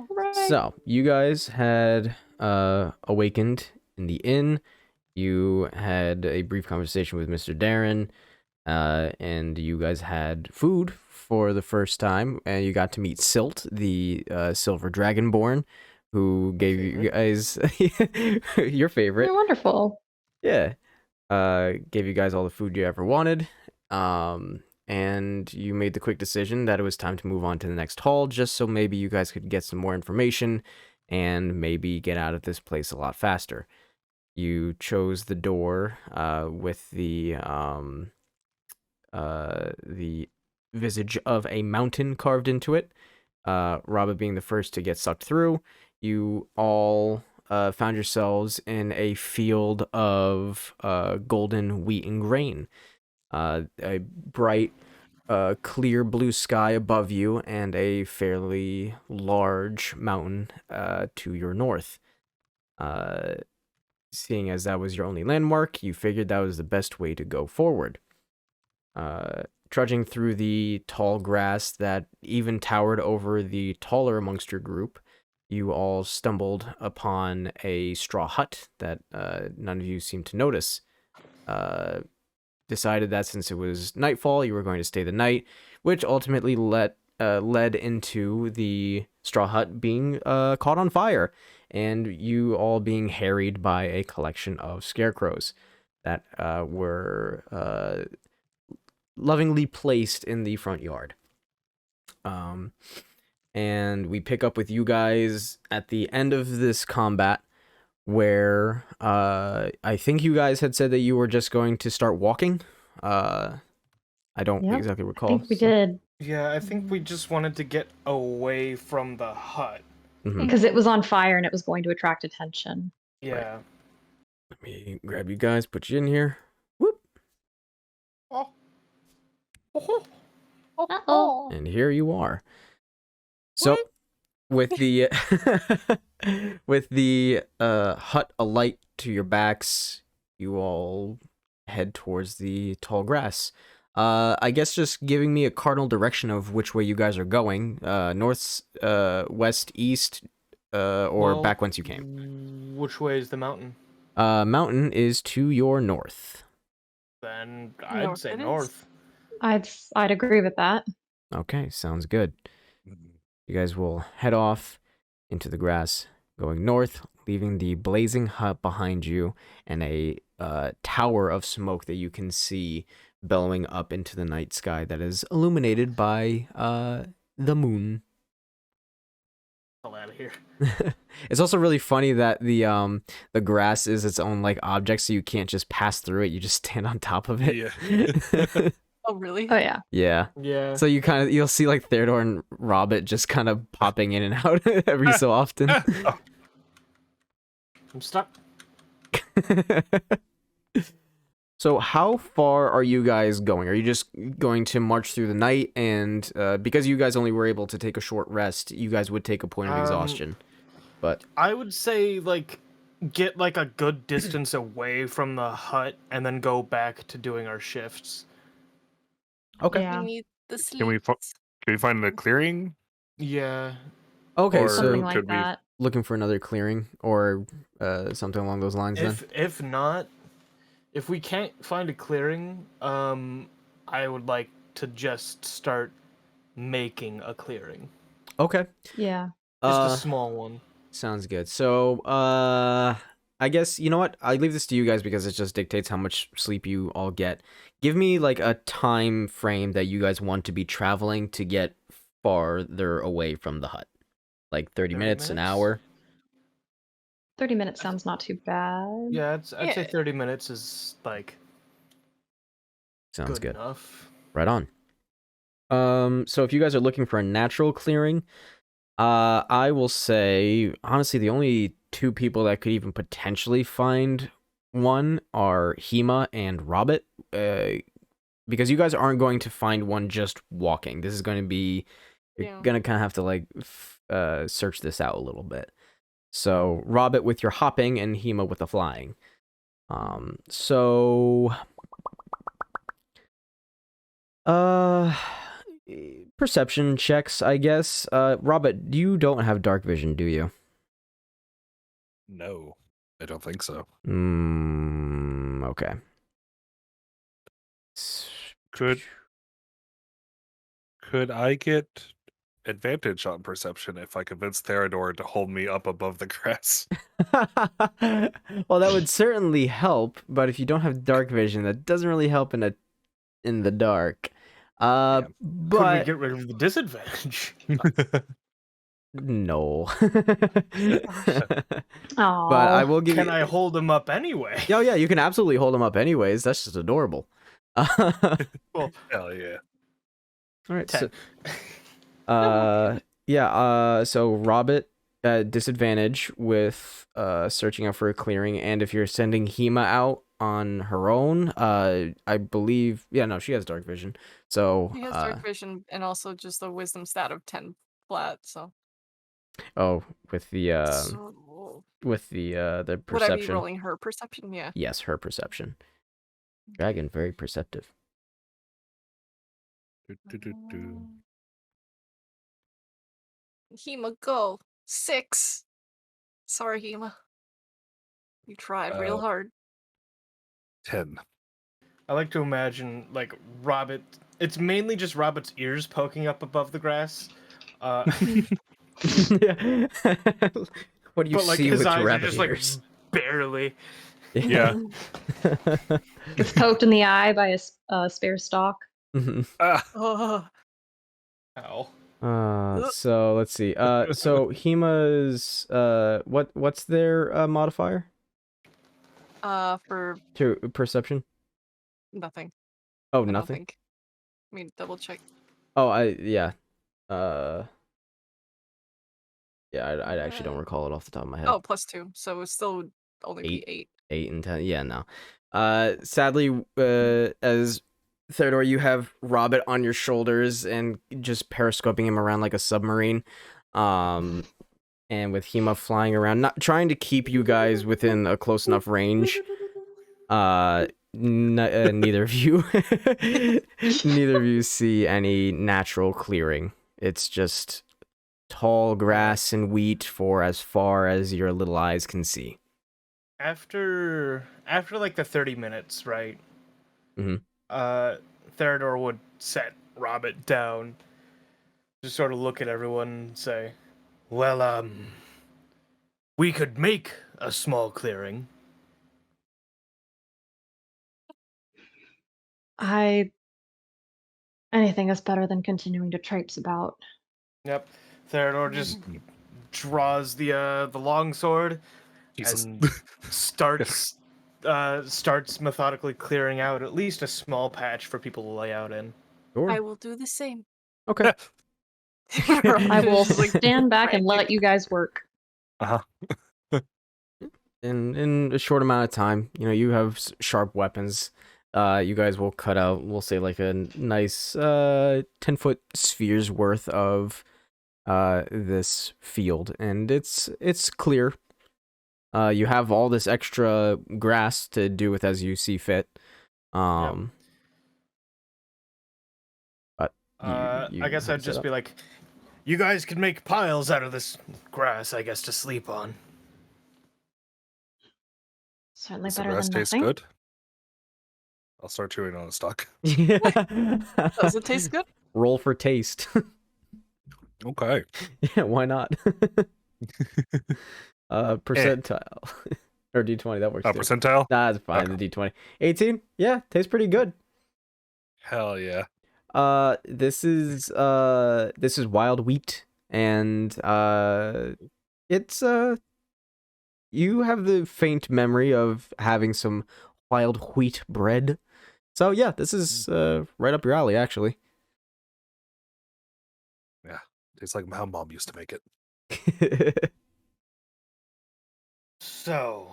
Right. So, you guys had awakened in the inn. You had a brief conversation with Mr. Darren, and you guys had food for the first time, and you got to meet Silt, the silver dragonborn, who gave you guys your favorite. They're wonderful. Yeah. Gave you guys all the food you ever wanted. And you made the quick decision that it was time to move on to the next hall, just so maybe you guys could get some more information and maybe get out of this place a lot faster. You chose the door with the visage of a mountain carved into it. Robert being the first to get sucked through. You all found yourselves in a field of golden wheat and grain. A bright, clear blue sky above you, and a fairly large mountain to your north. Seeing as that was your only landmark, you figured that was the best way to go forward. Trudging through the tall grass that even towered over the taller amongst your group, you all stumbled upon a straw hut that none of you seemed to notice. Decided that since it was nightfall, you were going to stay the night, which ultimately led into the straw hut being caught on fire, and you all being harried by a collection of scarecrows that were lovingly placed in the front yard. And we pick up with you guys at the end of this combat, where I think you guys had said that you were just going to start walking. I don't exactly recall. I think we did. Yeah, I think we just wanted to get away from the hut. Because it was on fire and it was going to attract attention. Yeah. Right. Let me grab you guys, put you in here. Whoop. Oh. Uh-oh. And here you are. So, with the with the hut alight to your backs, you all head towards the tall grass. I guess just giving me a cardinal direction of which way you guys are going. North, west, east, or back whence you came. Which way is the mountain? Mountain is to your north. Then I'd say north. I'd agree with that. Okay, sounds good. You guys will head off into the grass, going north, leaving the blazing hut behind you and a tower of smoke that you can see bellowing up into the night sky that is illuminated by the moon. Hell out of here. It's also really funny that the grass is its own like object, so you can't just pass through it. You just stand on top of it. Yeah. Oh, really? Oh, yeah. Yeah. Yeah. So you'll see like Theodore and Robert just kind of popping in and out every so often. I'm stuck. So how far are you guys going? Are you just going to march through the night? And because you guys only were able to take a short rest, you guys would take a point of exhaustion. But I would say like get like a good distance away from the hut and then go back to doing our shifts. okay. Yeah. We need the sleep. Can we find a clearing? Yeah. Okay, Or so Something like could we- that. looking for another clearing or something along those lines then? If not, if we can't find a clearing, I would like to just start making a clearing. Okay. Yeah. Just a small one. Sounds good. So, I guess, you know what? I leave this to you guys because it just dictates how much sleep you all get. Give me, like, a time frame that you guys want to be traveling to get farther away from the hut. Like 30 minutes, an hour? 30 minutes sounds not too bad. Yeah, I'd say Yeah. 30 minutes is, like, Sounds good. enough. Right on. So if you guys are looking for a natural clearing, I will say, honestly, the only two people that could even potentially find one are Hema and Robert, because you guys aren't going to find one just walking. This is going to be, you're going to kind of have to, like, search this out a little bit. So, Robert with your hopping and Hema with the flying. So... perception checks, I guess. Robert, you don't have dark vision, do you? No, I don't think so. Okay. Could I get advantage on perception if I convince Theodore to hold me up above the grass? Well, that would certainly help, but if you don't have dark vision, that doesn't really help in the dark. Yeah. Could we But get rid of the disadvantage? no. Oh, But I will give Can you. I hold him up anyway? Oh yeah, you can absolutely hold him up anyways. That's just adorable. All Well, Hell yeah. right. 10. So Robert disadvantage with searching out for a clearing, and if you're sending Hema out on her own, I believe no, she has dark vision. So He has dark vision and also just a wisdom stat of 10 flat, so. with the So the would I be perception. rolling her perception? Yeah. Yes, her perception. Dragon, very perceptive. Do. Hema, go. 6. Sorry, Hema. You tried real hard. 10. I like to imagine, like, Robert... It's mainly just Robert's ears poking up above the grass. Yeah. What do you But, like, see his with eyes are rabbit just, ears? like, barely. Yeah. gets poked in the eye by a spare stalk. Ah, Oh, Ow. So let's see. So Hema's what's their modifier for to perception? nothing. Oh, I don't nothing. think. Let me double check. Oh, I actually don't recall it off the top of my head. Oh, +2. So it's still only be 8. 8 and 10. Yeah, no. Sadly, as Theodore, you have Robert on your shoulders and just periscoping him around like a submarine. And with Hema flying around, not trying to keep you guys within a close enough range. Neither of you see any natural clearing. It's just tall grass and wheat for as far as your little eyes can see. After like the 30 minutes, right? Mhm. Theodore would set Robert down, just sort of look at everyone and say, "Well, we could make a small clearing." Anything is better than continuing to traipse about. Yep. Theodore just draws the long sword Jesus. and starts methodically clearing out at least a small patch for people to lay out in. Sure. I will do the same. Okay. I will Just, like, stand back and let frantic. you guys work. In a short amount of time, you have sharp weapons. You guys will cut out, we'll say, like a nice 10-foot sphere's worth of this field, and it's clear. You have all this extra grass to do with as you see fit. But I guess I'd just be like, you guys could make piles out of this grass, I guess, to sleep on. Certainly Does the better grass than taste nothing. good? I'll start chewing on a stalk. Does it taste good? Roll for taste. Okay. Yeah, why not? Percentile. Or D20, that works too. Percentile? Nah, that's fine, the D20. 18? Yeah, tastes pretty good. Hell yeah. This is wild wheat, and it's you have the faint memory of having some wild wheat bread. So yeah, this is right up your alley, actually. Yeah. Tastes like how mom used to make it. So,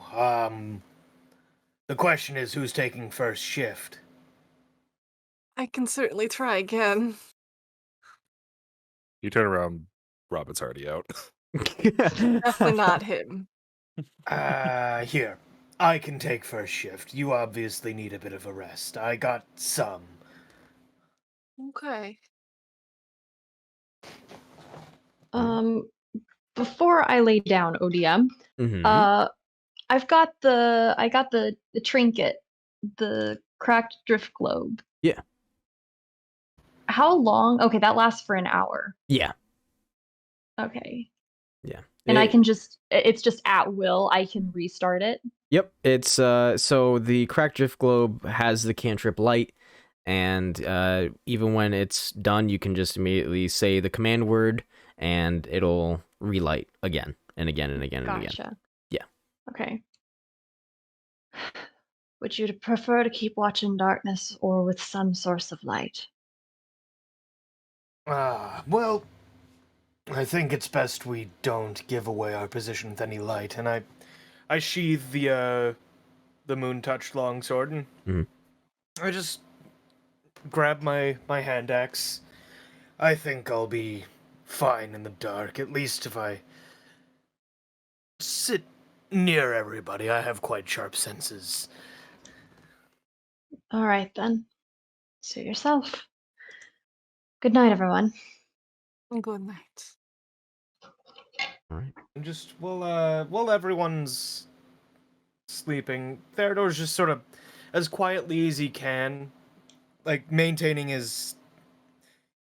the question is, who's taking first shift? I can certainly try again. You turn around, Robin's already out. Definitely not him. Here. I can take first shift. You obviously need a bit of a rest. I got some. Okay. Before I lay down, ODM, Mm-hmm. I got the trinket, the cracked drift globe. Yeah. How long? Okay, that lasts for an hour. Yeah. Okay. Yeah. And I can it's just at will. I can restart it. Yep. It's so the cracked drift globe has the cantrip light, and even when it's done, you can just immediately say the command word, and it'll relight again and again and again and again. Gotcha. Yeah. Okay. Would you prefer to keep watching darkness or with some source of light? Well, I think it's best we don't give away our position with any light, and I sheathe the moon touch longsword, and Mhm. I just grab my hand axe. I think I'll be fine in the dark, at least if I sit near everybody. I have quite sharp senses. All right then. Suit yourself. Good night, everyone. Good night. All right. And just while everyone's sleeping, Theodore's just sort of as quietly as he can, like maintaining his.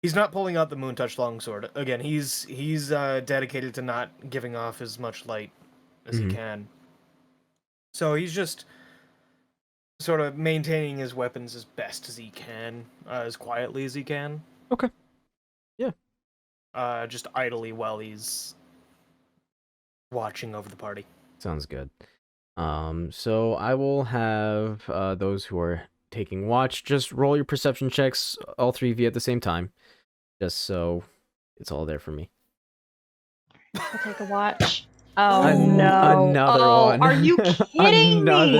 He's not pulling out the moon touch longsword again. He's dedicated to not giving off as much light as he Mhm. can. So he's just sort of maintaining his weapons as best as he can, as quietly as he can. Okay. Yeah. Just idly while he's watching over the party. Sounds good. So I will have those who are taking watch just roll your perception checks, all three of you at the same time, just so it's all there for me. I'll take a watch. Oh An- no! Another Oh, one. are you kidding me?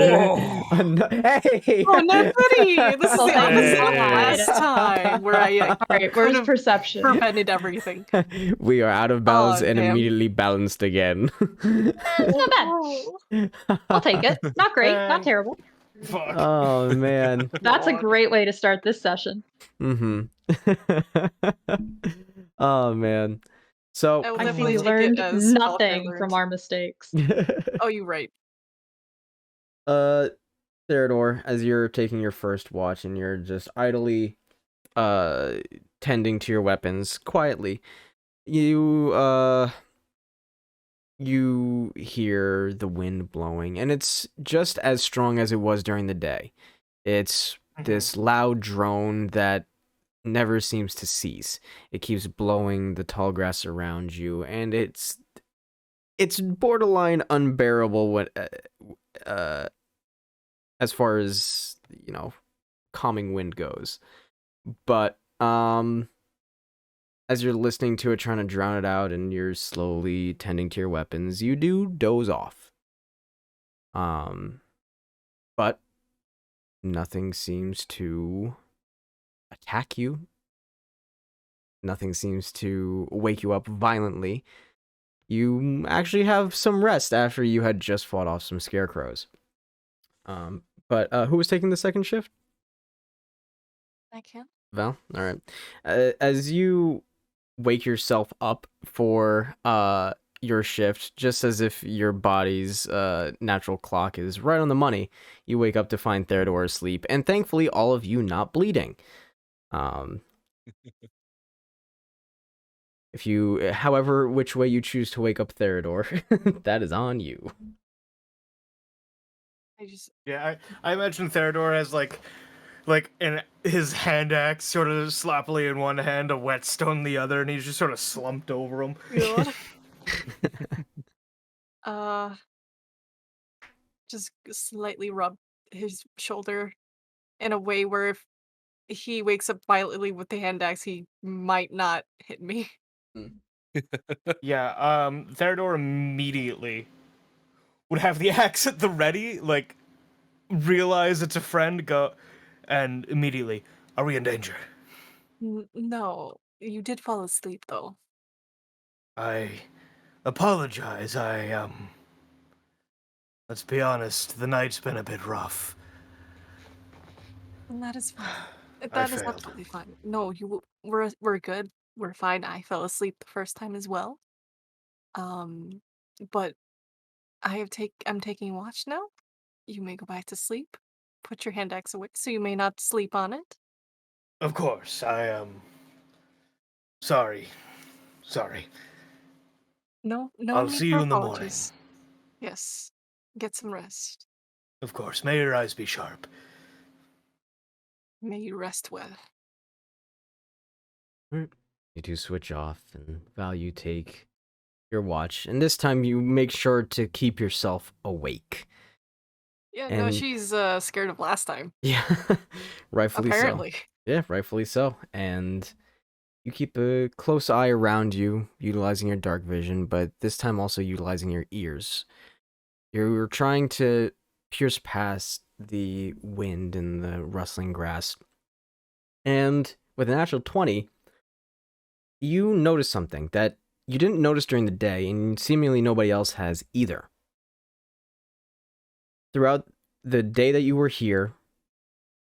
Hey! Oh, no goody! This is Well, the thank opposite of God. last time, where I All right, where's could have perception? prevented everything. We are out of balance Oh, and damn. immediately balanced again. It's not bad. I'll take it. Not great, not terrible. Fuck. Oh man. That's a God. great way to start this session. Mm-hmm. Oh man. So I will I see definitely we take learned it as nothing well from our mistakes. Oh, you're right. Theodore, as you're taking your first watch and you're just idly tending to your weapons quietly, you hear the wind blowing, and it's just as strong as it was during the day. It's this loud drone that never seems to cease. It keeps blowing the tall grass around you, and it's borderline unbearable when as far as, calming wind goes. But as you're listening to it, trying to drown it out, and you're slowly tending to your weapons, you do doze off. But nothing seems to attack you. Nothing seems to wake you up violently. You actually have some rest after you had just fought off some scarecrows. But who was taking the second shift? I can. Val? All right. As you wake yourself up for your shift, just as if your body's natural clock is right on the money, you wake up to find Theodore asleep, and thankfully all of you not bleeding. If you, however, which way you choose to wake up Theodore, that is on you. Yeah, I imagine Theodore has like in his hand axe sort of sloppily in one hand, a whetstone in the other, and he's just sort of slumped over him. God. Just slightly rub his shoulder in a way where if he wakes up violently with the hand axe, he might not hit me. Yeah, Theodore immediately would have the axe at the ready, like realize it's a friend, go, and immediately, are we in danger? No, you did fall asleep though. I apologize. Let's be honest, the night's been a bit rough. And that is fine. I That is failed. absolutely fine. No, we're good. We're fine. I fell asleep the first time as well. Um, but I'm taking watch now. You may go back to sleep. Put your hand axe away so you may not sleep on it. Of course, I am sorry. Sorry. No I'll need see for you in the morning. apologies. Yes. Get some rest. Of course, may your eyes be sharp. May you rest well. You do switch off, and Val, you take your watch, and this time you make sure to keep yourself awake. Yeah, no, And she's scared of last time. yeah, rightfully so. Apparently. Yeah, rightfully so. And you keep a close eye around you, utilizing your dark vision, but this time also utilizing your ears. You're trying to pierce past the wind and the rustling grass. And with a natural 20, you notice something that you didn't notice during the day, and seemingly nobody else has either. Throughout the day that you were here,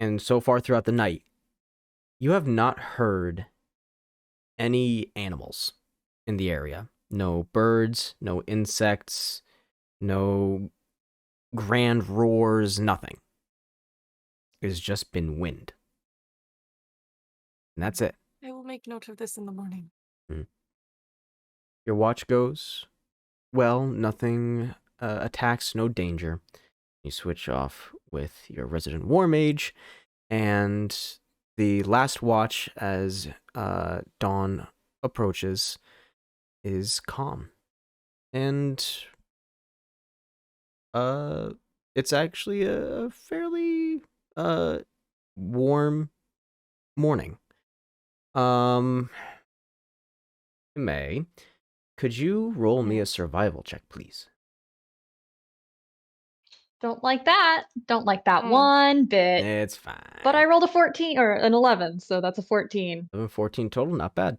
and so far throughout the night, you have not heard any animals in the area. No birds, no insects, no grand roars, nothing. It has just been wind. And that's it. I will make note of this in the morning. Your watch goes well, nothing attacks, no danger. You switch off with your resident war mage, and the last watch as dawn approaches is calm. And it's actually a fairly warm morning. May, could you roll me a survival check, please? Don't like that. Don't like that Mm. one bit. It's fine. But I rolled a 14 or an 11, so that's a 14. 14 total, not bad.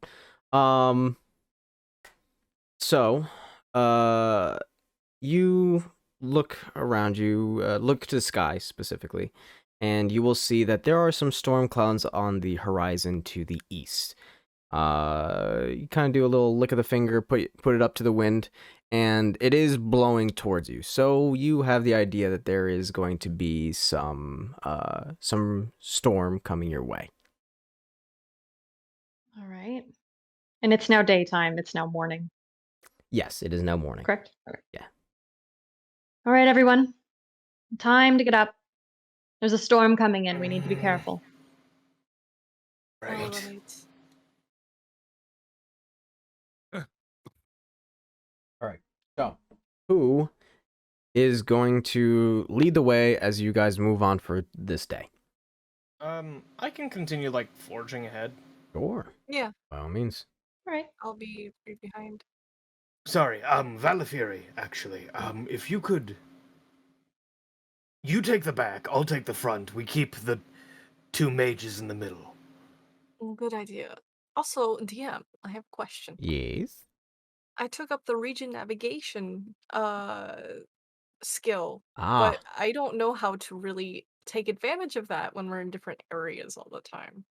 So, you look around you, look to the sky specifically, and you will see that there are some storm clouds on the horizon to the east. You kind of do a little lick of the finger, put it up to the wind, and it is blowing towards you. So you have the idea that there is going to be some storm coming your way. All right. And it's now daytime. It's now morning. Yes, it is now morning. Correct? Okay. Yeah. All right, everyone. Time to get up. There's a storm coming in. We need to be careful. Right. Alright. All right. So, who is going to lead the way as you guys move on for this day? I can continue forging ahead. Sure. Yeah, By all means. All right. I'll be right behind. Sorry, Valafiri, actually. If you could... You take the back, I'll take the front. We keep the two mages in the middle. Good idea. Also, DM, I have a question. Yes. I took up the region navigation skill, Ah. but I don't know how to really take advantage of that when we're in different areas all the time.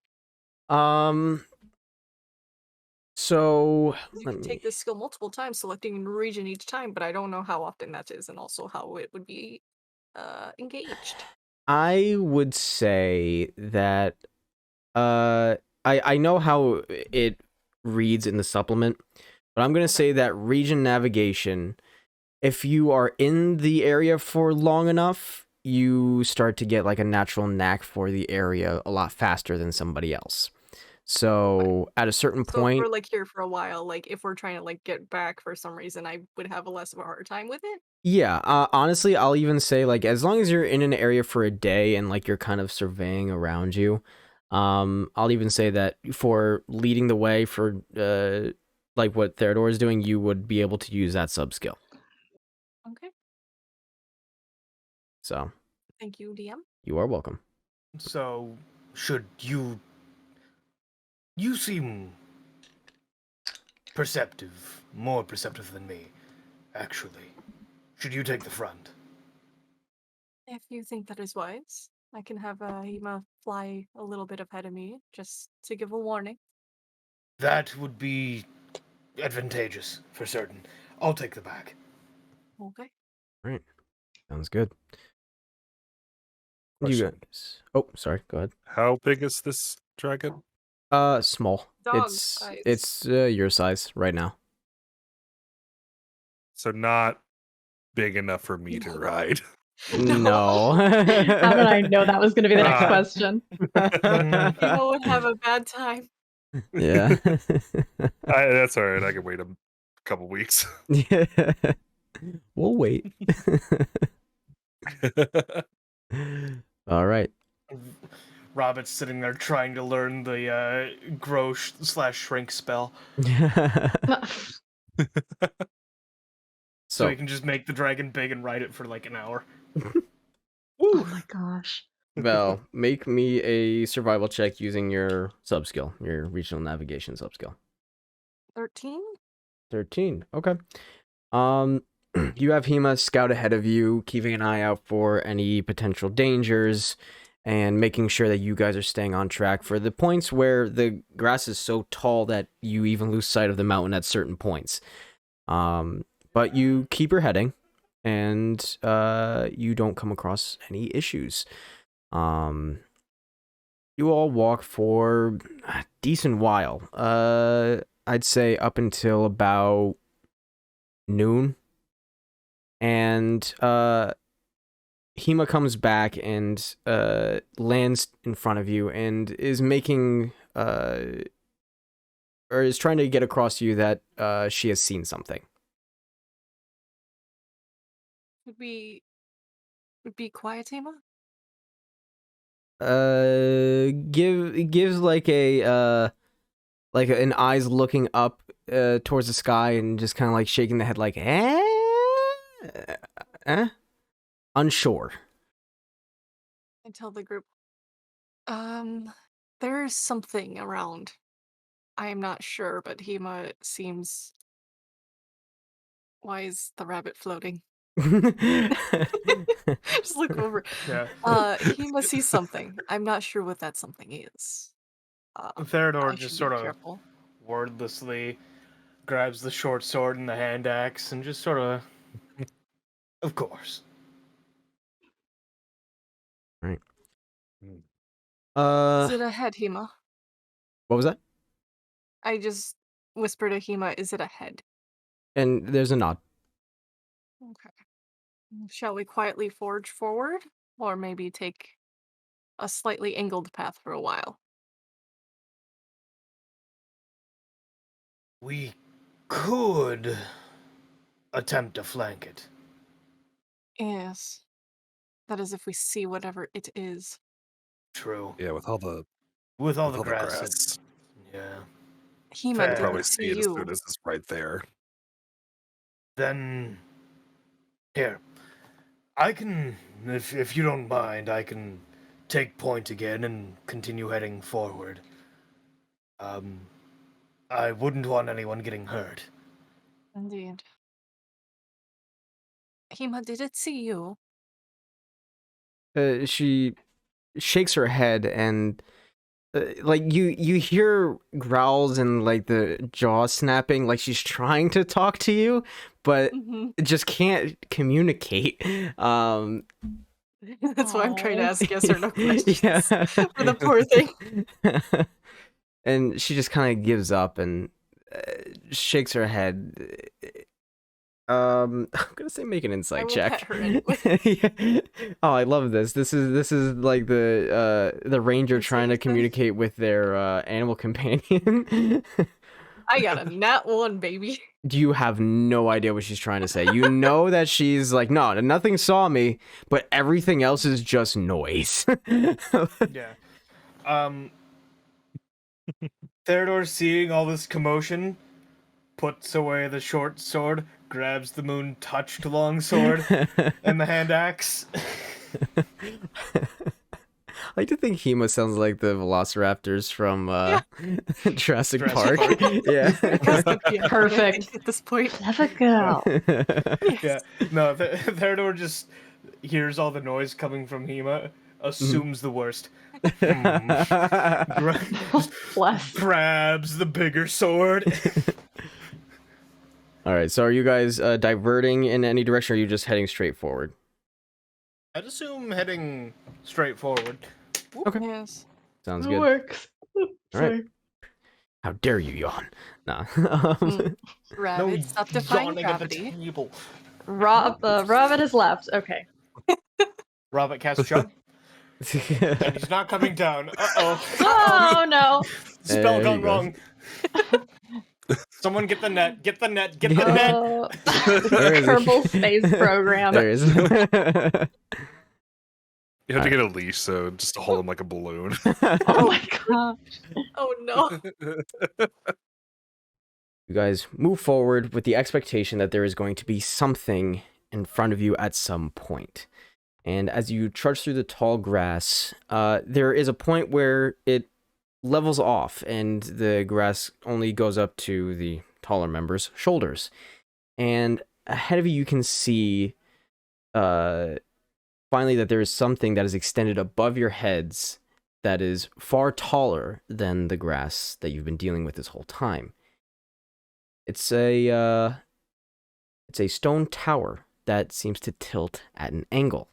So You let can me. take this skill multiple times, selecting a region each time, but I don't know how often that is, and also how it would be engaged. I would say that I know how it reads in the supplement, but I'm gonna say that region navigation, if you are in the area for long enough, you start to get a natural knack for the area a lot faster than somebody else. So at a certain So point, if we're here for a while, if we're trying to get back for some reason, I would have a less of a hard time with it. yeah, honestly, I'll even say as long as you're in an area for a day and you're kind of surveying around you, I'll even say that for leading the way for what Theodore is doing, you would be able to use that sub skill. Okay. So Thank you, DM. you are welcome. So, should you... You seem... perceptive. More perceptive than me, actually. Should you take the front? If you think that is wise, I can have Hema fly a little bit ahead of me, just to give a warning. That would be advantageous, for certain. I'll take the bag. Okay. Sounds good. You Question. guys. Oh, sorry. Go ahead. How big is this dragon? Small. Dog it's size. it's your size right now. So not big enough for me to ride. No. How did I know that was going to be the next Ah. question? Hema would have a bad time. Yeah. That's all right. I can wait a couple weeks. Yeah. We'll wait. All right. Robin's sitting there trying to learn the grow / shrink spell, so So he can just make the dragon big and ride it for like an hour. Oh my gosh. Val, make me a survival check using your sub skill, your regional navigation sub skill. 13? 13. Okay. You have Hema scout ahead of you, keeping an eye out for any potential dangers and making sure that you guys are staying on track for the points where the grass is so tall that you even lose sight of the mountain at certain points. But you keep your heading and you don't come across any issues. You all walk for a decent while. I'd say up until about noon. And Hema comes back and lands in front of you and is making or is trying to get across to you that she has seen something. Would be quiet, Hema? Gives like a like an eyes looking up towards the sky and just kind of like shaking the head like unsure. I tell the group, there's something around. I am not sure, but Hema seems... Why is the rabbit floating? Just look over. Yeah. Hema sees something. I'm not sure what that something is. Theodore I just should be sort of careful. wordlessly grabs the short sword and the hand axe and just sort of course. Right. Is it ahead, Hema? What was that? I just whispered to Hema, is it ahead? And there's a nod. Okay. Shall we quietly forge forward? Or maybe take a slightly angled path for a while? We could attempt to flank it. Yes. That is if we see whatever it is. True. Yeah, with all the grass. Yeah. Hema Fair. didn't probably see see it as you. soon as it's right there. Then here. I can if you don't mind, I can take point again and continue heading forward. I wouldn't want anyone getting hurt. Indeed. Hema, did it see you? She shakes her head and like you hear growls and like the jaw snapping like she's trying to talk to you but just can't communicate. That's why I'm trying to ask yes or no questions Yeah. for the poor thing. And she just kind of gives up and shakes her head. I'm gonna say make an insight I will check. pet her anyway. Yeah. Oh, I love this. This is like the ranger trying to Insight. communicate with their animal companion. I got a nat 1, baby. You have no idea what she's trying to say. You know that she's like, no, nothing saw me, but everything else is just noise. Yeah. Theodore, seeing all this commotion, puts away the short sword, grabs the moon-touched long sword and the hand axe. I like to think Hema sounds like the velociraptors from Jurassic Jurassic Park. Park. Yeah. Perfect. At this point. Have a go. Yeah. No, Theodore just hears all the noise coming from Hema, assumes the worst. Bless. Grabs the bigger sword. All right. So are you guys diverting in any direction, or are you just heading straight forward? I'd assume heading straight forward. Okay. Yes. Sounds It good. works. All right. Sorry. How dare you yawn? Nah. Mm. Rabbit, stop defying yawning at the gravity. table. Robert has left. Okay. Robert casts chug, and he's not coming down. Uh-oh. Oh no. Spell There gone you go. wrong. Someone get the net. Get the net. Get the net. There is a- Kerbal Space Program. There is. You have to get a leash, so just to hold him like a balloon. Oh my god. Oh no. You guys move forward with the expectation that there is going to be something in front of you at some point. And as you trudge through the tall grass, there is a point where it levels off and the grass only goes up to the taller members' shoulders. And ahead of you, you can see finally that there is something that is extended above your heads that is far taller than the grass that you've been dealing with this whole time. It's a stone tower that seems to tilt at an angle.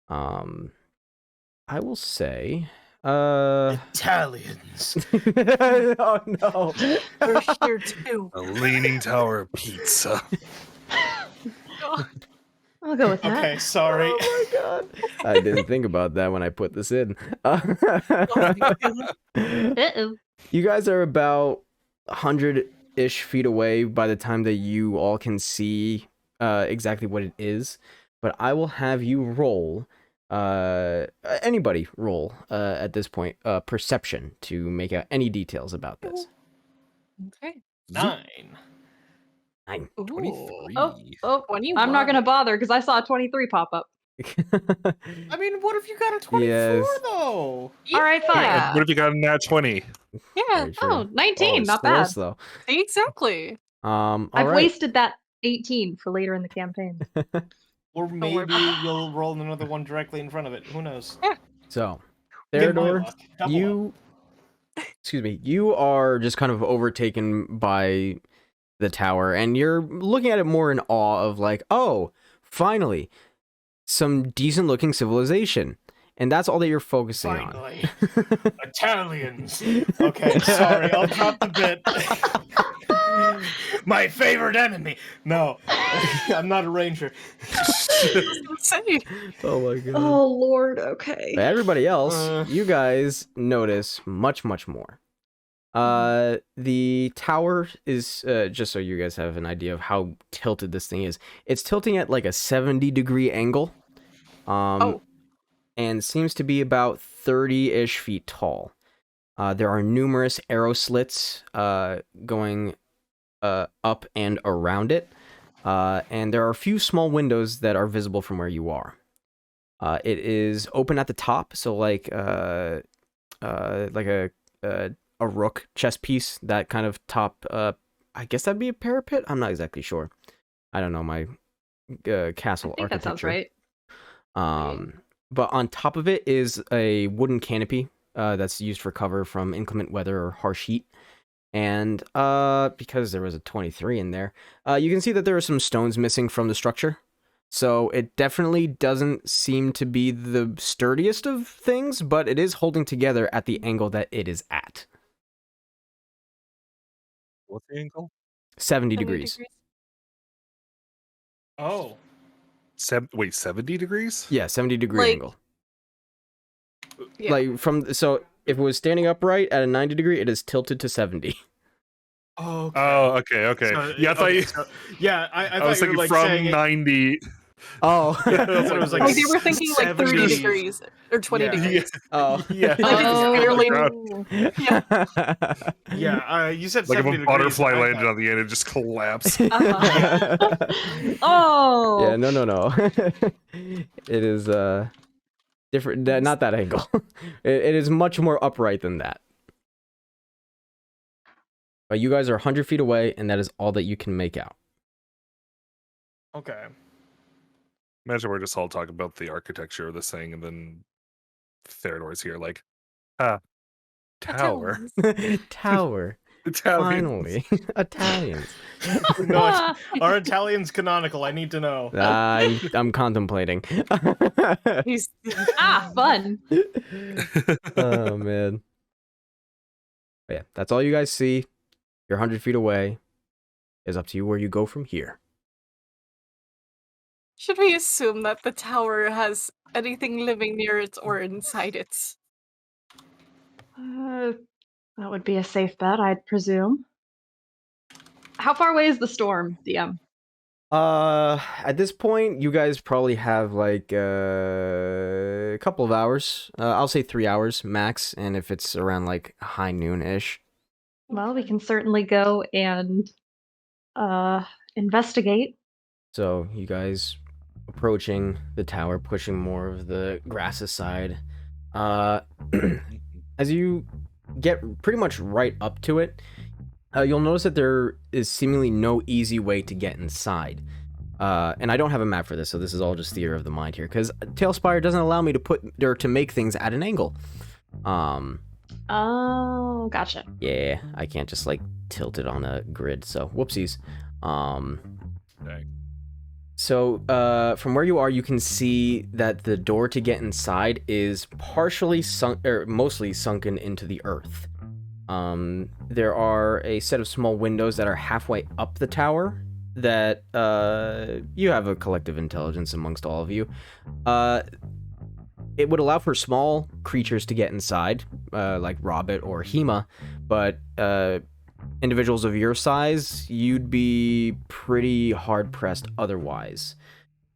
I will say, Italians. oh no. We're here too. A leaning tower pizza. I'll go with that. Okay, sorry. Oh my god. I didn't think about that when I put this in. Uh-oh. You guys are about 100-ish feet away by the time that you all can see exactly what it is. But I will have you roll, anybody roll at this point, perception to make out any details about this. Okay. 9. 9. Ooh. 23. Oh, 21. I'm not gonna bother because I saw a 23 pop up. I mean, what if you got a 24 Yes. though? All right, fine. Yeah. What if you got a nat 20? Yeah. Very true. Oh, 19, Oh, not close, bad. though. Exactly. All I've right. wasted that 18 for later in the campaign. Or worry. maybe you'll roll another one directly in front of it. Who knows? So, Get my Theodore, luck. Double you, excuse me, you are just kind of overtaken by the tower, and you're looking at it more in awe of like, oh, finally, some decent looking civilization. And that's all that you're focusing Finally. Italians. Okay, sorry, I'll drop the bit. My favorite enemy. No, I'm not a ranger. Say. on. Oh my god. Oh lord, okay. But everybody else, you guys notice much, much more. The tower is, just so you guys have an idea of how tilted this thing is, it's tilting at like a 70-degree angle. And seems to be about 30-ish feet tall. There are numerous arrow slits going up and around it. And there are a few small windows that are visible from where you are. It is open at the top, so like a rook chess piece, that kind of top. I guess that'd be a parapet. I'm not exactly sure. I don't know my castle I think that sounds architecture. right. But on top of it is a wooden canopy that's used for cover from inclement weather or harsh heat. And because there was a 23 in there, you can see that there are some stones missing from the structure. So it definitely doesn't seem to be the sturdiest of things, but it is holding together at the angle that it is at. What's the angle? 70 degrees. Oh. Wait, 70 degrees? Yeah, 70-degree Like- angle. Yeah. Like so if it was standing upright at a 90 degree, it is tilted to 70. Oh. Oh, okay. So, Yeah, I thought you. yeah, I I thought was you were thinking like from saying it- 90. Oh. I thought it was like Like they were thinking like 30 70. degrees or 20 Yeah. degrees. Oh. Yeah. Like it's barely. Oh. Yeah, you said Like if 70 a degrees. butterfly I landed thought- on the end and just collapsed. Oh. Yeah, no. It is different. Not that angle. It is much more upright than that. But you guys are 100 feet away, and that is all that you can make out. Okay. Imagine we're just all talking about the architecture of this thing, and then Theodore's here, like, tower. Tower. Italian. Finally, Italians. No, are Italians canonical? I need to know. I'm contemplating. He's Fun. Oh man. But yeah, that's all you guys see. You're 100 feet away. It's up to you where you go from here. Should we assume that the tower has anything living near it or inside it? That would be a safe bet, I'd presume. How far away is the storm, DM? At this point, you guys probably have like a couple of hours. I'll say 3 hours max, and if it's around like high noon-ish. Well, we can certainly go and investigate. So you guys approaching the tower, pushing more of the grass aside. As you get pretty much right up to it, you'll notice that there is seemingly no easy way to get inside. And I don't have a map for this, so this is all just theater of the mind here, because Tailspire doesn't allow me to put or to make things at an angle. Oh, gotcha. Yeah, I can't just like tilt it on a grid, so whoopsies. Dang. So, from where you are, you can see that the door to get inside is partially sunk, or mostly sunken into the earth. There are a set of small windows that are halfway up the tower that, you have a collective intelligence amongst all of you. It would allow for small creatures to get inside, like Robbit or Hema, but, individuals of your size, you'd be pretty hard-pressed otherwise.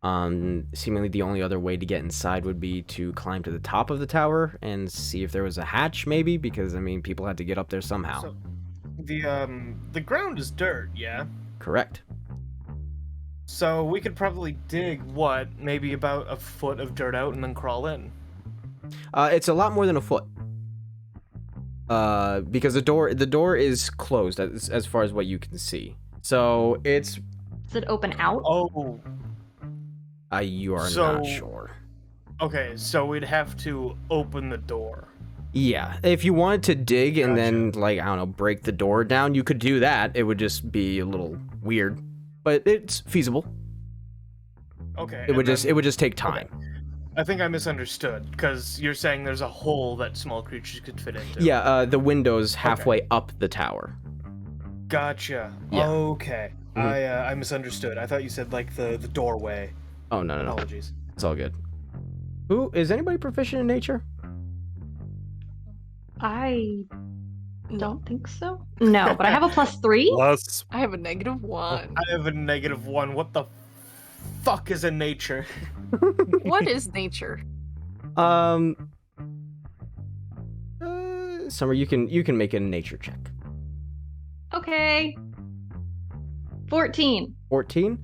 Seemingly the only other way to get inside would be to climb to the top of the tower and see if there was a hatch, maybe, because, I mean, people had to get up there somehow. So, the ground is dirt, yeah? Correct. So we could probably dig, what, maybe about a foot of dirt out and then crawl in? It's a lot more than a foot. Because the door is closed as far as what you can see. So it's... Does it open out? Oh, you are So- not sure. okay, so we'd have to open the door. Yeah, if you wanted to dig and then, like, I don't know, break the door down, you could do that. It would just be a little weird, but it's feasible. Okay. It would and just then- take time. okay. I think I misunderstood, because you're saying there's a hole that small creatures could fit into. Yeah, the window's halfway up the tower. Gotcha. Yeah. Okay. Mhm. I misunderstood. I thought you said, like, the doorway. Oh, no. Apologies. It's all good. Is anybody proficient in nature? I No. don't think so. No, but I have a +3. Plus, I have a -1. I have a -1. What the fuck is a nature? What is nature? Summer, you can make a nature check. Okay. 14. 14.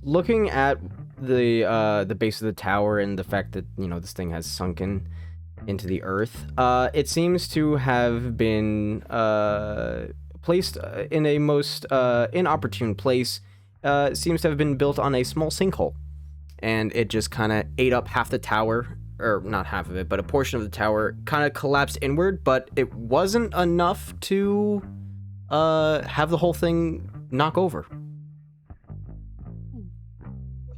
Looking at the base of the tower and the fact that, you know, this thing has sunken into the earth, it seems to have been placed in a most inopportune place. It seems to have been built on a small sinkhole, and it just kind of ate up half the tower, or not half of it, but a portion of the tower kind of collapsed inward, but it wasn't enough to have the whole thing knock over.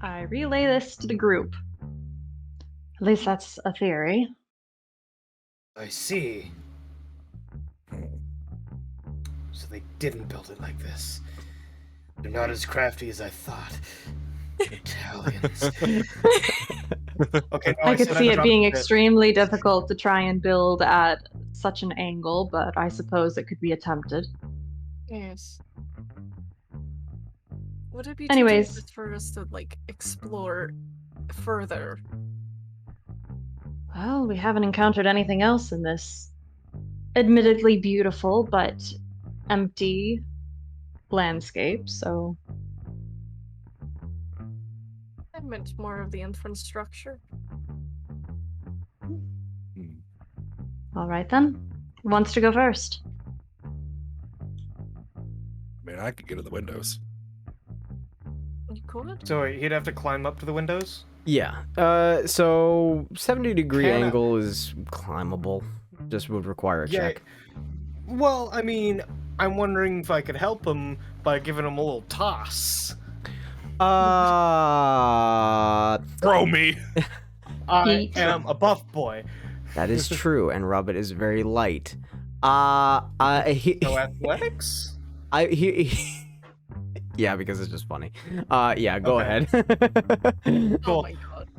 I relay this to the group. At least that's a theory. I see. So they didn't build it like this. They're not as crafty as I thought. Italians. Okay, no, I could said see I it dropped being a bit. extremely difficult to try and build at such an angle, but I suppose it could be attempted. Yes. Would it be Anyways. too dangerous for us to, like, explore further? Well, we haven't encountered anything else in this admittedly beautiful but empty landscape, so I meant more of the infrastructure. all right then. Who wants to go first? I mean, I could get to the windows. You could? So wait, he'd have to climb up to the windows? Yeah. So 70-degree Can I- angle is climbable. Just would require a check. Well, I mean, I'm wondering if I could help him by giving him a little toss. Throw me. I Yeet. am a buff boy. That is true, and Robert is very light. He, No athletics? yeah, because it's just funny. Yeah, go Okay. ahead. Oh Cool. my god.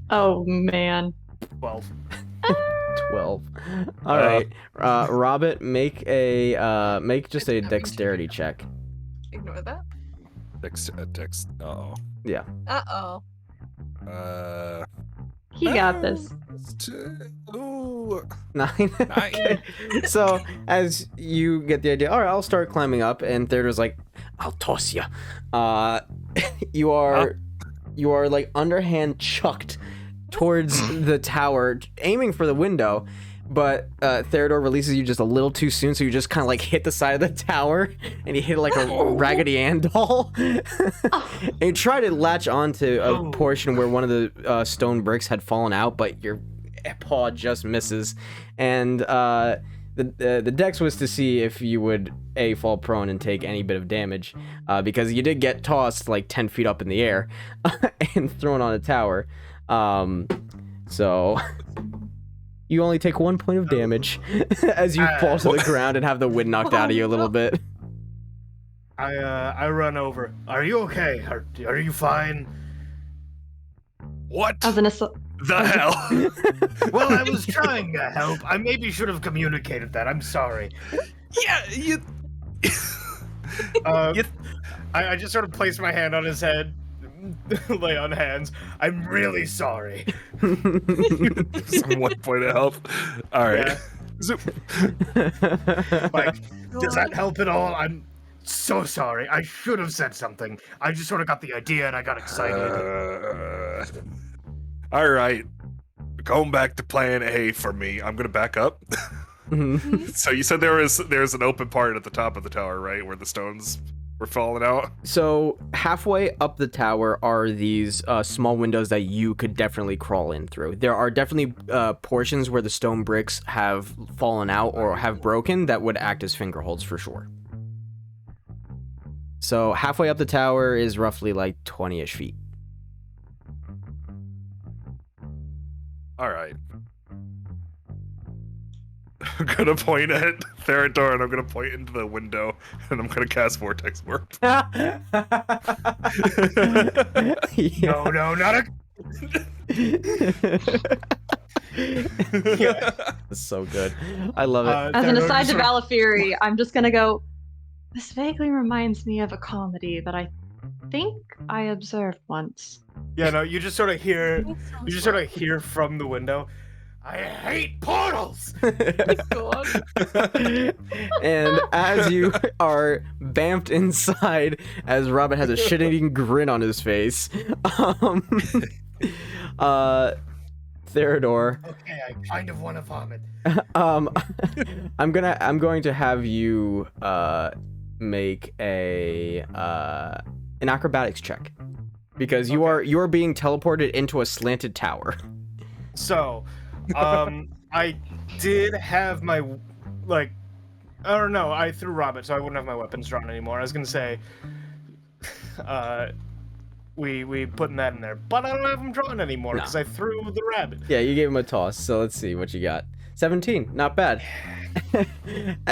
Oh man. 12. 12. All right, Robert, make just a Having dexterity to check. Ignore that. Text. Oh. Yeah. Uh-oh. He got this. Ooh, 9. 9. So as you get the idea, all right, I'll start climbing up, and Theodore's like, I'll toss you. You are like underhand chucked towards the tower, aiming for the window, but Theodore releases you just a little too soon, so you just kind of like hit the side of the tower, and you hit it like a Raggedy Ann doll. And you try to latch onto a portion where one of the stone bricks had fallen out, but your paw just misses. And the dex was to see if you would fall prone and take any bit of damage, because you did get tossed like 10 feet up in the air and thrown on a tower. So you only take 1 point of damage as you fall to the ground and have the wind knocked out of you a little bit. I run over. Are you okay? Are you fine? What As an assault. the hell? Well, I was trying to help. I maybe should have communicated that. I'm sorry. Yeah, you. I just sort of place my hand on his head, lay on hands. I'm really sorry. Some 1 point of help. All right. Yeah. Zoop. Like, does that help at all? I'm so sorry. I should have said something. I just sort of got the idea and I got excited. All right. Going back to plan A for me. I'm gonna back up. So you said there's an open part at the top of the tower, right, where the stones were falling out? So halfway up the tower are these small windows that you could definitely crawl in through. There are definitely portions where the stone bricks have fallen out or have broken that would act as finger holds for sure. So halfway up the tower is roughly like 20-ish feet. All right. I'm gonna point at Theodore and I'm gonna point into the window and I'm gonna cast Vortex Warp. Yeah. No, not a. That's so good. I love it. As an Theodore aside just to sort of- Balafiri, I'm just gonna go. This vaguely reminds me of a comedy that I think I observed once. Yeah, no, you just sort of hear. You just sort of hear from the window. I hate portals. God. And as you are bamped inside, as Robin has a shit-eating grin on his face, Theodore, Okay, I kind of want to vomit. I'm going to have you make an acrobatics check, because you are being teleported into a slanted tower. So, I did have my, like, I don't know, I threw Robert, so I wouldn't have my weapons drawn anymore. I was gonna say, we putting that in there, but I don't have them drawn anymore because I threw the rabbit. Yeah, you gave him a toss, so let's see what you got. 17, not bad.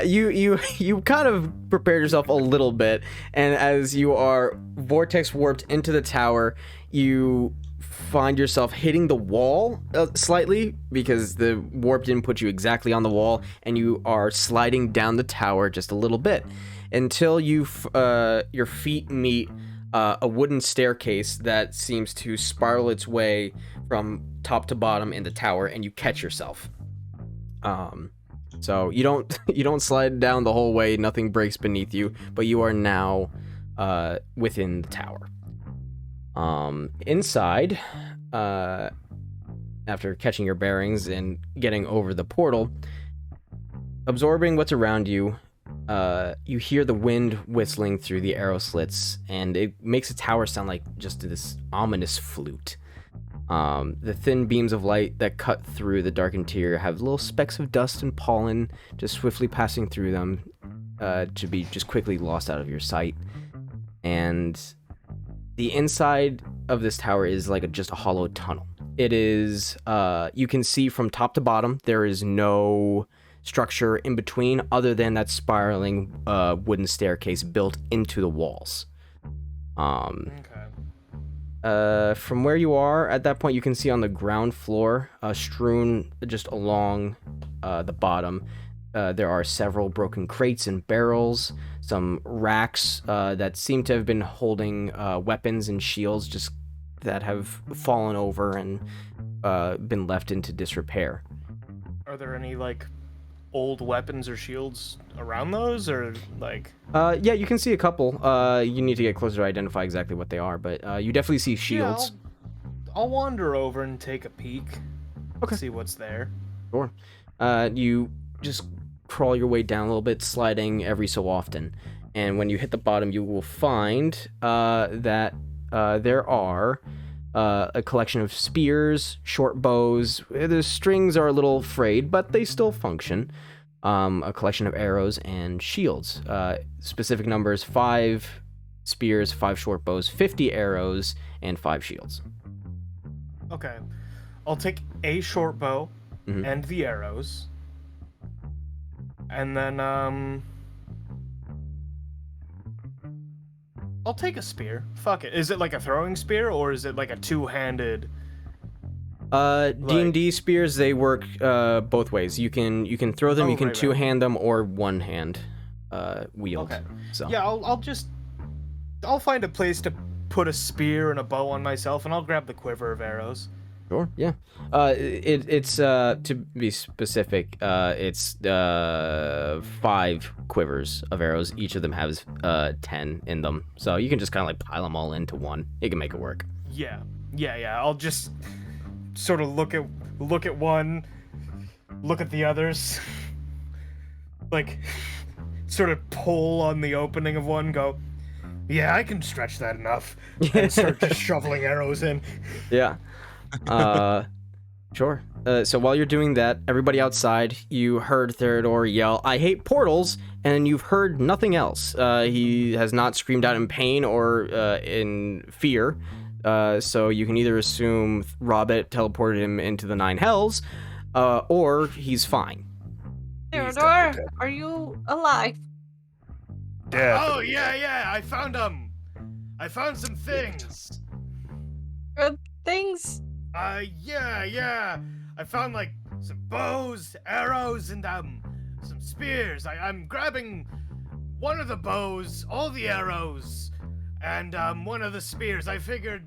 You kind of prepared yourself a little bit, and as you are vortex warped into the tower, you find yourself hitting the wall slightly, because the warp didn't put you exactly on the wall, and you are sliding down the tower just a little bit until your feet meet a wooden staircase that seems to spiral its way from top to bottom in the tower, and you catch yourself. So you don't slide down the whole way, nothing breaks beneath you, but you are now within the tower. Inside, after catching your bearings and getting over the portal, absorbing what's around you, you hear the wind whistling through the arrow slits, and it makes the tower sound like just this ominous flute. The thin beams of light that cut through the dark interior have little specks of dust and pollen just swiftly passing through them to be just quickly lost out of your sight. And the inside of this tower is like just a hollow tunnel. It is, you can see from top to bottom, there is no structure in between other than that spiraling wooden staircase built into the walls. Okay. From where you are at that point, you can see on the ground floor, strewn just along the bottom, there are several broken crates and barrels, some racks that seem to have been holding weapons and shields just that have fallen over and been left into disrepair. Are there any like old weapons or shields around those, or like? Yeah, you can see a couple. You need to get closer to identify exactly what they are, but you definitely see shields. Yeah, I'll wander over and take a peek. Okay. See what's there. Sure. You just crawl your way down a little bit, sliding every so often. And when you hit the bottom, you will find that there are a collection of spears, short bows. The strings are a little frayed, but they still function. A collection of arrows and shields. Specific numbers: 5 spears, 5 short bows, 50 arrows, and 5 shields. Okay. I'll take a short bow Mhm. and the arrows. And then, I'll take a spear. Fuck it. Is it like a throwing spear, or is it like a two-handed? D&D spears, they work both ways. You can throw them, Oh, you can right. two-hand them, or one-hand wield. Okay. So Yeah, I'll find a place to put a spear and a bow on myself, and I'll grab the quiver of arrows. sure, yeah. It's to be specific, it's 5 quivers of arrows. Each of them has 10 in them, so you can just kind of like pile them all into one. You can make it work. Yeah. I'll just sort of look at one, look at the others, like sort of pull on the opening of one, go, yeah, I can stretch that enough, and start just shoveling arrows in. Yeah. Sure. So while you're doing that, everybody outside, you heard Theodore yell, "I hate portals," and you've heard nothing else. He has not screamed out in pain or in fear. So you can either assume Robert teleported him into the 9 hells, or he's fine. Theodore, are you alive? Yeah. Oh yeah, I found some things. Good things? Yeah. I found like some bows, arrows, and some spears. I'm grabbing one of the bows, all the arrows, and one of the spears. I figured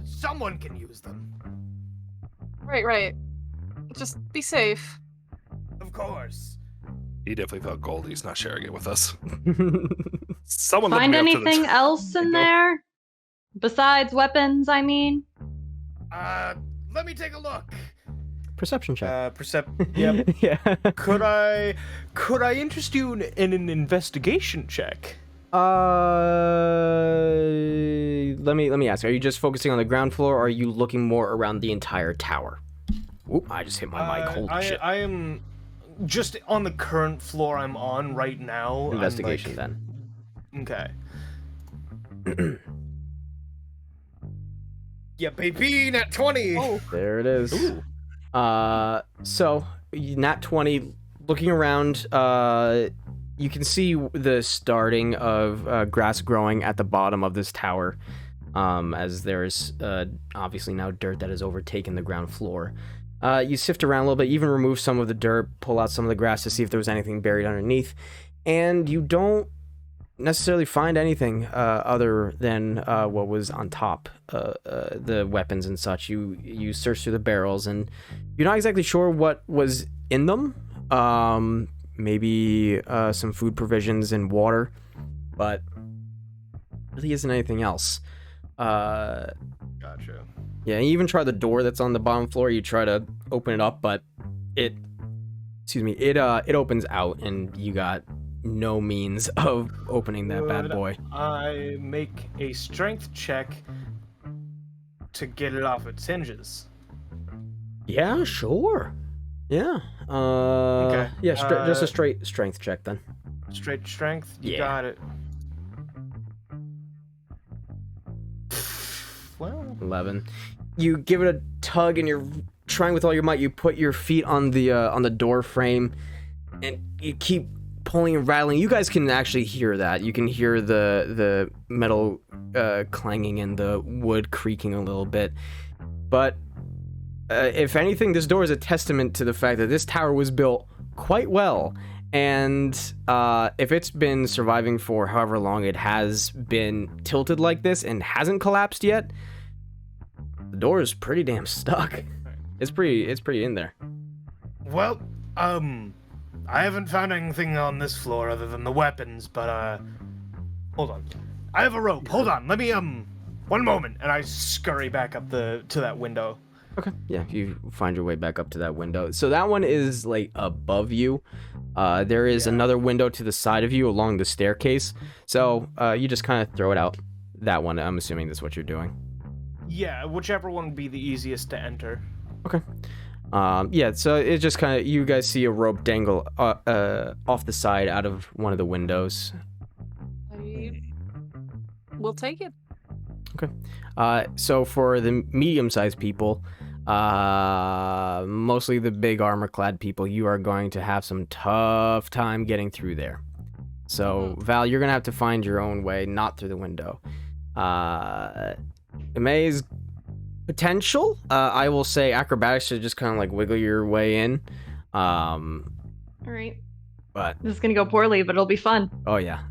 someone can use them. Right. Just be safe. Of course. He definitely thought Goldie's not sharing it with us. Someone let Find me up to the anything else in there? Besides weapons, I mean? Let me take a look. Perception check. Yep. Yeah. Could I interest you in an investigation check? Let me ask. Are you just focusing on the ground floor, or are you looking more around the entire tower? Oop! I just hit my mic. Holy shit! I am just on the current floor I'm on right now. Investigation then. Okay. Yeah, baby, nat 20. Oh, There it is. Ooh. So nat 20. Looking around, you can see the starting of grass growing at the bottom of this tower, as there is obviously now dirt that has overtaken the ground floor. You sift around a little bit, even remove some of the dirt, pull out some of the grass to see if there was anything buried underneath, and you don't necessarily find anything other than what was on top, the weapons and such. You search through the barrels, and you're not exactly sure what was in them. Maybe some food provisions and water, but really isn't anything else. Gotcha. Yeah, you even try the door that's on the bottom floor. You try to open it up, but it opens out, and you got no means of opening that bad Would boy. I make a strength check to get it off its hinges. Yeah, sure. Yeah. Okay, Yeah, just a straight strength check then. Straight strength? You Yeah. got it. Well, 11. You give it a tug and you're trying with all your might. You put your feet on the door frame and you keep pulling and rattling. You guys can actually hear that. You can hear the metal clanging and the wood creaking a little bit. But if anything, this door is a testament to the fact that this tower was built quite well. And if it's been surviving for however long it has been tilted like this and hasn't collapsed yet, the door is pretty damn stuck. It's pretty in there. well, I haven't found anything on this floor other than the weapons, but, hold on. I have a rope. Hold on. Let me, one moment. And I scurry back up to that window. Okay. Yeah, you find your way back up to that window. So that one is like above you. There is another window to the side of you along the staircase. So you just kind of throw it out. That one, I'm assuming that's what you're doing. Yeah, whichever one would be the easiest to enter. Okay. Yeah, so it just kind of, you guys see a rope dangle off the side out of one of the windows. We'll take it. Okay. So for the medium-sized people, mostly the big armor-clad people, you are going to have some tough time getting through there. So, Val, you're going to have to find your own way, not through the window. Maze potential, I will say acrobatics to just kind of like wiggle your way in. All right. But This is gonna go poorly, but it'll be fun. oh yeah.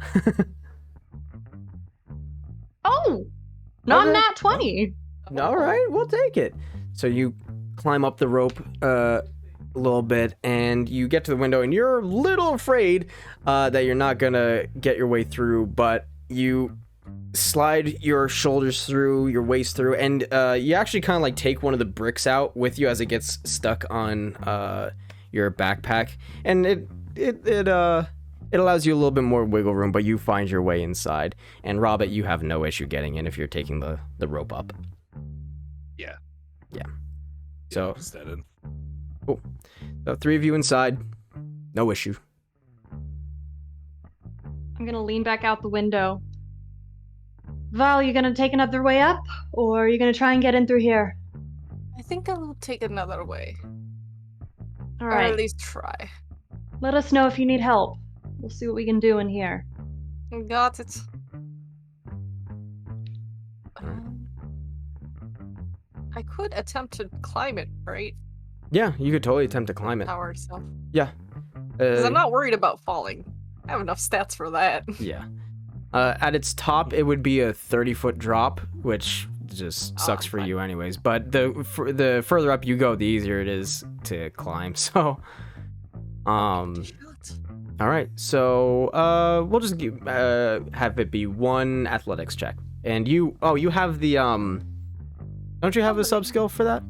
Oh! Not Okay. nat 20! All right, we'll take it. So you climb up the rope a little bit, and you get to the window, and you're a little afraid that you're not gonna get your way through, but you slide your shoulders through, your waist through, and you actually kind of like take one of the bricks out with you as it gets stuck on your backpack, and it allows you a little bit more wiggle room, but you find your way inside. And Robert, you have no issue getting in if you're taking the rope up. Yeah. Yeah. So, Just that in. cool. So 3 of you inside, no issue. I'm gonna lean back out the window. Val, you gonna take another way up? Or are you gonna try and get in through here? I think I'll take another way. Or at Alright. least try. Let us know if you need help. We'll see what we can do in here. Got it. I could attempt to climb it, right? Yeah, you could totally attempt to climb it. Tower stuff. Yeah. Because I'm not worried about falling. I have enough stats for that. Yeah. At its top, it would be a 30-foot drop, which just sucks for fine. you anyways. But the further up you go, the easier it is to climb. So, all right. So, we'll just have it be 1 athletics check. And you have the don't you have a sub skill for that?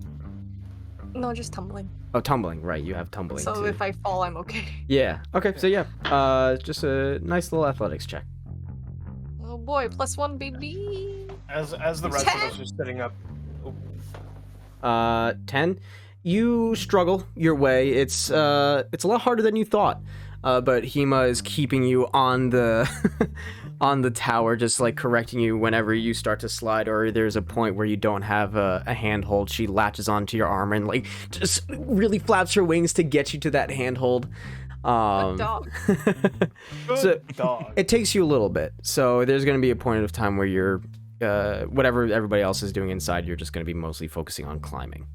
No, just tumbling. Oh, tumbling. Right, you have tumbling So too. if I fall, I'm okay. Yeah. Okay. So yeah, just a nice little athletics check. Oh boy, +1 baby. As the rest of us are sitting up. 10. You struggle your way. It's a lot harder than you thought. But Hema is keeping you on the on the tower, just like correcting you whenever you start to slide, or there's a point where you don't have a handhold. She latches onto your arm and like just really flaps her wings to get you to that handhold. Good dog. So Dog. it takes you a little bit. So there's going to be a point of time where you're whatever everybody else is doing inside, you're just going to be mostly focusing on climbing.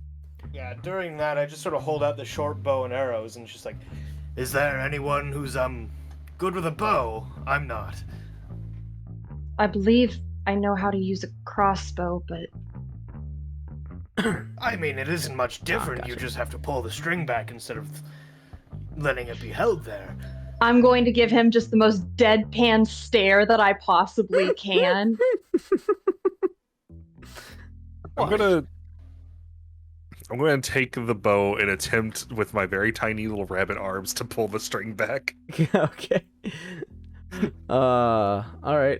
Yeah, during that, I just sort of hold out the short bow and arrows and just like, is there anyone who's, good with a bow? I'm not. I believe I know how to use a crossbow, but I mean, it isn't much different. You gotcha. just have to pull the string back instead of letting it be held there. I'm going to give him just the most deadpan stare that I possibly can. I'm gonna take the bow and attempt with my very tiny little rabbit arms to pull the string back. Okay. All right.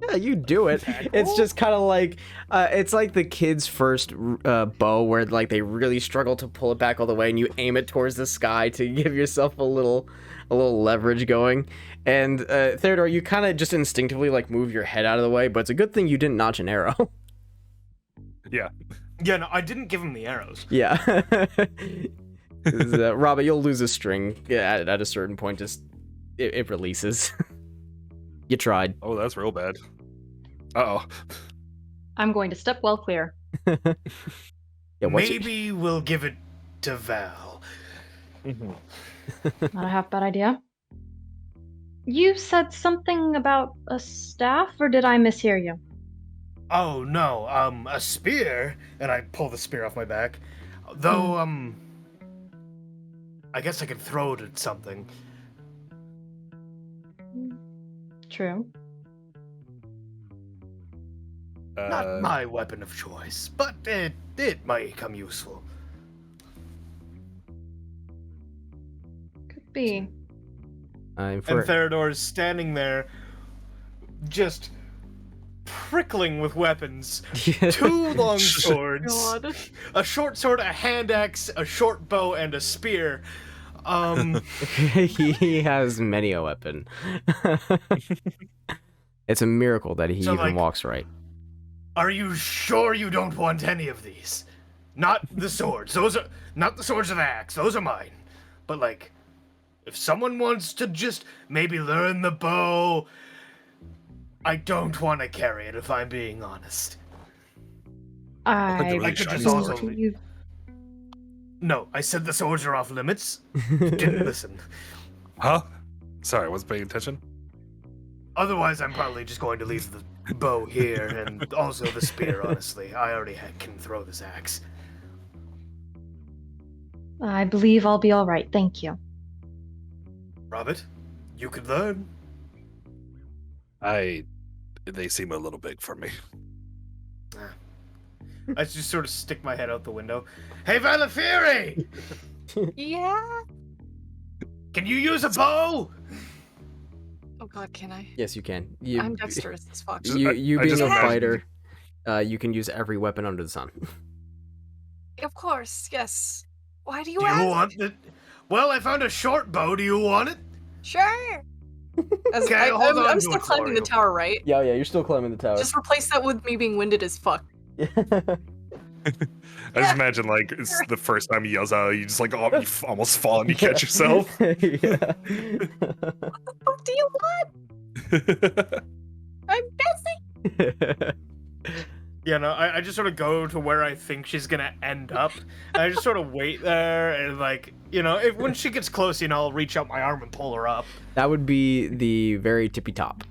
Yeah, you do it. It's just kind of like it's like the kid's first bow, where like they really struggle to pull it back all the way, and you aim it towards the sky to give yourself a little leverage going. And Theodore, you kind of just instinctively like move your head out of the way, but it's a good thing you didn't notch an arrow. Yeah. Yeah, no, I didn't give him the arrows. Yeah. Robert, you'll lose a string at a certain point. Just it releases. You tried. Oh, that's real bad. Uh-oh. I'm going to step well clear. Yeah, Maybe we'll give it to Val. Not a half bad idea. You said something about a staff, or did I mishear you? Oh, no, a spear? And I pull the spear off my back. Though, I guess I could throw it at something. True. Not my weapon of choice, but it might come useful. Could be. And Theodore's standing there, just prickling with weapons. 2 long swords, God. a short sword, a hand axe, a short bow, and a spear. He has many a weapon. It's a miracle that he So, even like, walks right. Are you sure you don't want any of these? Not the swords. Those are not the swords of the axe. Those are mine. But like, if someone wants to just maybe learn the bow, I don't want to carry it, if I'm being honest. I really could shiny just sword. also. you. No, I said the swords are off limits. You didn't listen. Huh? Sorry, I wasn't paying attention. Otherwise, I'm probably just going to leave the bow here and also the spear, honestly. I already can throw this axe. I believe I'll be all right. Thank you. Robert, you could learn. They seem a little big for me. I just sort of stick my head out the window. Hey, Valafiri! Yeah. Can you use a bow? Oh God, can I? Yes, you can. I'm dexterous as fuck. You I being just a imagined- fighter, you can use every weapon under the sun. Of course, yes. Why do you Do you ask? want it? Well, I found a short bow. Do you want it? Sure. As Okay, hold on I'm to still it climbing for the you. tower, right? Yeah, you're still climbing the tower. Just replace that with me being winded as fuck. I just imagine like it's the first time he yells out, you just like you almost fall and you catch yourself. Yeah. What do you want? I'm busy. Yeah, no, I just sort of go to where I think she's gonna end up. And I just sort of wait there and like, when she gets close, I'll reach out my arm and pull her up. That would be the very tippy top,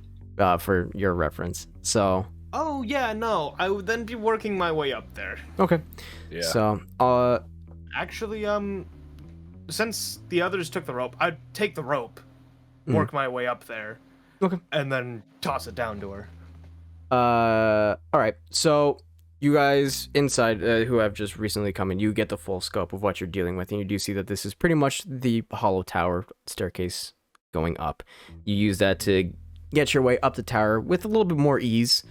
for your reference. So. Oh, yeah, no, I would then be working my way up there. Okay. Yeah. So, Actually, since the others took the rope, I'd take the rope, work my way up there. Okay. And then toss it down to her. all right. So you guys inside, who have just recently come in, you get the full scope of what you're dealing with, and you do see that this is pretty much the hollow tower staircase going up. You use that to get your way up the tower with a little bit more ease.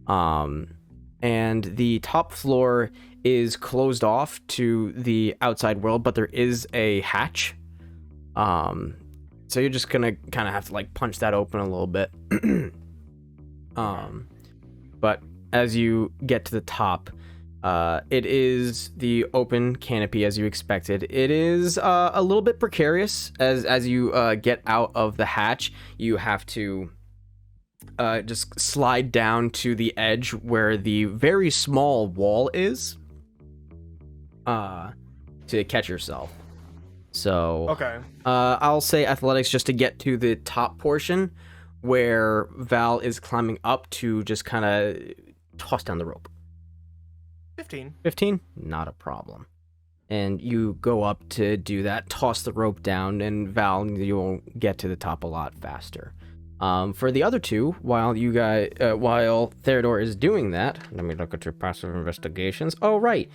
And the top floor is closed off to the outside world, but there is a hatch. So you're just gonna kind of have to like punch that open a little bit. But as you get to the top, it is the open canopy as you expected. It is a little bit precarious as you get out of the hatch. You have to just slide down to the edge where the very small wall is to catch yourself. So Okay. I'll say athletics just to get to the top portion where Val is climbing up to just kind of toss down the rope. 15. 15? Not a problem. And you go up to do that, toss the rope down, and Val, you'll get to the top a lot faster. For the other two, while Theodore is doing that, let me look at your passive investigations. Oh, right.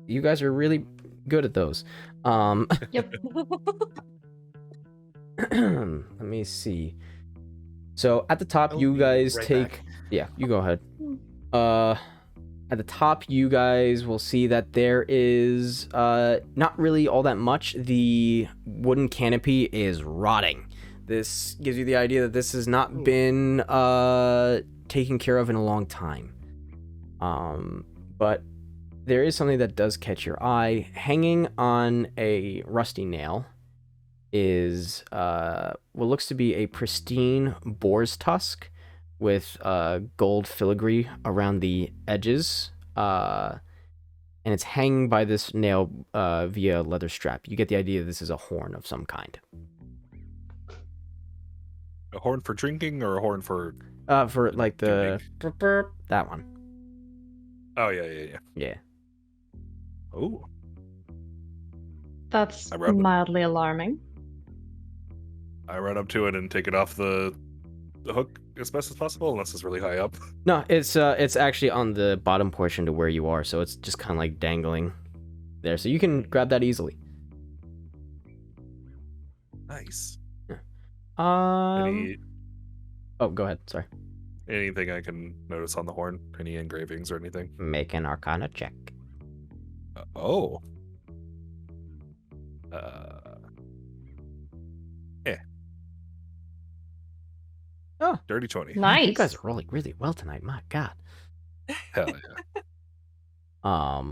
You guys are really good at those. Yep. Let me see. So at the top, I'll you be guys right take back. Yeah, you go ahead. At the top, you guys will see that there is not really all that much. The wooden canopy is rotting. This gives you the idea that this has not been taken care of in a long time. But there is something that does catch your eye. Hanging on a rusty nail is what looks to be a pristine boar's tusk with gold filigree around the edges, and it's hanging by this nail via a leather strap. You get the idea this is a horn of some kind. A horn for drinking or a horn for like the that one. Oh yeah. Yeah. Oh. That's I rub it. mildly alarming. I run up to it and take it off the hook as best as possible, unless it's really high up. No, it's actually on the bottom portion to where you are, so it's just kind of like dangling there, so you can grab that easily. Nice. Oh, go ahead. Sorry. Anything I can notice on the horn? Any engravings or anything? Make an Arcana check. Oh. Oh, dirty 20. Nice. You guys are rolling really well tonight. My God. Hell yeah.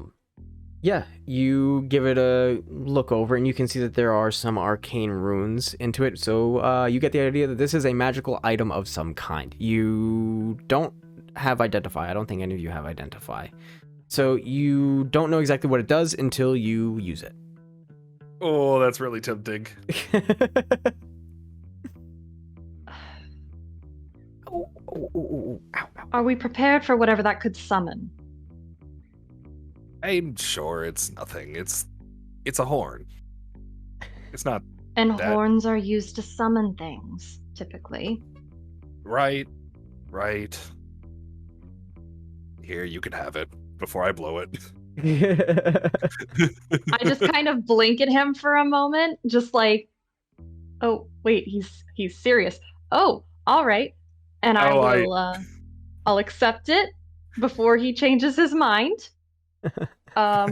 Yeah, you give it a look over, and you can see that there are some arcane runes into it. So you get the idea that this is a magical item of some kind. You don't have Identify. I don't think any of you have Identify. So you don't know exactly what it does until you use it. Oh, that's really tempting. Ow. Are we prepared for whatever that could summon? I'm sure it's nothing. It's a horn. It's not And that... horns are used to summon things, typically. Right. Here, you can have it before I blow it. I just kind of blink at him for a moment, just like, oh, wait, he's serious. Oh, all right. And I'll accept it before he changes his mind. I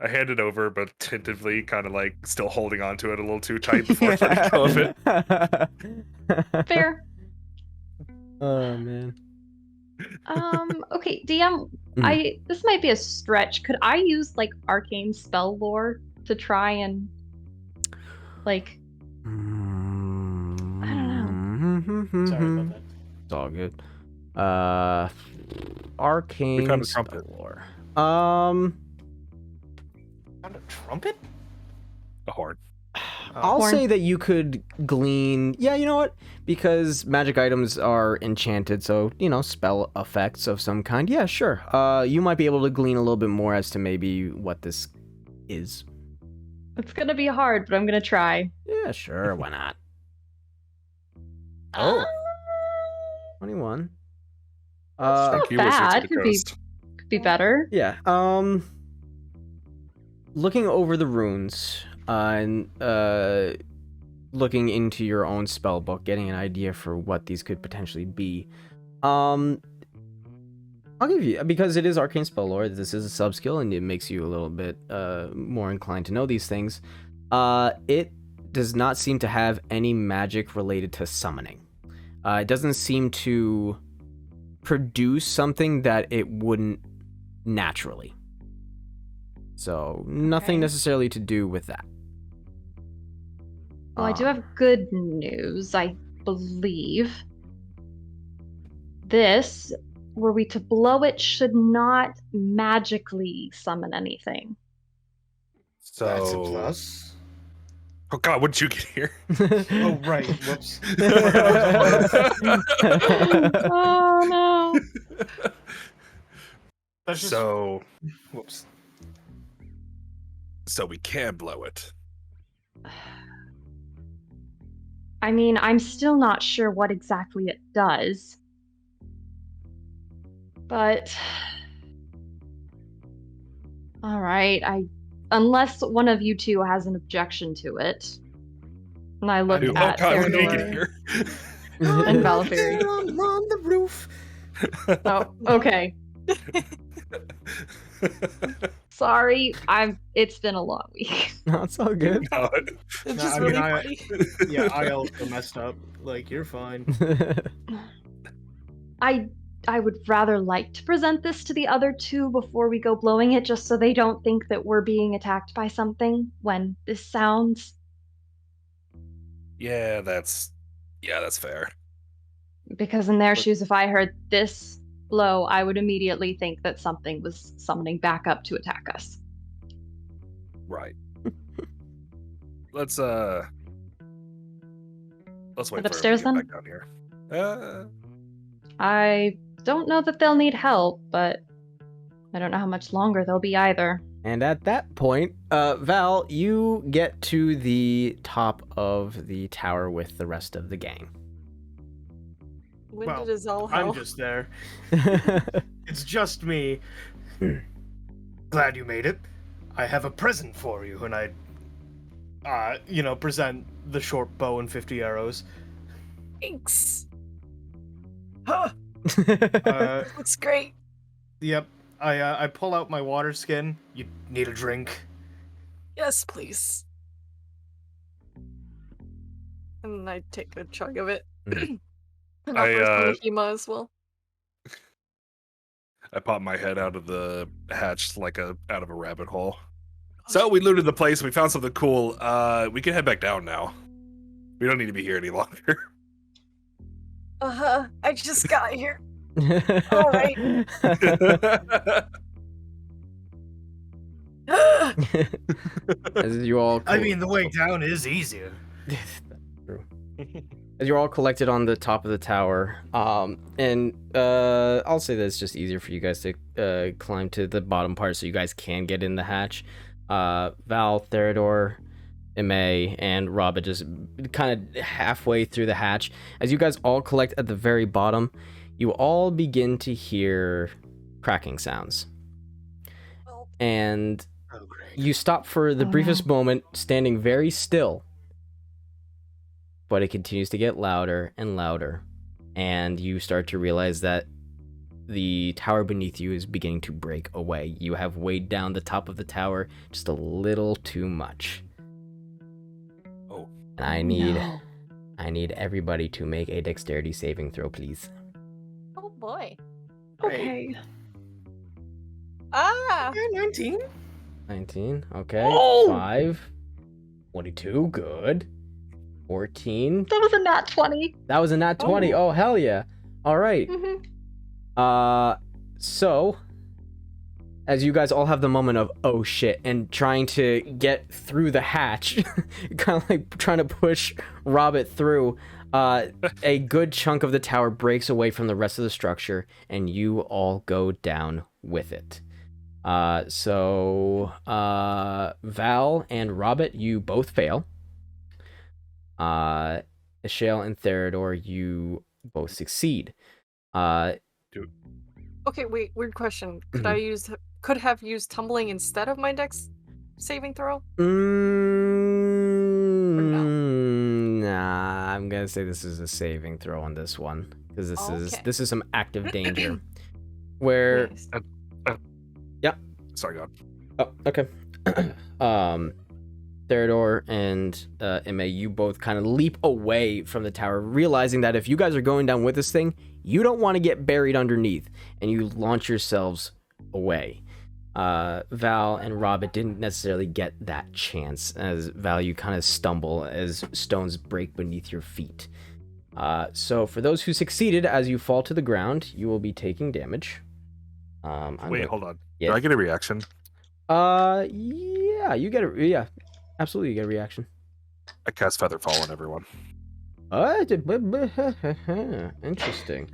hand it over, but tentatively, kind of like still holding on to it a little too tight before letting go of it. Fair. Oh man. Okay, DM, this might be a stretch. Could I use like arcane spell lore to try and like I don't know. Sorry about that. It's all good. Arcane kind of spell trumpet? lore. Found a trumpet? A horn. I'll Horn. say that you could glean. Yeah, you know what? Because magic items are enchanted, so spell effects of some kind. Yeah, sure. You might be able to glean a little bit more as to maybe what this is. It's gonna be hard, but I'm gonna try. Yeah, sure. Why not? Oh. 21. Not Thank you, Wizards of bad. the Could Coast. be better. Yeah. Looking over the runes and looking into your own spell book, getting an idea for what these could potentially be. I'll give you, because it is arcane spell lore, this is a sub skill and it makes you a little bit more inclined to know these things. It does not seem to have any magic related to summoning. It doesn't seem to produce something that it wouldn't naturally. So nothing Okay. necessarily to do with that. Well, I do have good news, I believe. This, were we to blow it, should not magically summon anything. So... That's a plus. Oh god, what did you get here? Oh, right. Whoops. Oh no. That's just... So Whoops. we can blow it. I mean, I'm still not sure what exactly it does. But all right, unless one of you two has an objection to it. And I look Oh at god, what did you Theodore. get here? And Valkyrie. I'm on the roof. Oh, okay. Sorry, it's been a long week. No, it's all good. No, It's No, just I really mean, funny. Yeah, I also messed up. Like, you're fine. I would rather like to present this to the other two before we go blowing it, just so they don't think that we're being attacked by something when this sounds. yeah, that's fair. Because in their But- shoes, if I heard this blow, I would immediately think that something was summoning back up to attack us. Right. Let's wait Head for him to upstairs, get then? back down here. I don't know that they'll need help, but I don't know how much longer they'll be either. And at that point, Val, you get to the top of the tower with the rest of the gang. When Well, did his all hell? I'm just there. It's just me. Glad you made it. I have a present for you, and I, present the short bow and 50 arrows. Thanks. Huh, looks great. Yep. I pull out my water skin. You need a drink? Yes, please. And I take a chug of it. And offer some Hema as well. I pop my head out of the hatch like out of a rabbit hole. So we looted the place. We found something cool. We can head back down now. We don't need to be here any longer. I just got here. All right. As you all, I mean, the way down is easier. as you're all collected on the top of the tower, and I'll say that it's just easier for you guys to climb to the bottom part, so you guys can get in the hatch. Val, Theodore, Ime, and Robin just kind of halfway through the hatch. As you guys all collect at the very bottom, you all begin to hear cracking sounds. And Oh, great. you stop for the briefest moment, standing very still. But it continues to get louder and louder. And you start to realize that the tower beneath you is beginning to break away. You have weighed down the top of the tower just a little too much. Oh. And I need everybody to make a dexterity saving throw, please. Oh boy. Okay. Ah! 19? 19, okay. Oh! 5. 22, good. 14. That was a nat 20. That was a nat 20. Oh, hell yeah. All right. Mm-hmm. So, as you guys all have the moment of, oh shit, and trying to get through the hatch, kind of like trying to push Robert through, a good chunk of the tower breaks away from the rest of the structure, and you all go down with it. So, Val and Robert, you both fail. Ishale and Theodore, you both succeed. Okay, wait, weird question. Could have used tumbling instead of my dex saving throw? Nah, I'm gonna say this is a saving throw on this one, because this is some active danger. Where Nice. Sorry, God. Oh, okay. Theodore and Ime, you both kind of leap away from the tower, realizing that if you guys are going down with this thing, you don't want to get buried underneath, and you launch yourselves away. Val and Robert didn't necessarily get that chance, as Val, you kind of stumble as stones break beneath your feet. So for those who succeeded, as you fall to the ground, you will be taking damage. Hold on. Yeah. Do I get a reaction? Yeah, you get a absolutely, you get a reaction. I cast Feather Fall on everyone. Interesting.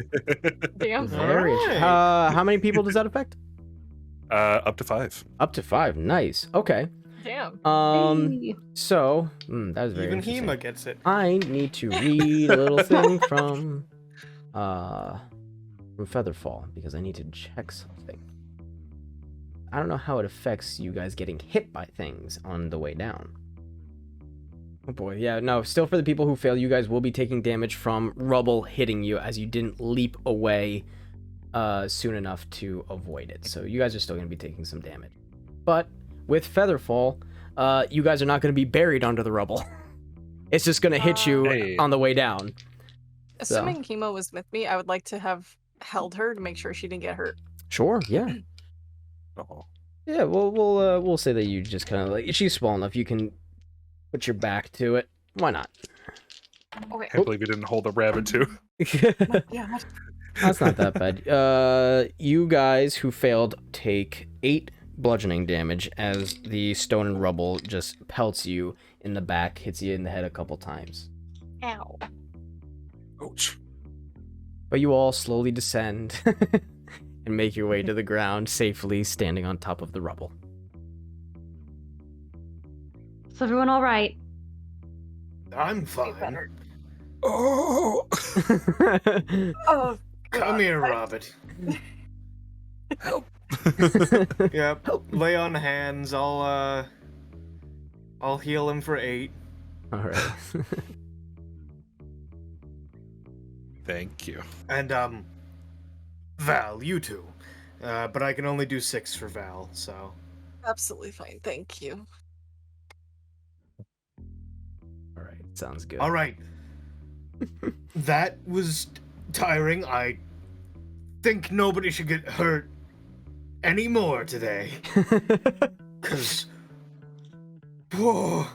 Damn. Very interesting. Alright. How many people does that affect? Up to 5. Up to 5. Nice. Okay. Damn. Hey. So that was very Even interesting. Hema gets it. I need to read a little thing from Featherfall, because I need to check something. I don't know how it affects you guys getting hit by things on the way down. Oh boy, yeah, no, still for the people who fail, you guys will be taking damage from rubble hitting you as you didn't leap away soon enough to avoid it. So you guys are still going to be taking some damage. But with Featherfall, you guys are not going to be buried under the rubble. It's just going to hit you on the way down. Assuming Chemo was with me, I would like to have held her to make sure she didn't get hurt. Sure, yeah. Yeah, we'll say that you just kind of like, she's small enough, you can put your back to it. Why not? Okay. I can't believe you didn't hold a rabbit too. Yeah. That's not that bad. You guys who failed take 8 bludgeoning damage as the stone and rubble just pelts you in the back, hits you in the head a couple times. Ow. Ouch. But you all slowly descend and make your way to the ground, safely standing on top of the rubble. Is everyone all right? I'm fine. Oh. Oh, Come here, Robert. Help. Yep. Lay on hands. I'll heal him for 8. All right. Thank you. And Val, you too. But I can only do 6 for Val, so. absolutely fine. Thank you. All right, sounds good. All right. That was tiring. I think nobody should get hurt anymore today. Cause, whoa,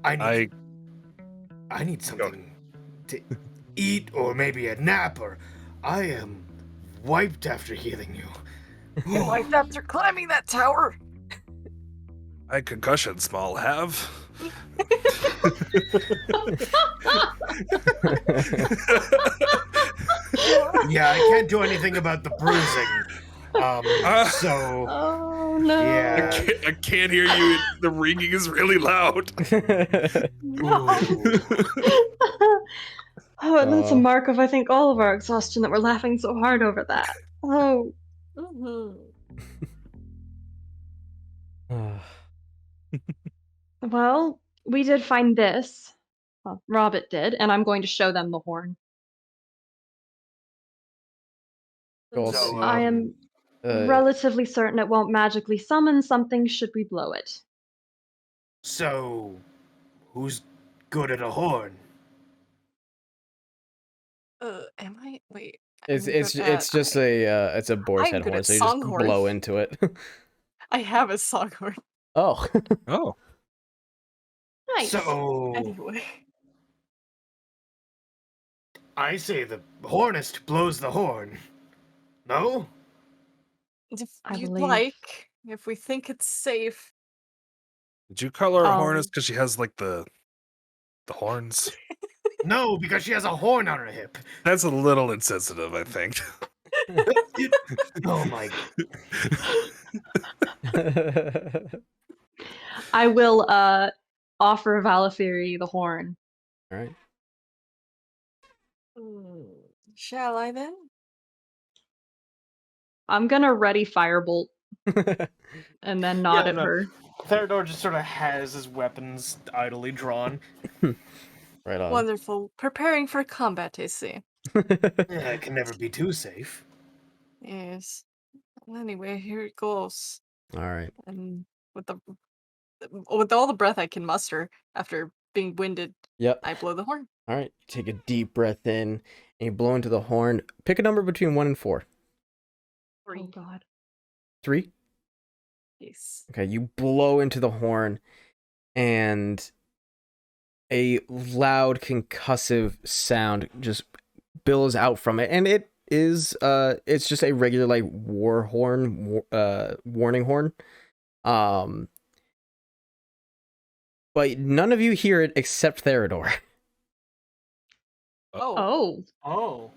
I need something to eat, or maybe a nap, or I am wiped after healing you. Wiped after climbing that tower. I concussion small have. Yeah, I can't do anything about the bruising. So. Oh no. Yeah. I can't hear you. The ringing is really loud. Oh, and that's a mark of, I think, all of our exhaustion that we're laughing so hard over that. Oh. Well, we did find this. Well, Robert did, and I'm going to show them the horn. So, I am relatively certain it won't magically summon something should we blow it. So, who's good at a horn? Am I? Wait. It's just a boar's I'm head good horn, at so you just songhorn. blow into it. I have a songhorn. Oh. Oh. Nice. So, Anyway. I say the hornist blows the horn. No? If I you'd believe- like, if we think it's safe. Did you call her a Um, hornist because she has like the horns? No, because she has a horn on her hip. That's a little insensitive, I think. Oh my. I will offer Valafiri the horn. All right. Shall I then? I'm gonna ready firebolt and then nod Yeah, at no. her. Theodore just sort of has his weapons idly drawn. Right on. Wonderful. Preparing for combat, I see. Yeah, it can never be too safe. Yes. Anyway, here it goes. All right. And with all the breath I can muster after being winded, Yep. I blow the horn. All right. Take a deep breath in, and you blow into the horn. Pick a number between 1 and 4. Oh god. 3? Yes. Okay, you blow into the horn, and a loud concussive sound just billows out from it, and it is it's just a regular like war horn, warning horn. But none of you hear it except Theodore. Oh. Oh.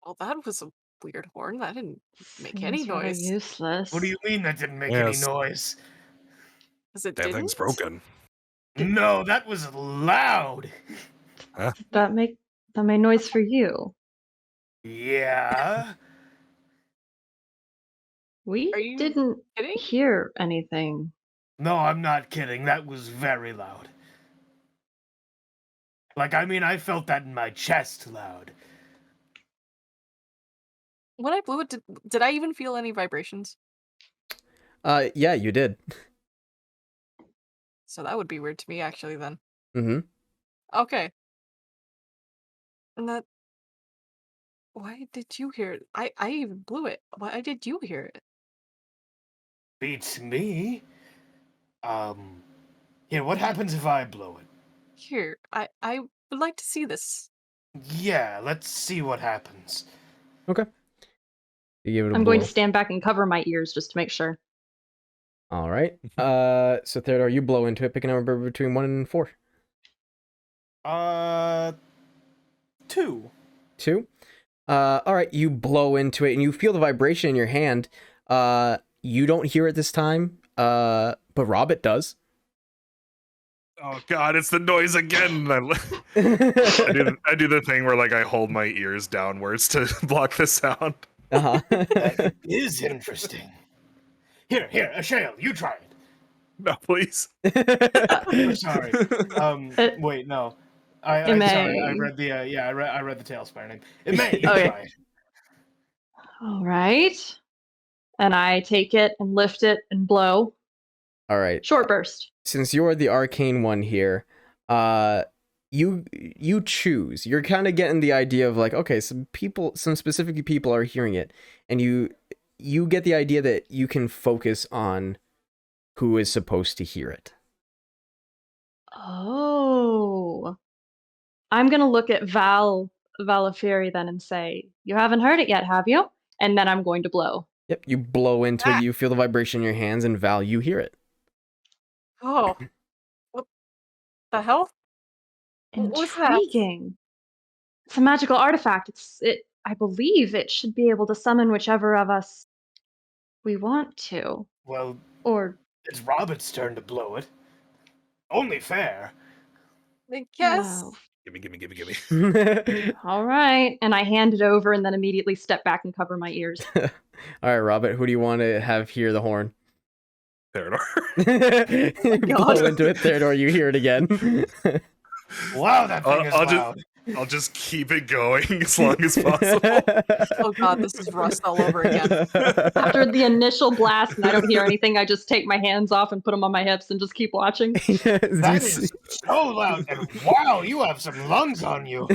Well, that was a weird horn. That didn't make Seems any rather noise. useless. What do you mean that didn't make Yes. any noise? Because it That didn't? thing's broken. No, that was loud. That made noise for you. Yeah. We Are you didn't kidding? hear anything. No, I'm not kidding. That was very loud. Like, I mean, I felt that in my chest loud. When I blew it, did I even feel any vibrations? Yeah, you did. So that would be weird to me, actually, then. Mm-hmm. Okay. And that... Why did you hear it? I even blew it. Why did you hear it? Beats me. Here, what happens if I blow it? Here, I would like to see this. Yeah, let's see what happens. Okay. You give it a I'm blow. going to stand back and cover my ears just to make sure. All right. So Theodore, you blow into it. Pick a number between 1 and 4. 2. 2. All right. You blow into it, and you feel the vibration in your hand. You don't hear it this time. But Robert does. Oh God, it's the noise again. I do the thing where like I hold my ears downwards to block the sound. That is interesting. Here, Ashale, you try it. No, please. I'm sorry. Wait, no. Sorry. I read the I read the tailspire name. It may. You try it. All right. And I take it and lift it and blow. All right. Short burst. Since you're the arcane one here, you choose. You're kind of getting the idea of like, okay, some specific people are hearing it, and you get the idea that you can focus on who is supposed to hear it. Oh. I'm going to look at Valafiri then and say, you haven't heard it yet, have you? And then I'm going to blow. Yep, you blow into it, you feel the vibration in your hands, and Val, you hear it. Oh. What the hell? What's that? Intriguing. It's a magical artifact. I believe it should be able to summon whichever of us we want to. Well, or it's Robert's turn to blow it. Only fair. I guess. Wow. Gimme. All right. And I hand it over and then immediately step back and cover my ears. All right, Robert, who do you want to have hear the horn? Theodore. Blow into it, Theodore, you hear it again. Wow, that thing is loud. I'll just keep it going as long as possible. Oh God, this is Rust all over again. After the initial blast and I don't hear anything, I just take my hands off and put them on my hips and just keep watching. That is so loud. And wow, you have some lungs on you.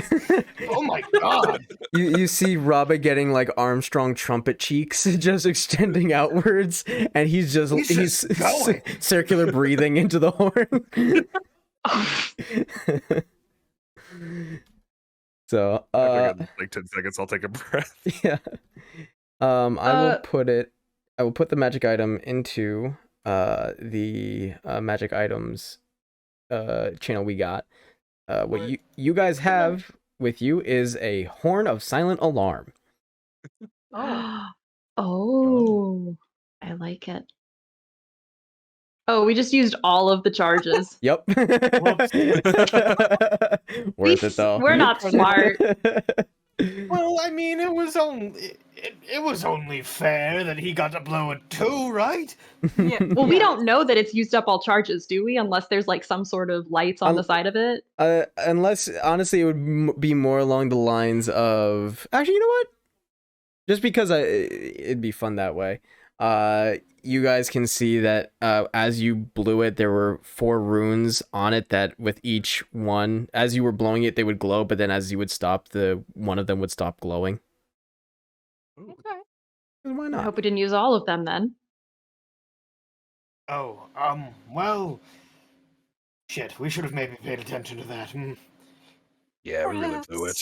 Oh my God. You see Robert getting like Armstrong trumpet cheeks just extending outwards, and he's circular breathing into the horn. So like 10 seconds, I'll take a breath. Yeah. I will put the magic item into the magic items channel we got. What you guys have with you is a horn of silent alarm. Oh, I like it. Oh, we just used all of the charges. Yep. Worth it though. We're not smart. Well, I mean, it was only fair that he got to blow it too, right? Yeah. Well, we don't know that it's used up all charges, do we? Unless there's like some sort of lights on the side of it. Unless, honestly, it would be more along the lines of... Actually, you know what? Just because it'd be fun that way. You guys can see that as you blew it, there were 4 runes on it that with each one, as you were blowing it, they would glow, but then as you would stop, one of them would stop glowing. Okay. Why not? I hope we didn't use all of them then. Oh, well, shit, we should have maybe paid attention to that. Yeah, we really blew it.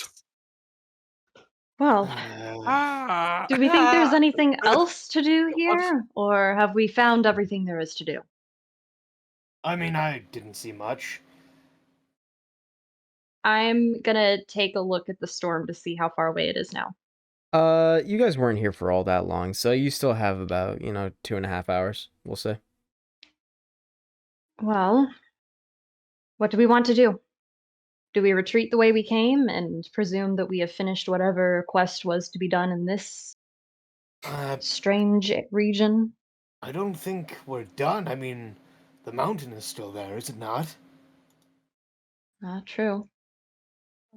Well, do we think there's anything else to do here? Or have we found everything there is to do? I mean, I didn't see much. I'm gonna take a look at the storm to see how far away it is now. You guys weren't here for all that long, so you still have about, 2.5 hours, we'll say. Well, what do we want to do? Do we retreat the way we came and presume that we have finished whatever quest was to be done in this strange region? I don't think we're done. I mean, the mountain is still there, is it not? True.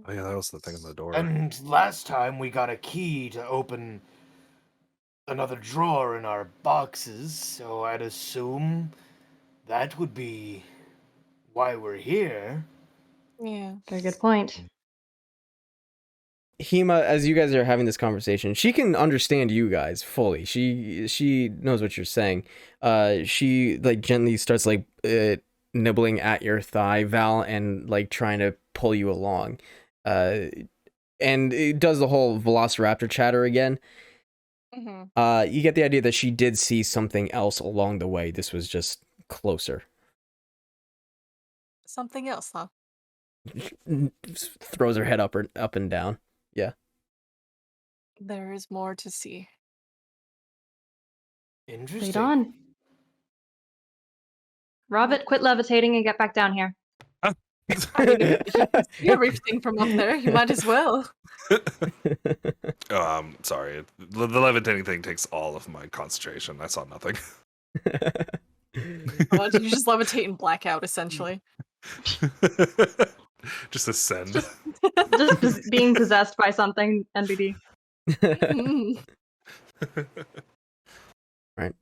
Oh yeah, that was the thing on the door. And last time we got a key to open another drawer in our boxes, so I'd assume that would be why we're here. Yeah. Very good point. Hema, as you guys are having this conversation, she can understand you guys fully. She knows what you're saying. She like gently starts like nibbling at your thigh, Val, and like trying to pull you along. And it does the whole velociraptor chatter again. Mm-hmm. You get the idea that she did see something else along the way. This was just closer. Something else, huh? Throws her head up and down. Yeah. There is more to see. Interesting. Lead on. Robert, quit levitating and get back down here. I mean, if you can see everything from up there, you might as well. Sorry. The levitating thing takes all of my concentration. I saw nothing. Oh, you just levitate and black out, essentially. Just ascend. Just being possessed by something, NBD. Right.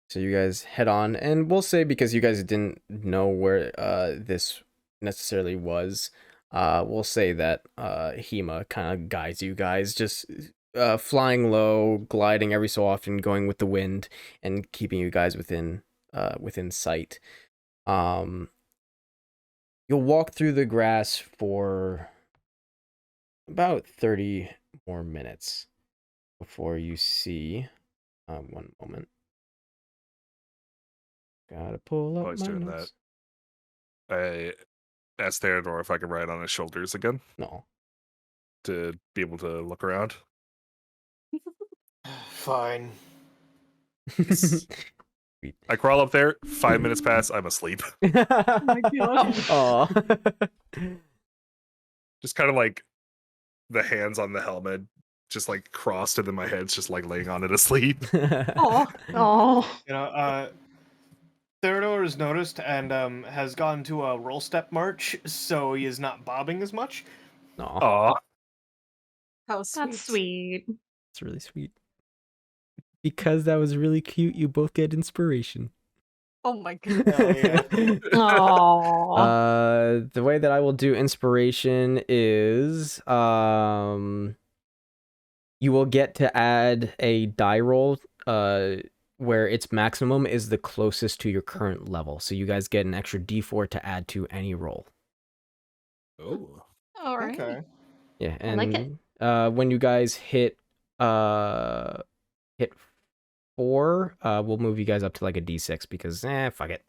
So you guys head on, and we'll say because you guys didn't know where this necessarily was, we'll say that Hema kind of guides you guys, just flying low, gliding every so often, going with the wind, and keeping you guys within sight. You'll walk through the grass for about 30 more minutes before you see. One moment. Gotta pull up Always my doing notes. I asked Theodore if I could ride on his shoulders again No. to be able to look around. Fine. I crawl up there, 5 minutes pass, I'm asleep. Oh my god. Aw. Just kind of like the hands on the helmet, just like crossed, and then my head's just like laying on it asleep. Oh. You know, Theodore has noticed and has gone to a roll step march, so he is not bobbing as much. Aw. Aw. How sweet. That's sweet. It's really sweet. Because that was really cute, you both get inspiration. Oh my god. Hell yeah. Aww. The way that I will do inspiration is you will get to add a die roll where its maximum is the closest to your current level. So you guys get an extra d4 to add to any roll. Oh. All right. Okay. Yeah, I and like it. when you guys hit 4, we'll move you guys up to like a d6 because fuck it.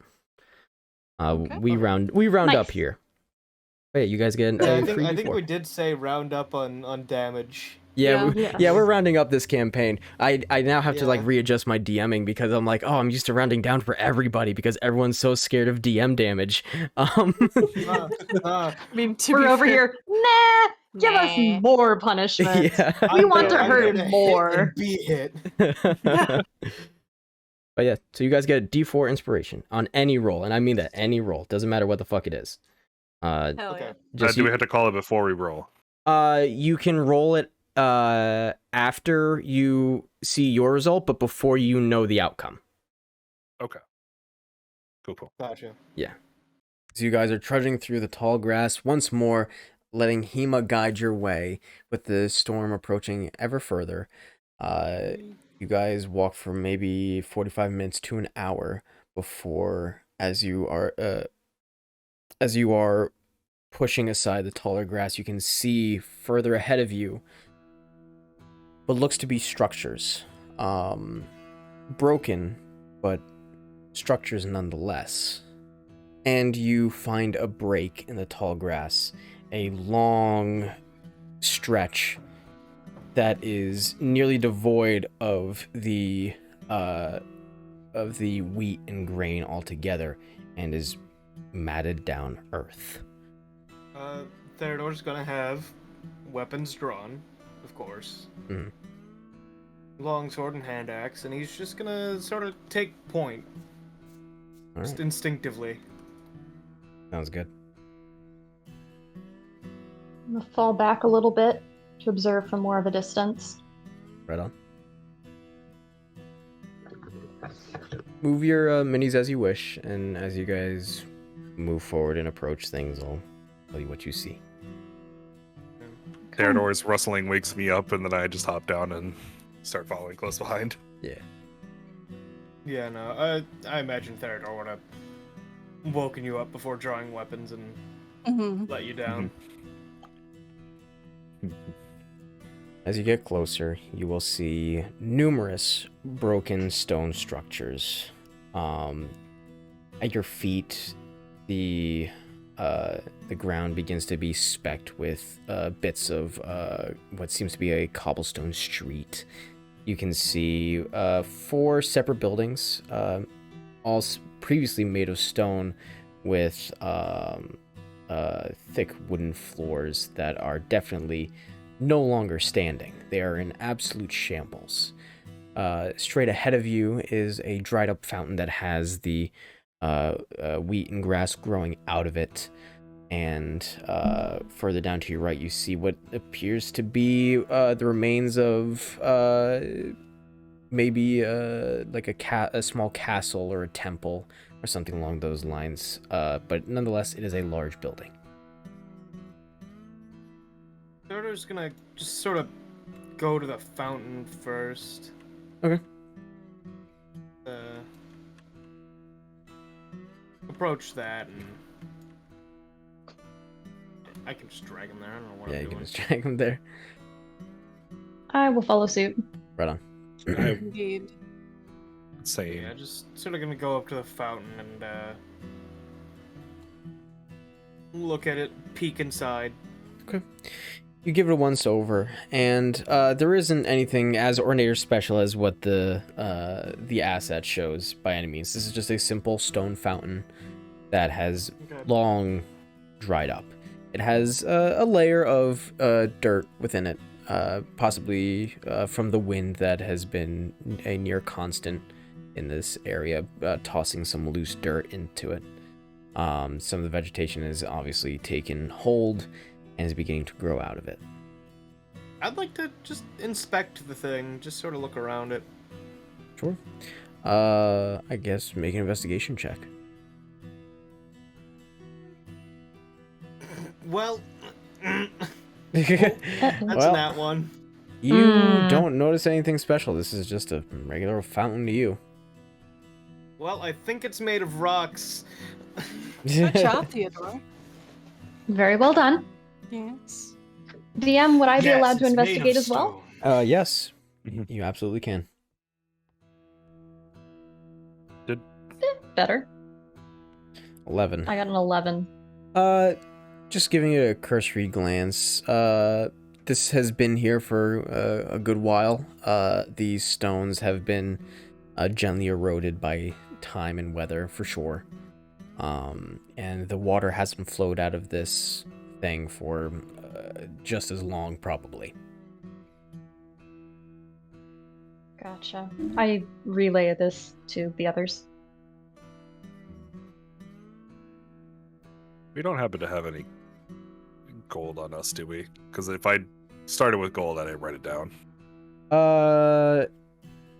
Okay. We round up Nice. here. Wait, you guys get Yeah, a I free think d4. we did say round up on damage. Yeah, Yeah. we're rounding up this campaign. I now have to like Yeah. readjust my DMing because I'm like, I'm used to rounding down for everybody because everyone's so scared of DM damage. I I mean, to We're be over fair, here. Nah, give us Nah. more punishment. Yeah. We want to I'm hurt here to hit more. and be hit. But yeah, so you guys get a D4 inspiration on any roll, and I mean that any roll. Doesn't matter what the fuck it is. Hell Okay. yeah. Do we have to call it before we roll? You can roll it after you see your result, but before you know the outcome. Okay. Cool. Gotcha. Yeah. So you guys are trudging through the tall grass once more, letting Hema guide your way with the storm approaching ever further. You guys walk for maybe 45 minutes to an hour before, as you are pushing aside the taller grass, you can see further ahead of you what looks to be structures. Broken, but structures nonetheless. And you find a break in the tall grass, a long stretch that is nearly devoid of the wheat and grain altogether, and is matted down earth. Theodore's gonna have weapons drawn, of course. Mhm. Longsword and hand axe, and he's just gonna sort of take point. All Just right. instinctively. Sounds good. I'm gonna fall back a little bit to observe from more of a distance. Right on. Move your minis as you wish, and as you guys move forward and approach things, I'll tell you what you see. Theodore's rustling wakes me up, and then I just hop down and start following close behind. Yeah. Yeah, no, I imagine Theodore would have woken you up before drawing weapons and let you down. As you get closer, you will see numerous broken stone structures. At your feet, the ground begins to be specked with bits of what seems to be a cobblestone street. You can see 4 separate buildings, all previously made of stone, with thick wooden floors that are definitely no longer standing. They are in absolute shambles. Straight ahead of you is a dried up fountain that has the wheat and grass growing out of it. And further down to your right, you see what appears to be the remains of maybe like a small castle or a temple or something along those lines. But nonetheless, it is a large building. Theodore's gonna just sort of go to the fountain first. Okay. Approach that, and I can just drag him there. I don't know what Yeah, I'm you can doing. just drag him there. I will follow suit. Right on. Indeed. Same. Yeah, just sort of gonna go up to the fountain and look at it, peek inside. Okay. You give it a once over, and there isn't anything as ornate or special as what the asset shows by any means. This is just a simple stone fountain that has long dried up. It has a layer of dirt within it, possibly from the wind that has been a near constant in this area, tossing some loose dirt into it. Some of the vegetation has obviously taken hold and is beginning to grow out of it. I'd like to just inspect the thing, just sort of look around it. Sure. I guess make an investigation check. Well, that's Well, that one. You don't notice anything special. This is just a regular fountain to you. Well, I think it's made of rocks. Good job, Theodore. Very well done. Yes. DM, would I be Yes, allowed to it's made of investigate as well? stone. Yes, you absolutely can. Better. 11. I got an 11. Just giving it a cursory glance. This has been here for a good while. These stones have been gently eroded by time and weather, for sure. And the water hasn't flowed out of this thing for just as long, probably. Gotcha. I relay this to the others. We don't happen to have any gold on us, do we? Because if I started with gold, I'd write it down.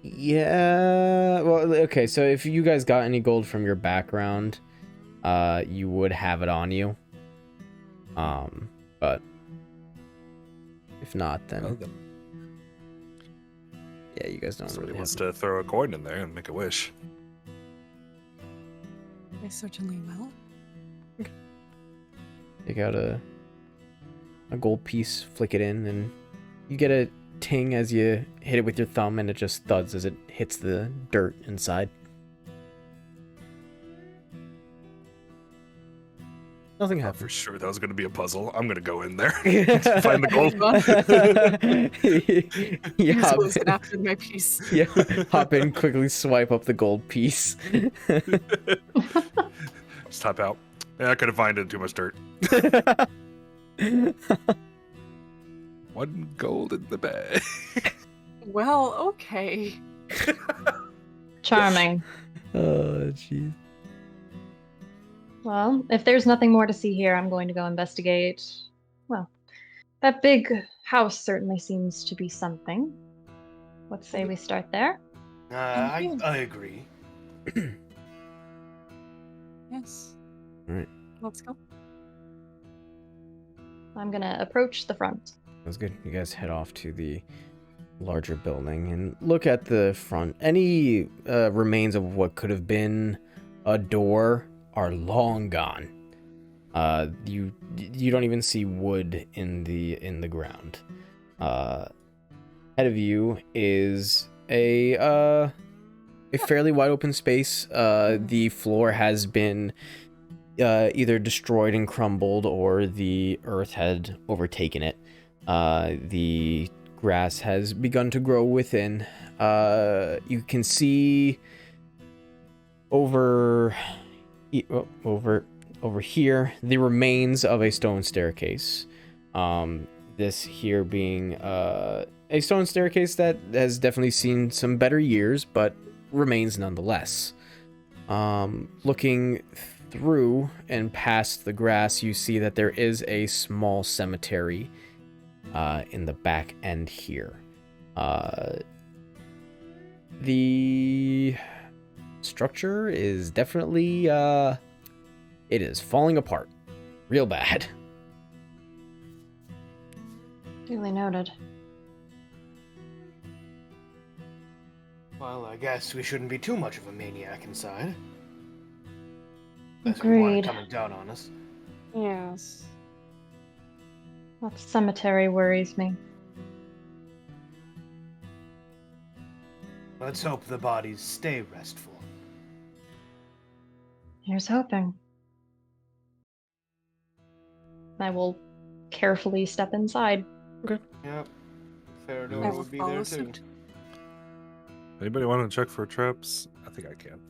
Yeah. Well, okay. So if you guys got any gold from your background, you would have it on you. But if not, then yeah, you guys don't Somebody really wants have to throw a coin in there and make a wish. I certainly will. Take out a gold piece, flick it in, and you get a ting as you hit it with your thumb, and it just thuds as it hits the dirt inside. Nothing For happens. sure, that was going to be a puzzle. I'm going to go in there, find the gold. You Use hop those in, after my piece. yeah, hop in, quickly swipe up the gold piece. Just hop out. Yeah, I couldn't find it. Too much dirt. 1 gold in the bag. Well, okay. Charming. Oh, jeez. Well, if there's nothing more to see here, I'm going to go investigate. Well, that big house certainly seems to be something. Let's say we start there. I agree. Yes. All right. Let's go. I'm gonna approach the front. That's good. You guys head off to the larger building and look at the front. Any remains of what could have been a door are long gone. You don't even see wood in the ground. Ahead of you is a fairly wide open space. The floor has been either destroyed and crumbled, or the earth had overtaken it. The grass has begun to grow within. You can see over here the remains of a stone staircase. This here being a stone staircase that has definitely seen some better years, but remains nonetheless. Looking through and past the grass, you see that there is a small cemetery in the back end here. The structure is definitely it is falling apart real bad. Duly noted. Well, I guess we shouldn't be too much of a maniac inside. Unless we want it Agreed. coming down on us. Yes. That cemetery worries me. Let's hope the bodies stay restful. Here's hoping. I will carefully step inside. Yep. I Theodore will would be follow there too. suit. Anybody want to check for traps? I think I can.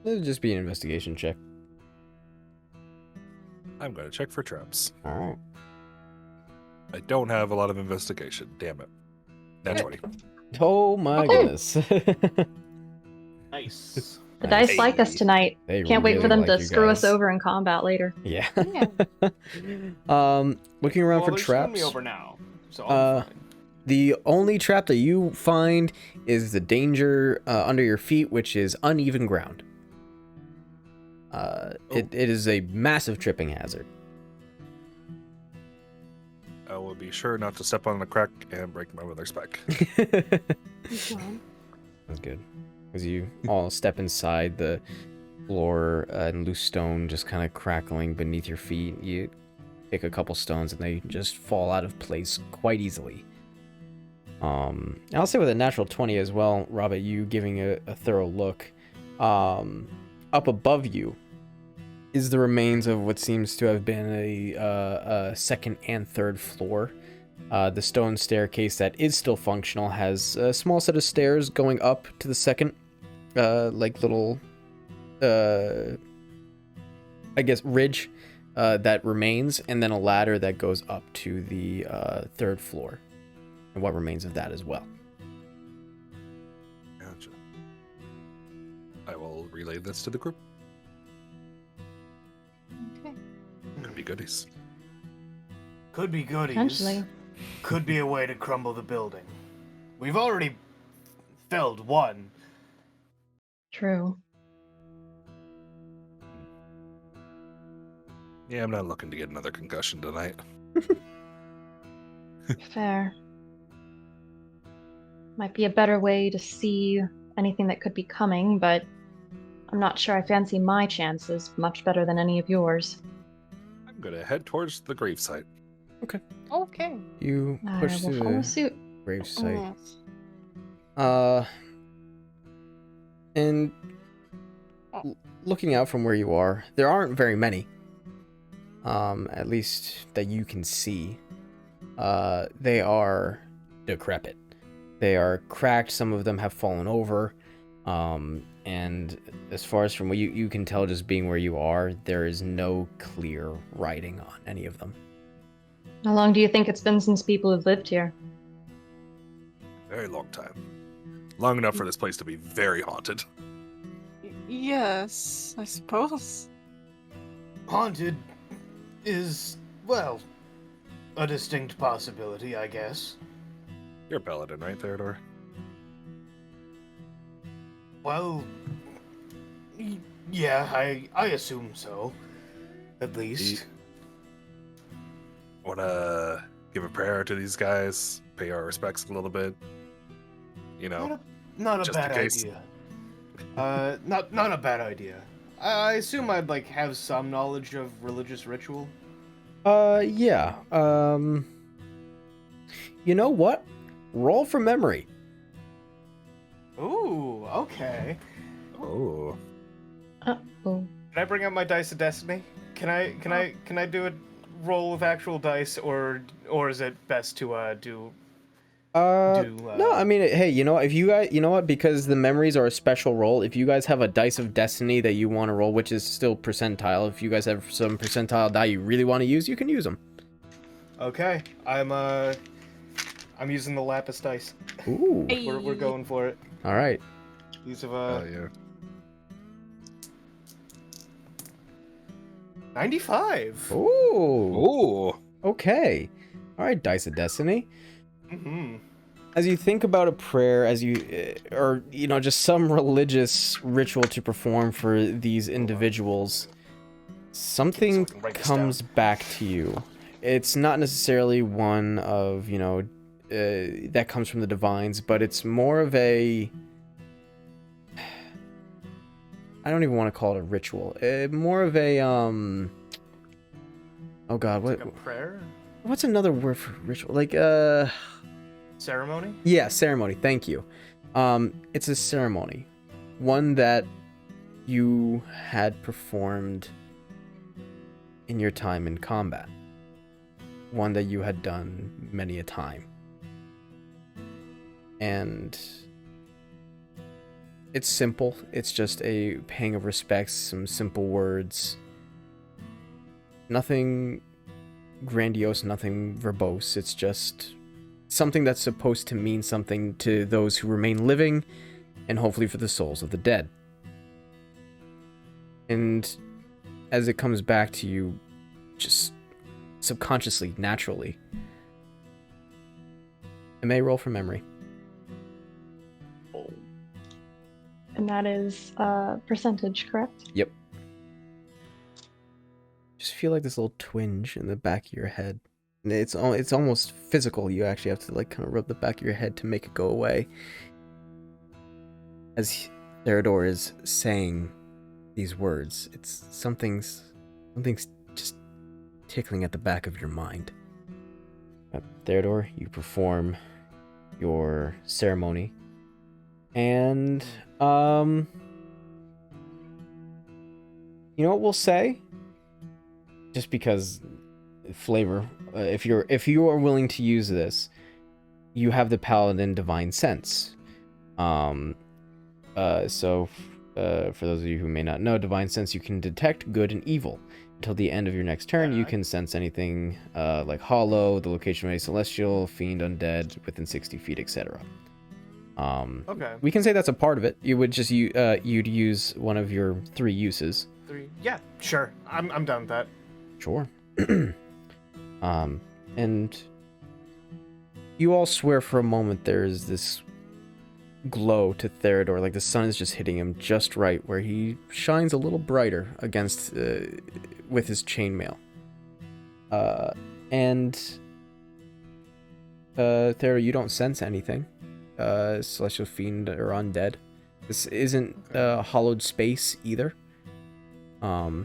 It'll just be an investigation check. I'm going to check for traps. All right. I don't have a lot of investigation. Damn it. That's 20. Oh my Okay. goodness. Nice. The dice like us tonight. They Can't wait for really them to like you screw us guys. over in combat later. Yeah. Yeah. Looking around for Well, they're screwing traps. me over now, so I'm fine. The only trap that you find is the danger under your feet, which is uneven ground. It is a massive tripping hazard. I will be sure not to step on a crack and break my mother's back. That's good. As you all step inside, the floor and loose stone just kind of crackling beneath your feet. You pick a couple stones and they just fall out of place quite easily. I'll say with a natural 20 as well, Robert, you giving a thorough look. Up above you is the remains of what seems to have been a second and third floor. The stone staircase that is still functional has a small set of stairs going up to the second, like little, I guess, ridge that remains, and then a ladder that goes up to the third floor, and what remains of that as well. Gotcha. I will relay this to the group. Okay. Could be goodies. Could be goodies. Potentially. Could be a way to crumble the building. We've already felled one. True. Yeah, I'm not looking to get another concussion tonight. Fair. Might be a better way to see anything that could be coming, but I'm not sure I fancy my chances much better than any of yours. I'm gonna head towards the gravesite. Okay. You I push will through follow the suit. gravesite. Yes. And looking out from where you are, there aren't very many. At least that you can see. They are decrepit. They are cracked. Some of them have fallen over. And as far as from what you can tell, just being where you are, there is no clear writing on any of them. How long do you think it's been since people have lived here? Very long time. Long enough for this place to be very haunted. Yes, I suppose. haunted is, well, a distinct possibility, I guess. You're a paladin, right, Theodore? Well, yeah, I assume so. At least. Wanna give a prayer to these guys? Pay our respects a little bit? You know, not a just bad in case. idea. Not a bad idea. I assume I'd like have some knowledge of religious ritual. Yeah. You know what? Roll for memory. Ooh, okay. Oh. Uh-oh. Can I bring up my dice of destiny? Can I do a roll with actual dice, or is it best to do? No, I mean, hey, you know what? If you guys, you know what? Because the memories are a special roll. If you guys have a dice of destiny that you want to roll, which is still percentile, if you guys have some percentile die you really want to use, you can use them. Okay, I'm using the lapis dice. Ooh. We're going for it. All right. These have Yeah. 95. Ooh. Okay. All right, dice of destiny. Mm-hmm. As you think about a prayer, as you, or, you know, just some religious ritual to perform for these individuals, something comes back to you. It's not necessarily one of, you know, that comes from the divines, but it's more of a, I don't even want to call it a ritual. More of a, oh God, what? Like a prayer? What's another word for ritual? Like, Ceremony? Yeah, ceremony. Thank you. It's a ceremony, one that you had performed in your time in combat, one that you had done many a time, and it's simple. It's just a paying of respects, some simple words, nothing grandiose, nothing verbose. It's just something that's supposed to mean something to those who remain living, and hopefully for the souls of the dead. And as it comes back to you, just subconsciously, naturally, it may roll from memory. And that is percentage, correct? Yep. Just feel like this little twinge in the back of your head. It's almost physical. You actually have to like kind of rub the back of your head to make it go away. As Theodore is saying these words, it's something's just tickling at the back of your mind. Theodore, you perform your ceremony, and you know what we'll say? Just because flavor. If you are willing to use this, you have the paladin divine sense. So for those of you who may not know, divine sense, you can detect good and evil. Until the end of your next turn, you can sense anything like hollow, the location of a celestial, fiend, undead, within 60 feet, etc. Okay. We can say that's a part of it. You would just you'd use one of your 3 uses. 3. Yeah, sure. I'm done with that. Sure. And you all swear for a moment there's this glow to Theodore, like the sun is just hitting him just right, where he shines a little brighter against with his chainmail. And Theodore, you don't sense anything, celestial fiend or undead. This isn't hollowed space either. Yeah.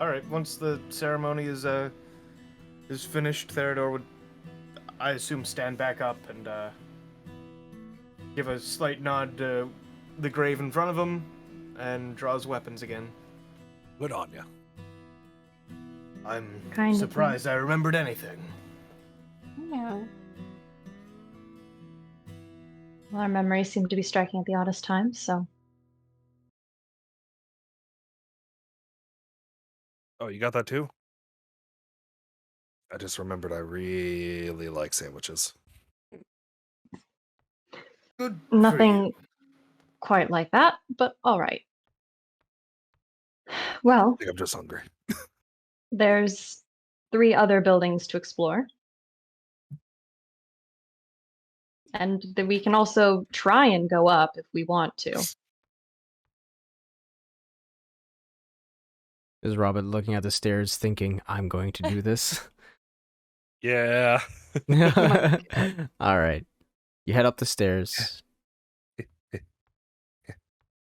All right. Once the ceremony is finished, Theodore would, I assume, stand back up and give a slight nod to the grave in front of him, and draw his weapons again. Good on ya. I'm Kind of surprised I remembered anything. Yeah. Well, our memories seem to be striking at the oddest times, so. Oh, you got that too? I just remembered I really like sandwiches. Good. For Nothing you. quite like that, but all right. Well, think I'm just hungry. there's 3 other buildings to explore. And then we can also try and go up if we want to. Is Robert looking at the stairs thinking, I'm going to do this? Yeah. All right. You head up the stairs.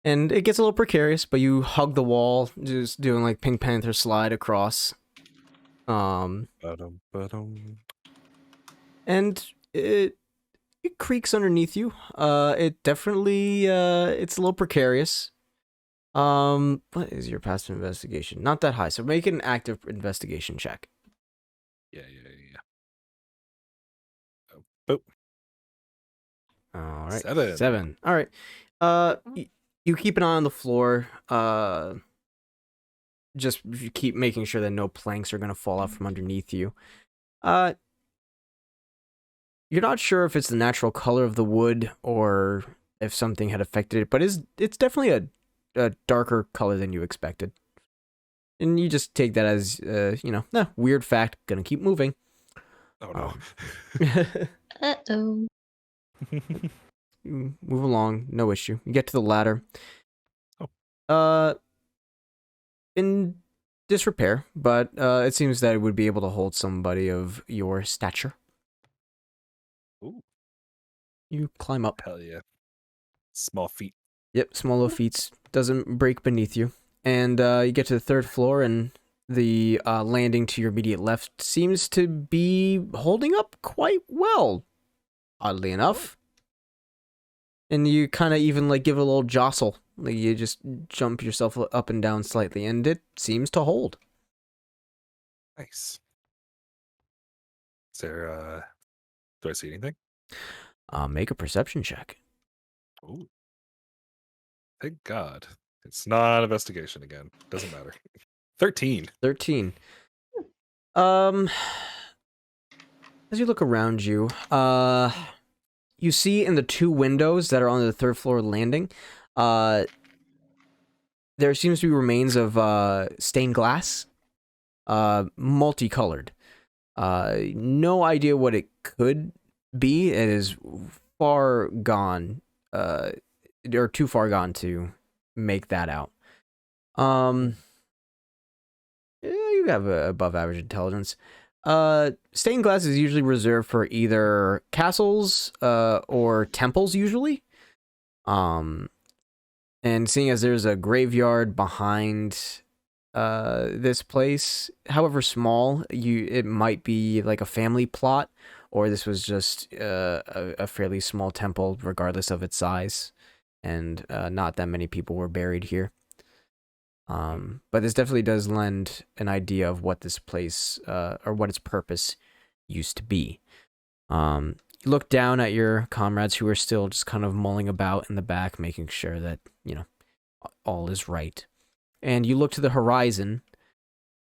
And it gets a little precarious, but you hug the wall, just doing like Pink Panther slide across. And it creaks underneath you. It definitely it's a little precarious. What is your passive investigation? Not that high, so make an active investigation check. Yeah. Oh, boop. All right. 7. All right. You keep an eye on the floor. Just keep making sure that no planks are gonna fall out from underneath you. You're not sure if it's the natural color of the wood or if something had affected it, but it's definitely a darker color than you expected. And you just take that as, weird fact, gonna keep moving. Oh, no. Uh-oh. You move along, no issue. You get to the ladder. Oh. In disrepair, but it seems that it would be able to hold somebody of your stature. Ooh. You climb up. Hell yeah. Small feet. Yep, small little feet. Doesn't break beneath you. And you get to the 3rd floor, and the landing to your immediate left seems to be holding up quite well, oddly enough. And you kind of even like give it a little jostle. Like you just jump yourself up and down slightly, and it seems to hold. Nice. Is there, do I see anything? Make a perception check. Ooh. Thank God. It's not investigation again. Doesn't matter. 13. 13. As you look around you, you see in the 2 windows that are on the 3rd floor landing, there seems to be remains of stained glass, multicolored. No idea what it could be. It is far gone, or too far gone to make that out. Yeah, you have a above average intelligence. Stained glass is usually reserved for either castles, or temples usually. And seeing as there's a graveyard behind this place, however small, it might be like a family plot, or this was just a fairly small temple regardless of its size, and not that many people were buried here. But this definitely does lend an idea of what this place, or what its purpose used to be. You look down at your comrades who are still just kind of mulling about in the back, making sure that, all is right. And you look to the horizon,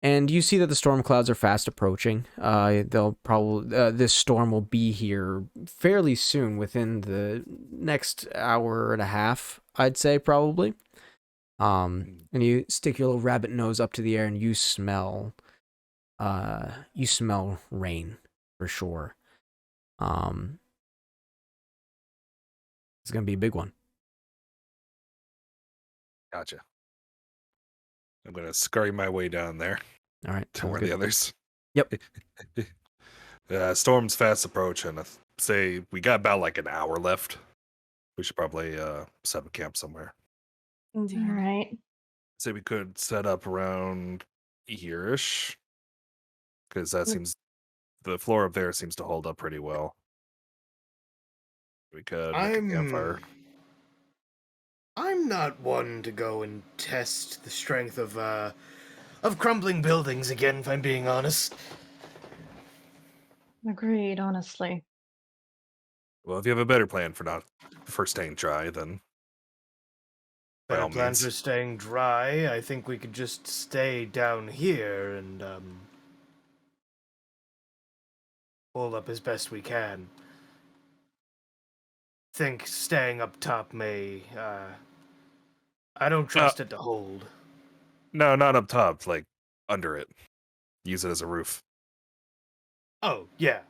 and you see that the storm clouds are fast approaching. They'll probably, this storm will be here fairly soon, within the next hour and a half, I'd say, probably. And you stick your little rabbit nose up to the air, and you smell rain for sure. It's gonna be a big one. Gotcha. I'm gonna scurry my way down there. All right, to where the others. Yep. Storm's fast approaching. I say we got about like an hour left. We should probably set up camp somewhere. All right. Say we could set up around here-ish, because that seems, the floor up there seems to hold up pretty well. We could make a campfire. I'm not one to go and test the strength of crumbling buildings again, if I'm being honest. Agreed, honestly. Well, if you have a better plan for staying dry, then by all Better plan means. for staying dry. I think we could just stay down here and hold up as best we can. Think staying up top may I don't trust it to hold. No, not up top, like under it. Use it as a roof. Oh, yeah.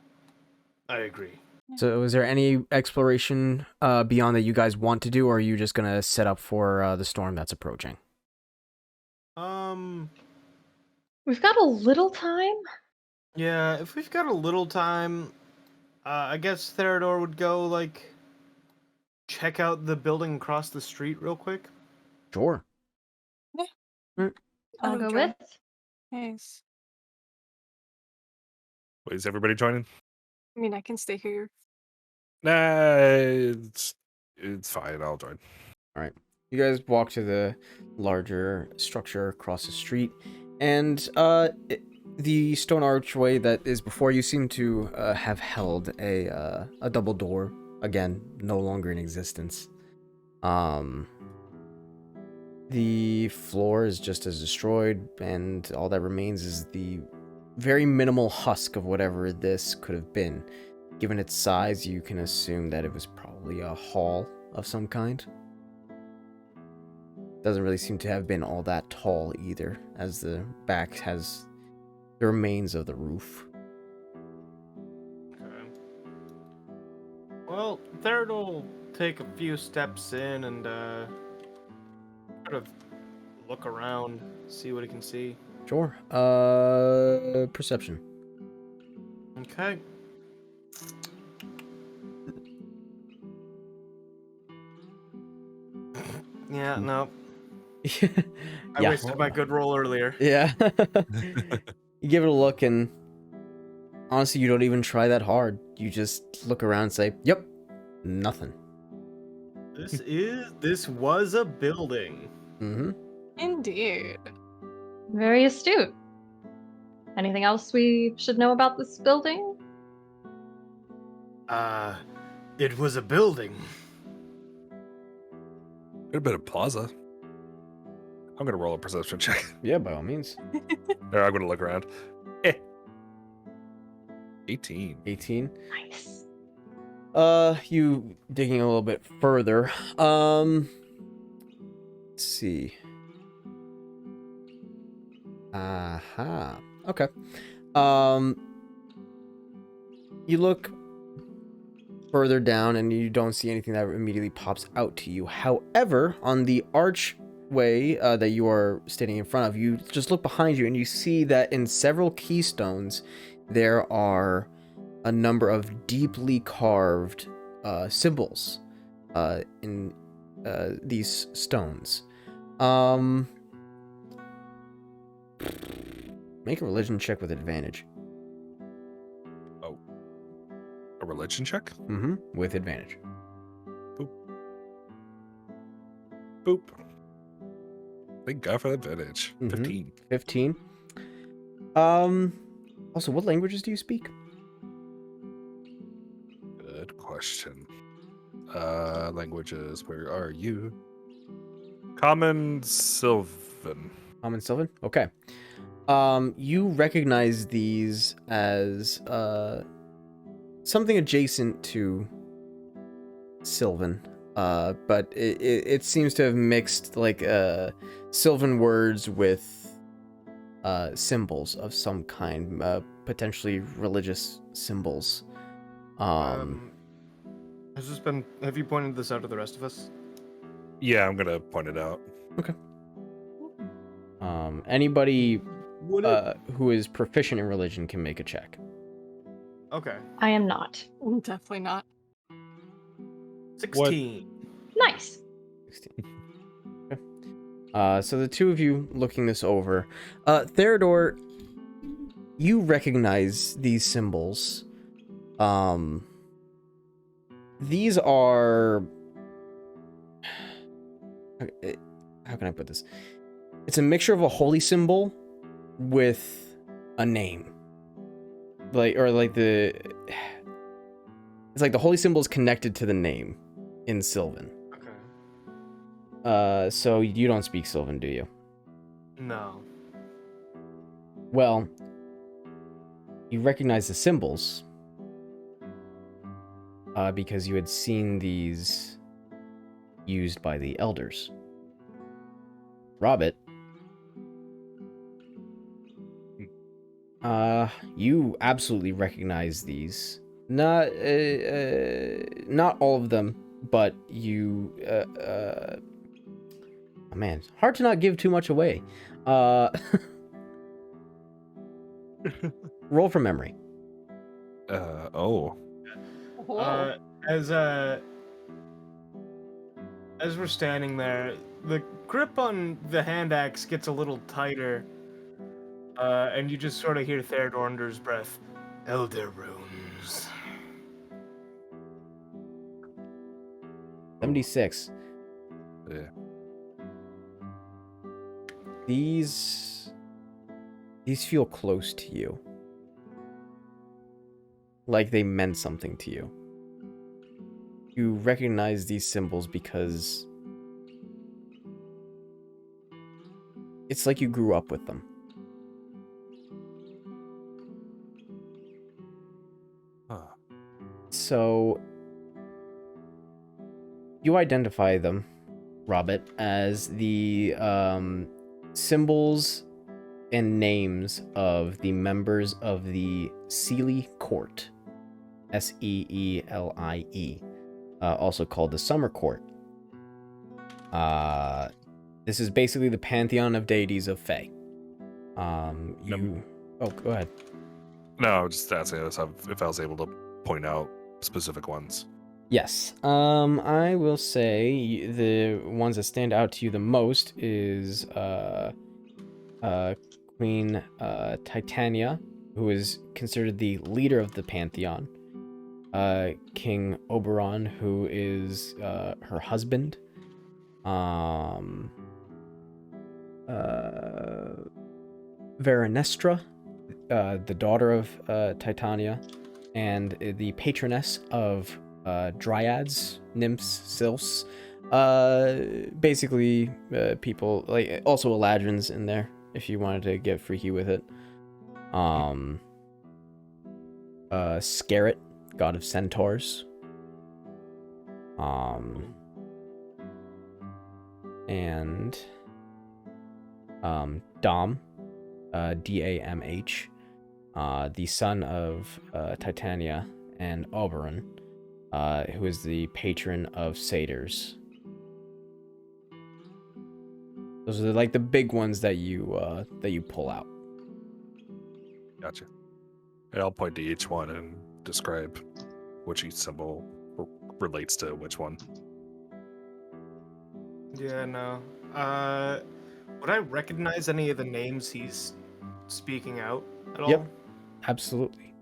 I agree. So is there any exploration beyond that you guys want to do, or are you just going to set up for the storm that's approaching? We've got a little time. Yeah, if we've got a little time, I guess Theodore would go, like, check out the building across the street real quick. Sure. Yeah. Mm. I'll go join. with. Nice. Wait, is everybody joining? I mean, I can stay here. Nah, it's fine. I'll join. All right. You guys walk to the larger structure across the street, and the stone archway that is before you seem to have held a double door, again, no longer in existence. The floor is just as destroyed, and all that remains is the very minimal husk of whatever this could have been. Given its size, you can assume that it was probably a hall of some kind. Doesn't really seem to have been all that tall either, as the back has the remains of the roof. Okay. Well, Theodore will take a few steps in and sort of look around, see what he can see. Sure. Perception. Okay. Yeah, no. I Yeah. wasted my good roll earlier. Yeah. You give it a look, and honestly, you don't even try that hard. You just look around and say, "Yep, nothing." This was a building. Mm-hmm. Indeed. Very astute. Anything else we should know about this building? It was a building. Could have been a plaza. I'm gonna roll a perception check. Yeah, by all means. Or I'm gonna look around. 18. 18. Nice. You digging a little bit further. Let's see. Aha. Okay. You look further down and you don't see anything that immediately pops out to you. However, on the archway that you are standing in front of, you just look behind you and you see that in several keystones there are a number of deeply carved symbols in these stones. Make a religion check with advantage. Oh. A religion check? Mm-hmm. With advantage. Boop. Boop. Thank God for that advantage. Mhm. 15. 15. Also, what languages do you speak? Good question. Languages, where are you? Common Sylvan. Common Sylvan? Okay. You recognize these as something adjacent to Sylvan, but it seems to have mixed like Sylvan words with symbols of some kind, potentially religious symbols. Has this been? Have you pointed this out to the rest of us? Yeah, I'm gonna point it out. Okay. Anybody who is proficient in religion can make a check. Okay. I am not. Definitely not. 16. Nice. 16. Okay. So the two of you looking this over, Theodore, you recognize these symbols. These are, how can I put this? It's a mixture of a holy symbol with a name. It's like the holy symbol is connected to the name in Sylvan. Okay. So you don't speak Sylvan, do you? No. Well, you recognize the symbols because you had seen these used by the elders. Robert, You absolutely recognize these. Not all of them, but you, oh man, hard to not give too much away. Roll from memory. Whoa. As we're standing there, the grip on the hand axe gets a little tighter, and you just sort of hear Theodornder's breath. Elder runes. 76. Yeah. These feel close to you. Like they meant something to you. You recognize these symbols because it's like you grew up with them. So you identify them, Robert, as the symbols and names of the members of the Seelie Court. Seelie. Also called the Summer Court. This is basically the pantheon of deities of Fae. Oh, go ahead. No, I was just asking if I was able to point out specific ones. Yes. I will say the ones that stand out to you the most is Queen Titania, who is considered the leader of the pantheon. King Oberon, who is her husband. Veranestra, the daughter of Titania, and the patroness of dryads, nymphs, sylphs. Basically, people like also Eladrins in there if you wanted to get freaky with it. Scarret, god of centaurs. And Dom, Damh, the son of Titania and Oberon, who is the patron of satyrs. Those are like the big ones that you pull out. Gotcha. And I'll point to each one and describe which each symbol relates to which one. Yeah, no. Would I recognize any of the names he's speaking out at all? Yep, absolutely.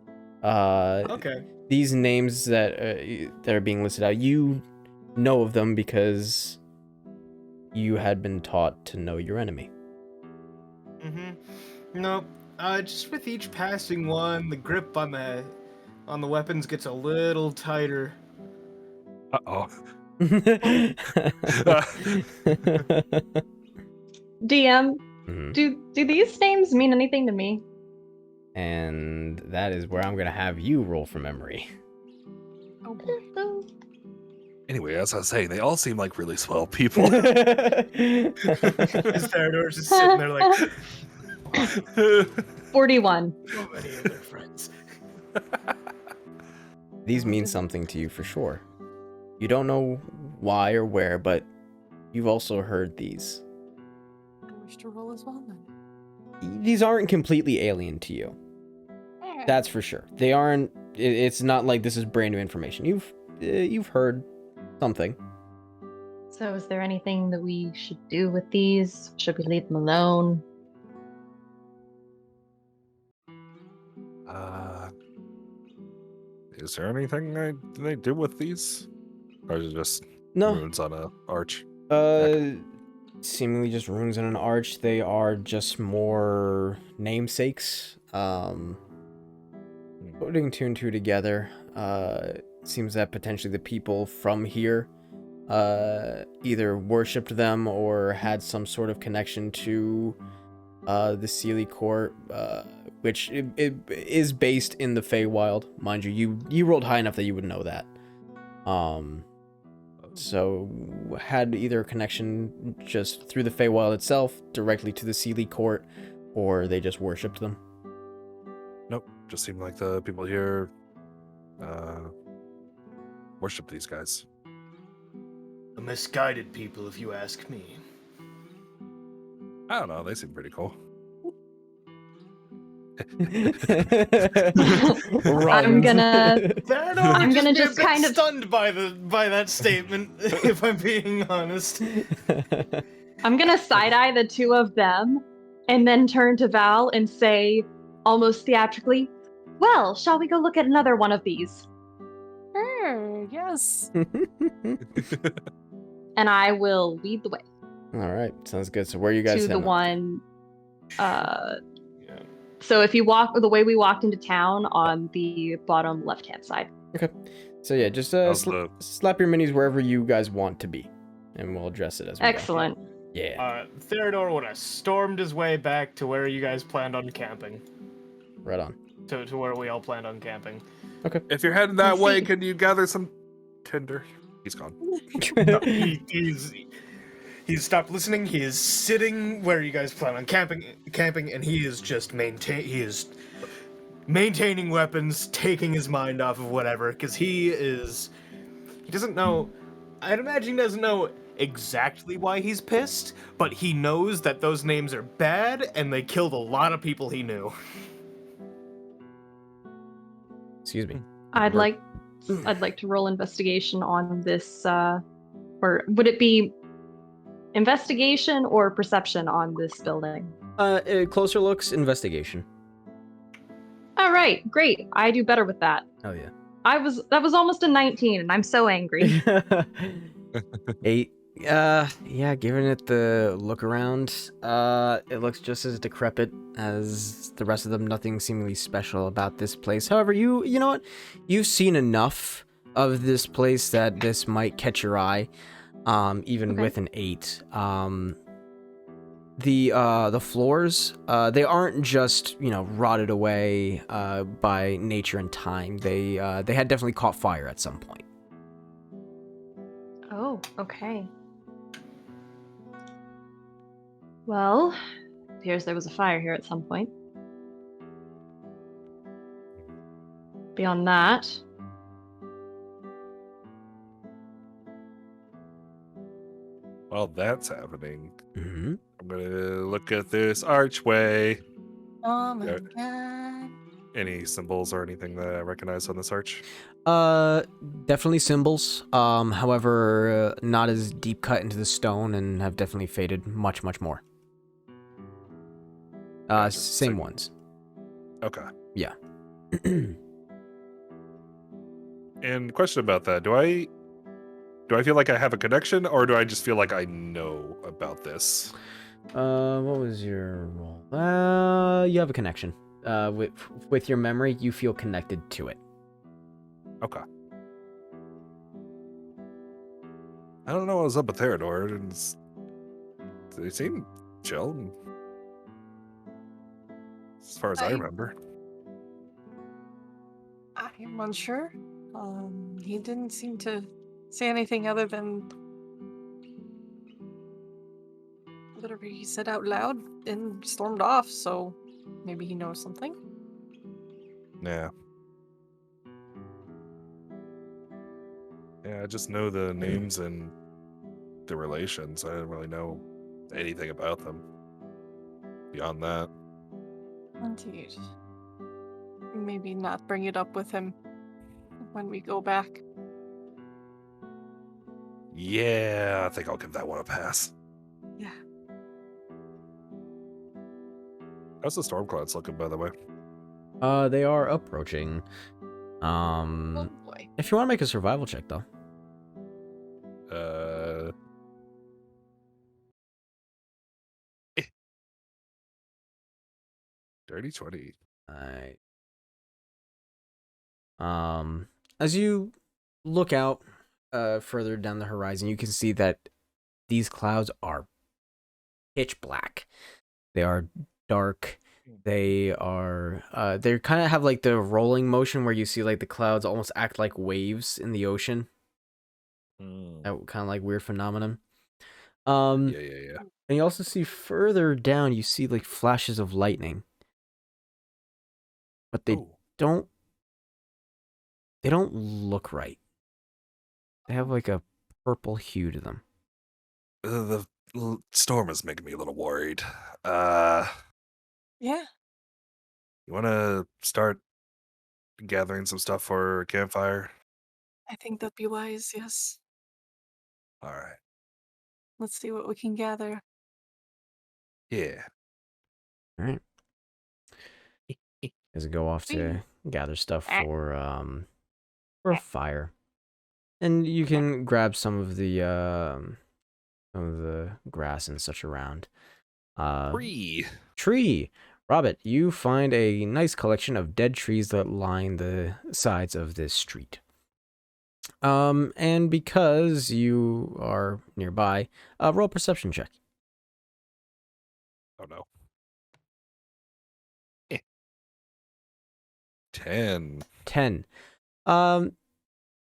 Okay. These names that are being listed out, you know of them because you had been taught to know your enemy. No, just with each passing one, the grip on the weapons gets a little tighter. Uh-oh. DM, Mhm. do these names mean anything to me? And that is where I'm gonna have you roll from memory. Oh boy. Anyway, as I was saying, they all seem like really swell people. As Theodor's just sitting there like, 41. so many of their friends. These mean something to you for sure. You don't know why or where, but you've also heard these. I wish to roll as well then. These aren't completely alien to you. That's for sure. They aren't. It's not like this is brand new information. You've heard something. So is there anything that we should do with these? Should we leave them alone? Is there anything they do with these? Or is it just No. runes on a arch? Seemingly just runes in an arch. They are just more namesakes. Putting two and two together, seems that potentially the people from here either worshipped them or had some sort of connection to the Seelie Court, which it is based in the Feywild. Mind you, you rolled high enough that you would know that. So had either a connection just through the Feywild itself, directly to the Seelie Court, or they just worshipped them. Nope. Just seemed like the people here worship these guys. A misguided people, if you ask me. I don't know. They seem pretty cool. I'm gonna just kind of stunned by that statement, if I'm being honest. I'm gonna side-eye the two of them and then turn to Val and say, almost theatrically, well, shall we go look at another one of these? Sure, yes. And I will lead the way. All right, sounds good. So where are you guys to the heading? one so if you walk the way we walked into town on the bottom left-hand side. Okay. So yeah, just slap your minis wherever you guys want to be, and we'll address it as we Excellent. go. Yeah. Theodore would have stormed his way back to where you guys planned on camping. Right on. To where we all planned on camping. Okay. If you're heading that way, can you gather some tinder? He's gone. No, he's stopped listening. He is sitting where you guys plan on camping, and he is just maintaining weapons, taking his mind off of whatever, because he doesn't know. I'd imagine he doesn't know exactly why he's pissed, but he knows that those names are bad and they killed a lot of people he knew. Excuse me. I'd like to roll investigation on this, or would it be investigation or perception on this building? Closer looks, investigation. All right, great. I do better with that. Oh yeah. That was almost a 19, and I'm so angry. 8. Yeah, giving it the look around, it looks just as decrepit as the rest of them. Nothing seemingly special about this place. However, you know what? You've seen enough of this place that this might catch your eye, even with an 8. The floors, they aren't just, rotted away by nature and time. They had definitely caught fire at some point. Oh, okay. Well, appears there was a fire here at some point. Beyond that, While that's happening, Mm-hmm. I'm gonna look at this archway. Oh my god. Any symbols or anything that I recognize on this arch? Definitely symbols. However, not as deep cut into the stone and have definitely faded much, much more. Gotcha. Same ones. Okay. Yeah. And question about that: Do I feel like I have a connection, or do I just feel like I know about this? What was your roll? You have a connection. With your memory, you feel connected to it. Okay. I don't know what was up with Theodore. They seem chill, as far as I remember. I'm unsure. He didn't seem to say anything other than whatever he said out loud and stormed off, so maybe he knows something. Yeah. Yeah, I just know the names and the relations. I didn't really know anything about them beyond that. Indeed. Maybe not bring it up with him when we go back. Yeah, I think I'll give that one a pass. Yeah. How's the storm clouds looking, by the way? They are approaching. Oh boy. If you want to make a survival check, though. Dirty 20. Alright. As you look out further down the horizon, you can see that these clouds are pitch black. They are dark. They are they kind of have like the rolling motion where you see like the clouds almost act like waves in the ocean. That kind of like weird phenomenon. Yeah. And you also see further down, you see like flashes of lightning. but they don't look right. They have like a purple hue to them. The storm is making me a little worried. Yeah. You want to start gathering some stuff for a campfire? I think that'd be wise, yes. All right. Let's see what we can gather. Yeah. All right. As go off to gather stuff for a fire, and you can grab some of the grass and such around. Tree. Robert, you find a nice collection of dead trees that line the sides of this street. And because you are nearby, roll a perception check. Oh no. 10. 10. Now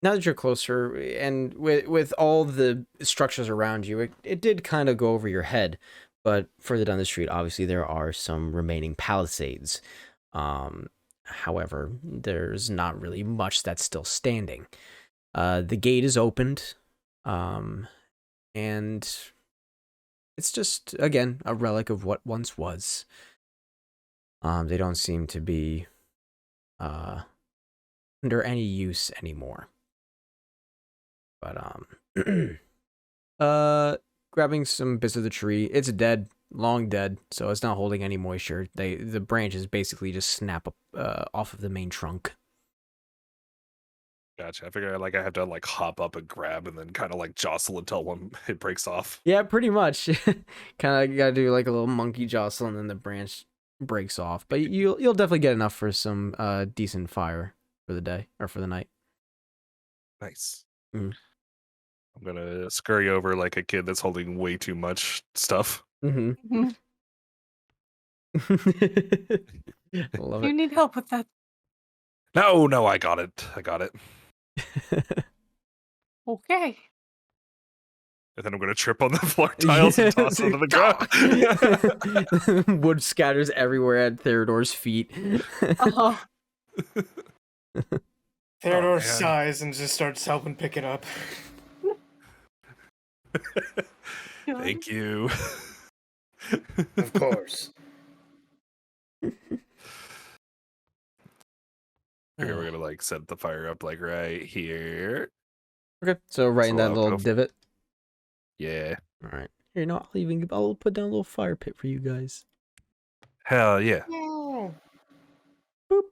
that you're closer, and with all the structures around you, it did kind of go over your head. But further down the street, obviously, there are some remaining palisades. However, there's not really much that's still standing. The gate is opened, and it's just, again, a relic of what once was. They don't seem to be under any use anymore. But grabbing some bits of the tree, it's dead, long dead, so it's not holding any moisture. The branches basically just snap up off of the main trunk. Gotcha. I figure I have to hop up and grab and then kind of jostle until it breaks off. Yeah, pretty much. Kind of gotta do like a little monkey jostle and then the branch breaks off. But you'll definitely get enough for some decent fire for the day or for the night. Nice. Mm. I'm gonna scurry over like a kid that's holding way too much stuff. Mm-hmm. Love You it. need help with that. No, I got it. Okay. And then I'm gonna trip on the floor tiles and toss it onto the ground. Wood scatters everywhere at Theodore's feet. Uh-huh. Theodore sighs and just starts helping pick it up. Thank you. Of course. Okay, we're gonna set the fire up right here. Okay, so right in that I'll little divot. Yeah. All right. Here, I'll put down a little fire pit for you guys. Hell yeah. Boop.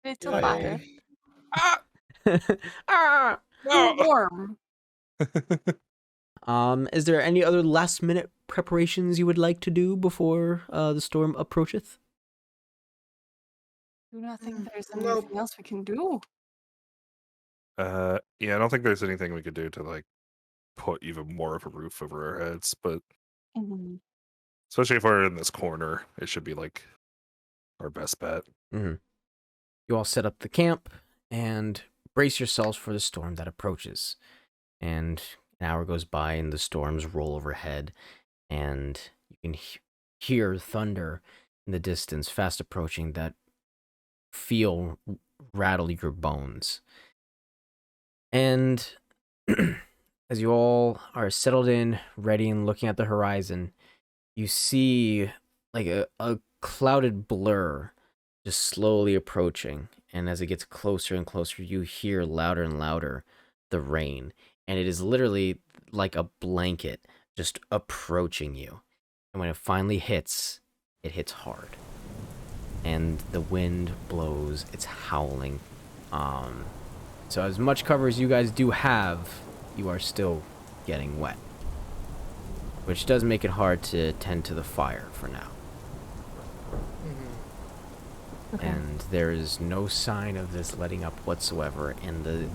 It's a fire. Ah! You're warm. Is there any other last minute preparations you would like to do before the storm approacheth? Do not think there's anything else we can do. Yeah, I don't think there's anything we could do to put even more of a roof over our heads, but especially if we're in this corner, it should be our best bet. Mm-hmm. You all set up the camp and brace yourselves for the storm that approaches. And an hour goes by and the storms roll overhead, and you can hear thunder in the distance fast approaching that feel rattle your bones. And as you all are settled in, ready and looking at the horizon, you see a clouded blur just slowly approaching. And as it gets closer and closer, you hear louder and louder the rain. And it is literally like a blanket just approaching you. And when it finally hits, it hits hard. And the wind blows, it's howling. So as much cover as you guys do have, you are still getting wet. Which does make it hard to tend to the fire for now. Mm-hmm. Okay. And there is no sign of this letting up whatsoever, and the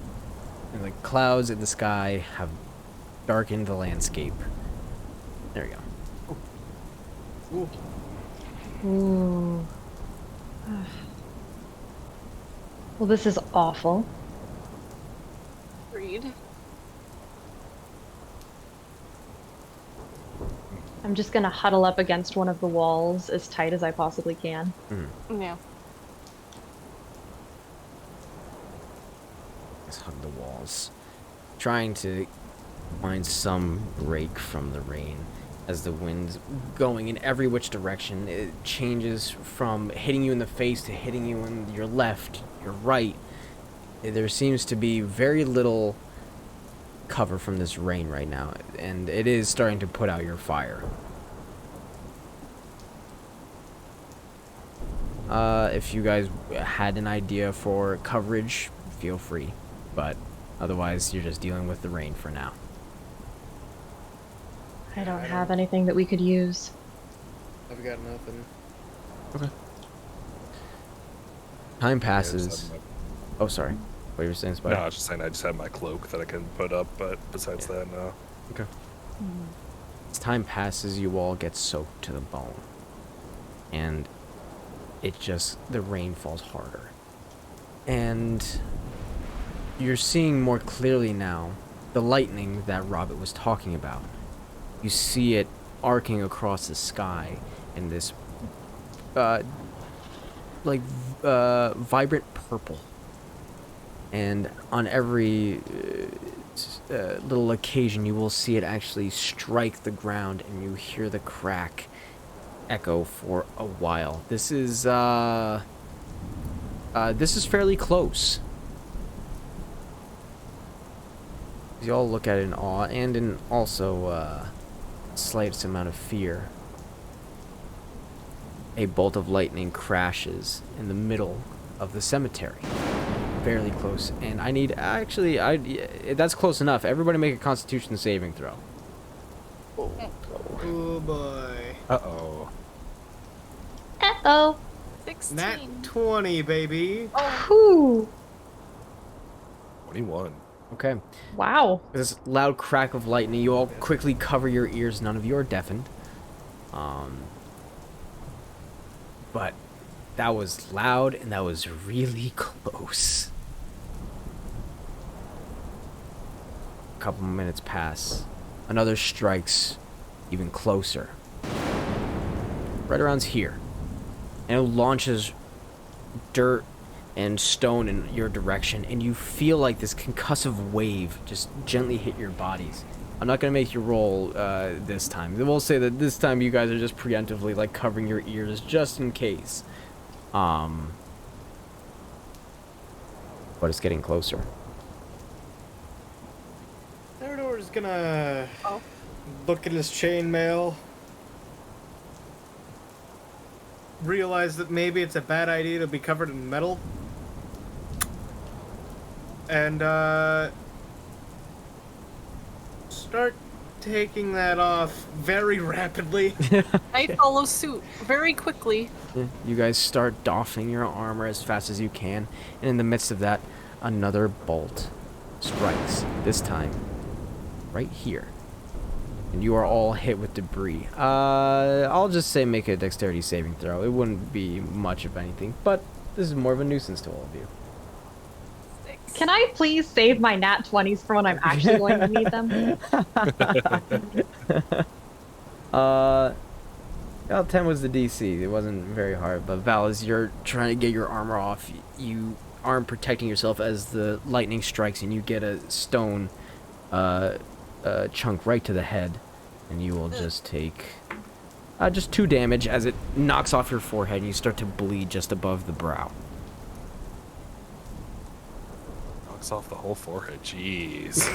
clouds in the sky have darkened the landscape. There you go. Ooh. Well, this is awful. Agreed. I'm just gonna huddle up against one of the walls as tight as I possibly can. Yeah. Let's hug the walls. Trying to find some break from the rain as the wind's going in every which direction. It changes from hitting you in the face to hitting you in your left, your right. There seems to be very little cover from this rain right now, and it is starting to put out your fire. If you guys had an idea for coverage, feel free, but otherwise you're just dealing with the rain for now. I don't have anything that we could use. I've got nothing. Okay. Time passes. Oh, sorry. What you were saying, Spider? No, I was just saying I just have my cloak that I can put up, but besides that, no. Okay. As time passes, you all get soaked to the bone. And the rain falls harder. And you're seeing more clearly now the lightning that Robert was talking about. You see it arcing across the sky in this, vibrant purple. And on every little occasion, you will see it actually strike the ground, and you hear the crack echo for a while. This is fairly close. You all look at it in awe and in also slight amount of fear. A bolt of lightning crashes in the middle of the cemetery. Fairly close, and I need that's close enough. Everybody make a Constitution saving throw. Oh boy. Uh-oh. Uh-oh. 16. Nat 20, baby. Whew. 21. Okay. Wow. This loud crack of lightning, you all quickly cover your ears. None of you are deafened. But that was loud, and that was really close. A couple more minutes pass. Another strikes even closer. Right around here. And it launches dirt and stone in your direction, and you feel like this concussive wave just gently hit your bodies. I'm not going to make you roll this time. We'll say that this time you guys are just preemptively like covering your ears just in case. But it's getting closer. Theodore's gonna look at his chainmail, realize that maybe it's a bad idea to be covered in metal, and start taking that off very rapidly. I follow suit very quickly. You guys start doffing your armor as fast as you can, and in the midst of that, another bolt strikes, this time right here. And you are all hit with debris. I'll just say make a dexterity saving throw. It wouldn't be much of anything, but this is more of a nuisance to all of you. 6. Can I please save my nat 20s for when I'm actually going to need them? Well, 10 was the DC. It wasn't very hard, but Val, as you're trying to get your armor off, you aren't protecting yourself as the lightning strikes, and you get a stone chunk right to the head, and you will just take just 2 damage as it knocks off your forehead, and you start to bleed just above the brow. Knocks off the whole forehead. Jeez.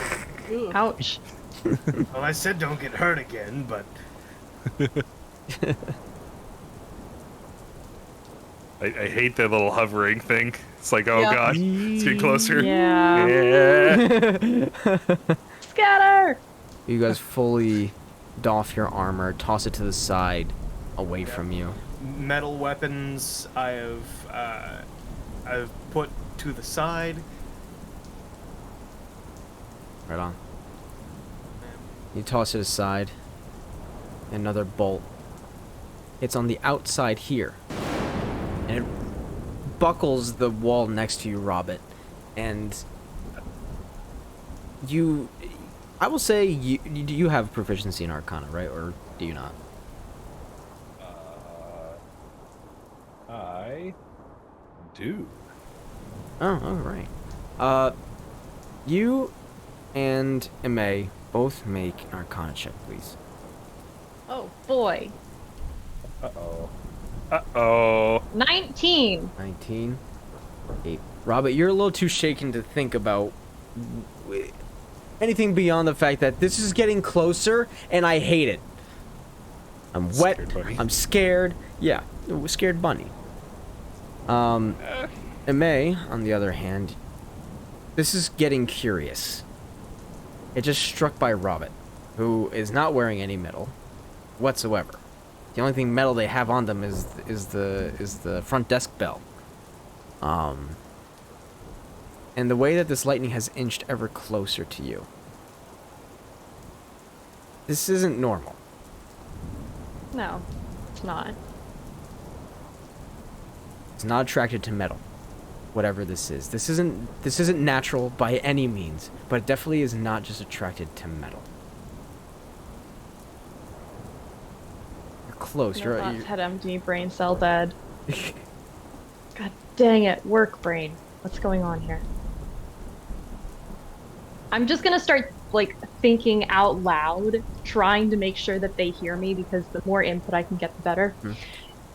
Ouch. Well, I said don't get hurt again, but I hate that little hovering thing. It's like, oh Yeah. god, it's getting closer. Yeah. Yeah. Scatter! You guys fully doff your armor, toss it to the side, away from you. metal weapons I've put to the side. Right on. You toss it aside. Another bolt. It's on the outside here. And it buckles the wall next to you, Robert. And I will say you have proficiency in Arcana, right? Or do you not? I do. Oh, all right. You and Emma both make an Arcana check, please. Oh boy. Uh-oh. 19. 19. Okay. Robert, you're a little too shaken to think about anything beyond the fact that this is getting closer, and I hate it. I'm wet. Scared bunny. I'm scared. Yeah, scared bunny. May, on the other hand, this is getting curious. It just struck by Robert, who is not wearing any metal whatsoever. The only thing metal they have on them is the front desk bell. And the way that this lightning has inched ever closer to you. This isn't normal. No, it's not. It's not attracted to metal. Whatever this is. This isn't natural by any means, but it definitely is not just attracted to metal. You're close. No You're thoughts, head empty, brain cell dead. God dang it, work brain. What's going on here? I'm just gonna start like thinking out loud, trying to make sure that they hear me, because the more input I can get, the better.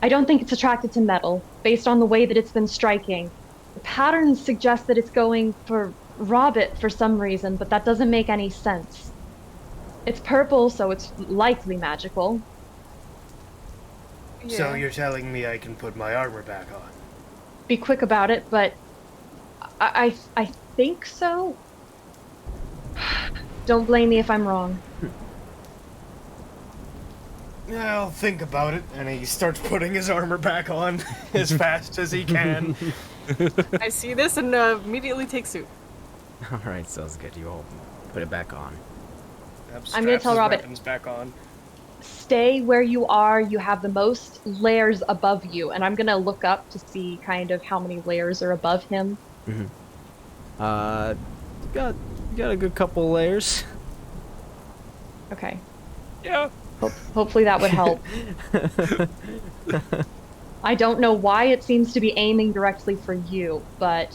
I don't think it's attracted to metal, based on the way that it's been striking. The patterns suggest that it's going for Robert for some reason, but that doesn't make any sense. It's purple, so it's likely magical. Yeah. So you're telling me I can put my armor back on? Be quick about it, but I think so. Don't blame me if I'm wrong. Yeah, I'll think about it. And he starts putting his armor back on as fast as he can. I see this and immediately take suit. Alright, sounds good. You all put it back on. I'm gonna tell Robert, back on. stay where you are. You have the most layers above you, and I'm gonna look up to see kind of how many layers are above him. You got a good couple layers. Okay. Yeah. Hopefully that would help. I don't know why it seems to be aiming directly for you, but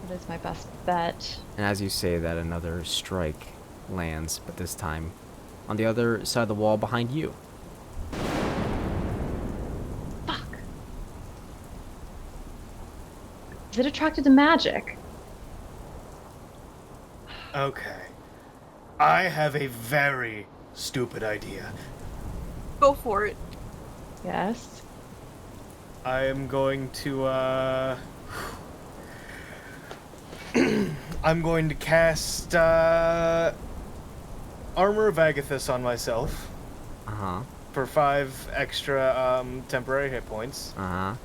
it is my best bet. And as you say that, another strike lands, but this time on the other side of the wall behind you. Fuck. Is it attracted to magic? Okay. I have a very stupid idea. Go for it. Yes. I am going to, I'm going to cast, Armor of Agathis on myself. Uh-huh. For 5 extra, temporary hit points. Uh-huh.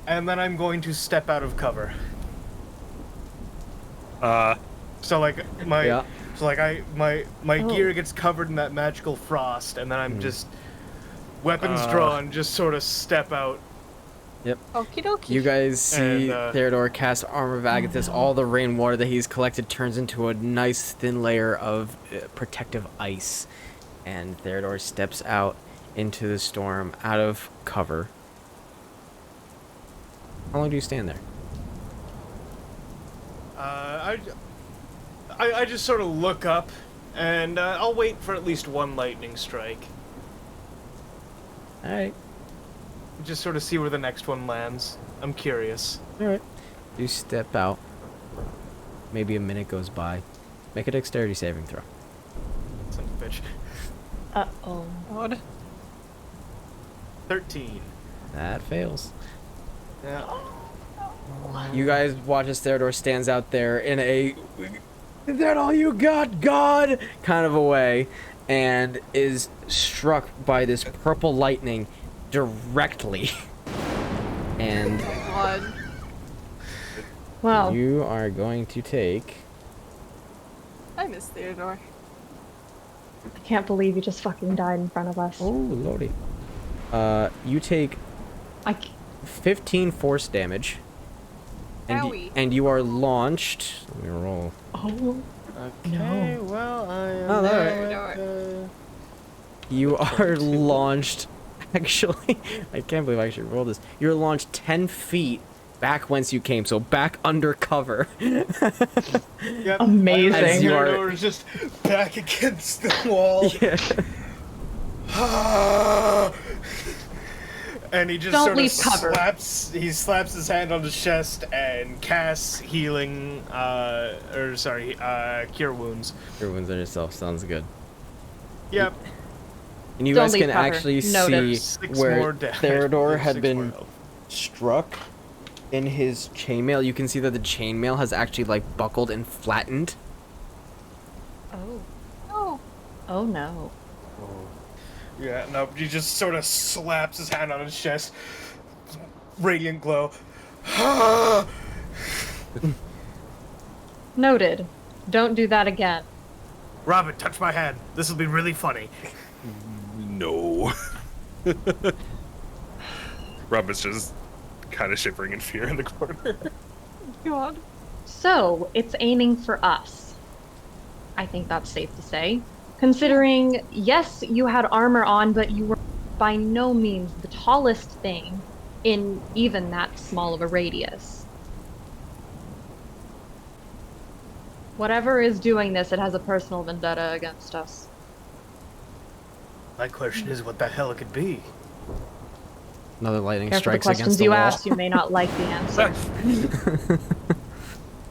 And then I'm going to step out of cover. So like my gear gets covered in that magical frost, and then I'm just weapons drawn, just sort of step out. Yep. Okie dokie. You guys see And, Theodore cast Armor of Agathis. All the rainwater that he's collected turns into a nice thin layer of protective ice. And Theodore steps out into the storm, out of cover. How long do you stand there? I just sort of look up, and I'll wait for at least one lightning strike. Alright. Just sort of see where the next one lands. I'm curious. Alright. You step out. Maybe a minute goes by. Make a dexterity saving throw. Son of a bitch. Uh-oh. Odd. 13. That fails. Yeah. You guys watch as Theodore stands out there in a "Is that all you got, God?" kind of a way, and is struck by this purple lightning directly. And God. Wow. you are going to take... I miss Theodore. I can't believe you just fucking died in front of us. Oh, lordy. You take 15 force damage. Owie. And you are launched... Let me roll. Oh. Okay, No. well, I am Oh, now there. at, You are launched. Actually, I can't believe I actually rolled this. You're launched 10 feet back whence you came, so back under cover. Yep. Amazing. As you are- Theodore's just back against the wall. Yeah. And he just Don't sort leave of cover. slaps his hand on his chest and casts healing, cure wounds. Your wounds on yourself sounds good. Yep. And you Don't guys leave can cover. actually Noted. see 6 where more damage. Theodore had 6 been more health. struck in his chainmail. You can see that the chainmail has actually like buckled and flattened. Oh. Oh. Oh no. Yeah, no, he just sort of slaps his hand on his chest. Radiant glow. Noted. Don't do that again. Robin, touch my hand. This will be really funny. No. Robin's just kind of shivering in fear in the corner. God. So, it's aiming for us. I think that's safe to say. Considering, yes, you had armor on, but you were by no means the tallest thing in even that small of a radius. Whatever is doing this, it has a personal vendetta against us. My question is what the hell it could be. Another lightning Careful the strikes against questions the you wall. ask, you may not like the answer.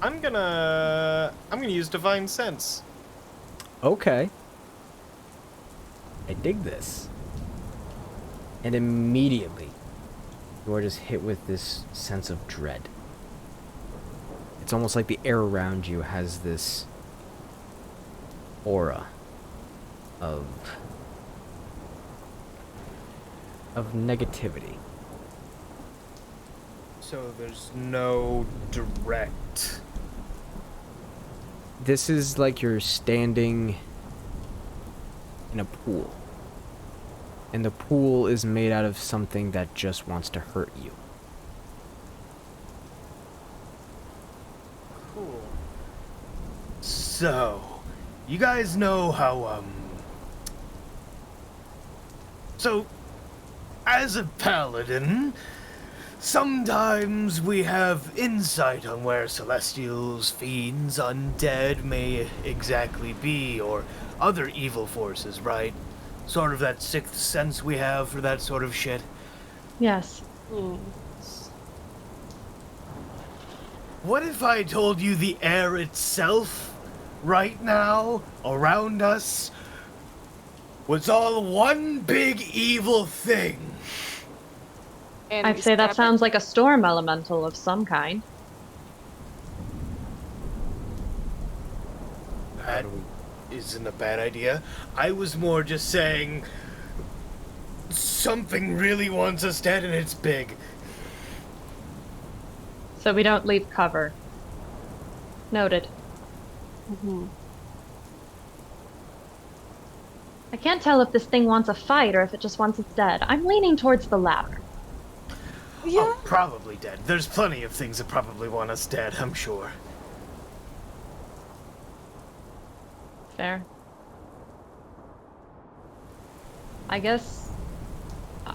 I'm gonna use Divine Sense. Okay. I dig this. And immediately, you are just hit with this sense of dread. It's almost like the air around you has this aura of negativity. So there's no direct. This is like you're standing in a pool. And the pool is made out of something that just wants to hurt you. Cool. So, you guys know how, So, as a paladin, sometimes we have insight on where celestials, fiends, undead may exactly be, or other evil forces, right? Sort of that sixth sense we have for that sort of shit. Yes. What if I told you the air itself, right now, around us, was all one big evil thing? And I'd we say that stab sounds like a storm elemental of some kind. That isn't a bad idea. I was more just saying something really wants us dead and it's big. So we don't leave cover. Noted. I can't tell if this thing wants a fight or if it just wants us dead. I'm leaning towards the latter. Yeah. Oh, probably dead. There's plenty of things that probably want us dead, I'm sure. Fair. I guess...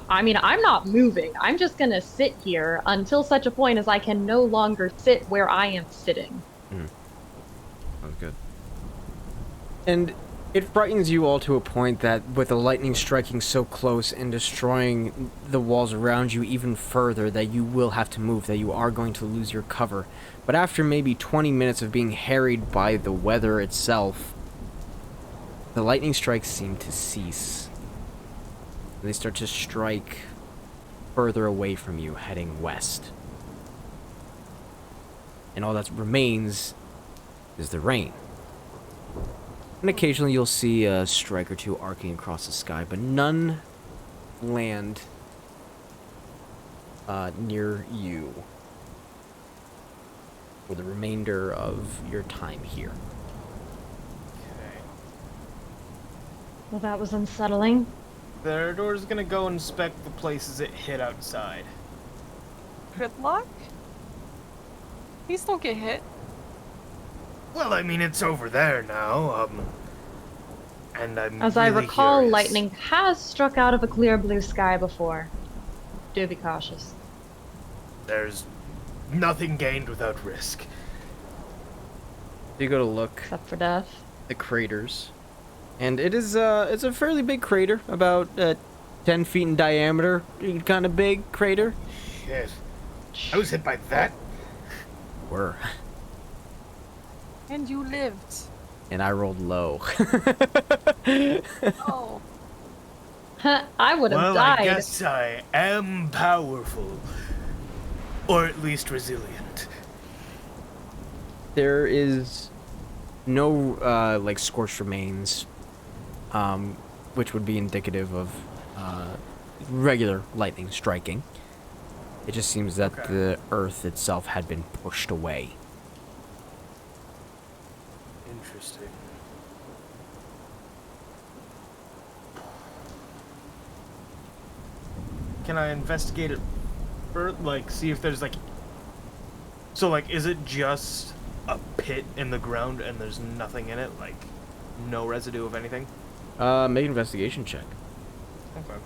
I mean, I'm not moving. I'm just gonna sit here until such a point as I can no longer sit where I am sitting. Sounds good. And it frightens you all to a point that with the lightning striking so close and destroying the walls around you even further, that you will have to move, that you are going to lose your cover. But after maybe 20 minutes of being harried by the weather itself, the lightning strikes seem to cease. And they start to strike further away from you, heading west. And all that remains is the rain. And occasionally you'll see a strike or two arcing across the sky, but none land near you for the remainder of your time here. Okay. Well, that was unsettling. Theodore's gonna go inspect the places it hit outside. Good luck. Please don't get hit. Well, I mean, it's over there now, and I'm As I really recall, curious. lightning has struck out of a clear blue sky before. Do be cautious. There's nothing gained without risk. You go to look Except for death. the craters, and it's a fairly big crater, about 10 feet in diameter, kind of big crater. Shit. I was hit by that. Were. And you lived. And I rolled low. Oh. I would have Well, died. I guess I am powerful. Or at least resilient. There is no like scorched remains, which would be indicative of regular lightning striking. It just seems that the earth itself had been pushed away. Interesting. Can I investigate it further? Like, see if there's, like... So, like, is it just a pit in the ground and there's nothing in it? Like, no residue of anything? Make an investigation check. Okay.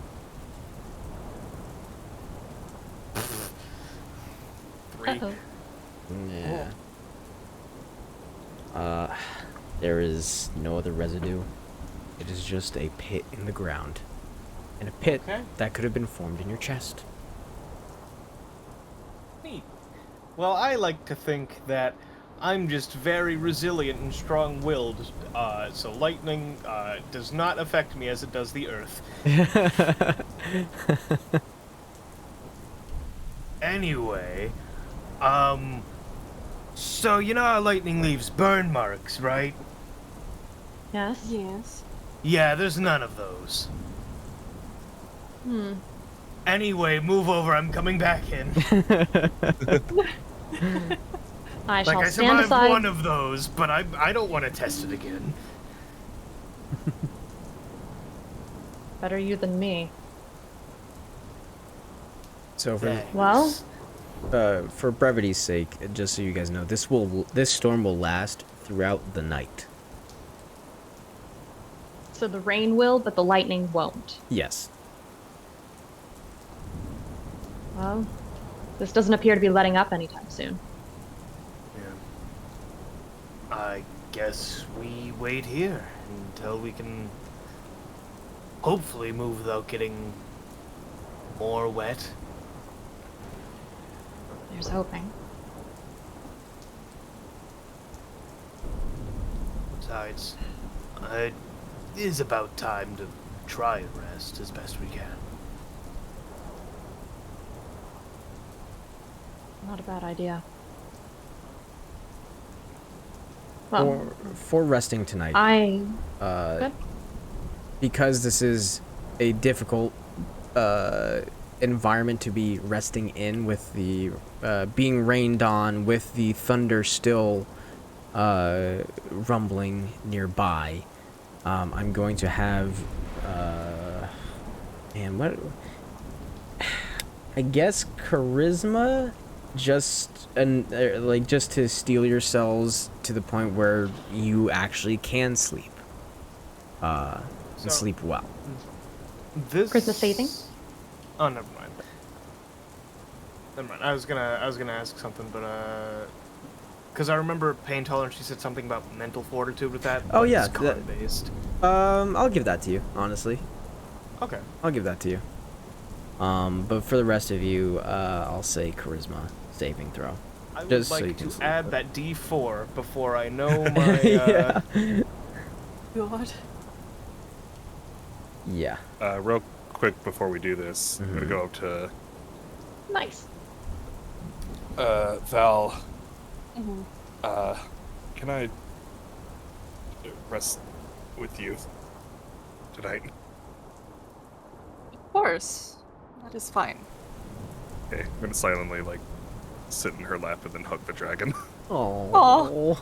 3. Uh-oh. Yeah. There is no other residue. It is just a pit in the ground. And a pit that could have been formed in your chest. Neat. Well, I like to think that I'm just very resilient and strong-willed, so lightning does not affect me as it does the earth. Anyway, so you know how lightning leaves burn marks, right? Yes? Yes. Yeah, there's none of those. Hmm. Anyway, move over, I'm coming back in. I shall Like, I stand survived aside. one of those, but I don't want to test it again. Better you than me. So Well? for brevity's sake, just so you guys know, this storm will last throughout the night. So the rain will, but the lightning won't. Yes. Well, this doesn't appear to be letting up anytime soon. Yeah. I guess we wait here until we can hopefully move without getting more wet. There's hoping. Besides, it is about time to try and rest as best we can. Not a bad idea. Well, For resting tonight, Good. because this is a difficult environment to be resting in, with the being rained on, with the thunder still rumbling nearby, I'm going to have man, what, I guess charisma, just just to steel yourselves to the point where you actually can sleep and sleep well. This Charisma saving? Oh, never mind. Never mind. I was gonna ask something, but because I remember Pain Tolerance, she said something about mental fortitude with that. Oh, but yeah, it's con based. I'll give that to you, honestly. Okay. I'll give that to you. But for the rest of you, I'll say charisma saving throw. I would Just so you like can to sleep add with that D4 before I know my. yeah. God. Yeah. Real quick before we do this, I'm gonna Mhm. go up to Nice. Val. Mhm. Can I rest with you tonight? Of course. That is fine. Okay, I'm gonna silently sit in her lap and then hug the dragon. Oh.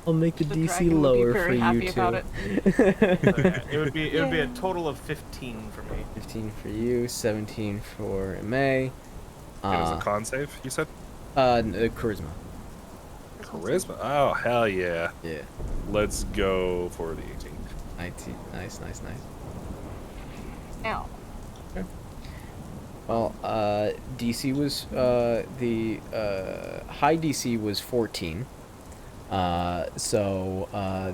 I'll make the The DC dragon would be lower very for happy you about too. It would be a total of 15 for me. 15 for you, 17 for May. It was a con save, you said? Charisma. Charisma. Oh, hell yeah. Yeah. Let's go for the 18. 19. Nice. Ow. Well, DC was, the high DC was 14.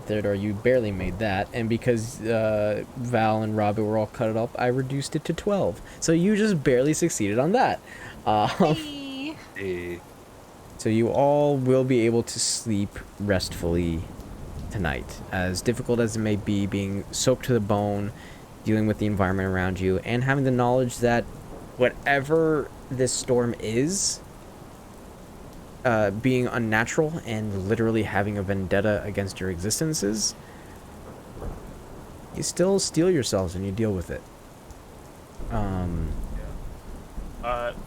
Theodore, you barely made that, and because Val and Robert were all cut up, I reduced it to 12. So you just barely succeeded on that. So you all will be able to sleep restfully tonight, as difficult as it may be, being soaked to the bone, dealing with the environment around you, and having the knowledge that whatever this storm is, being unnatural and literally having a vendetta against your existences, you still steel yourselves and you deal with it.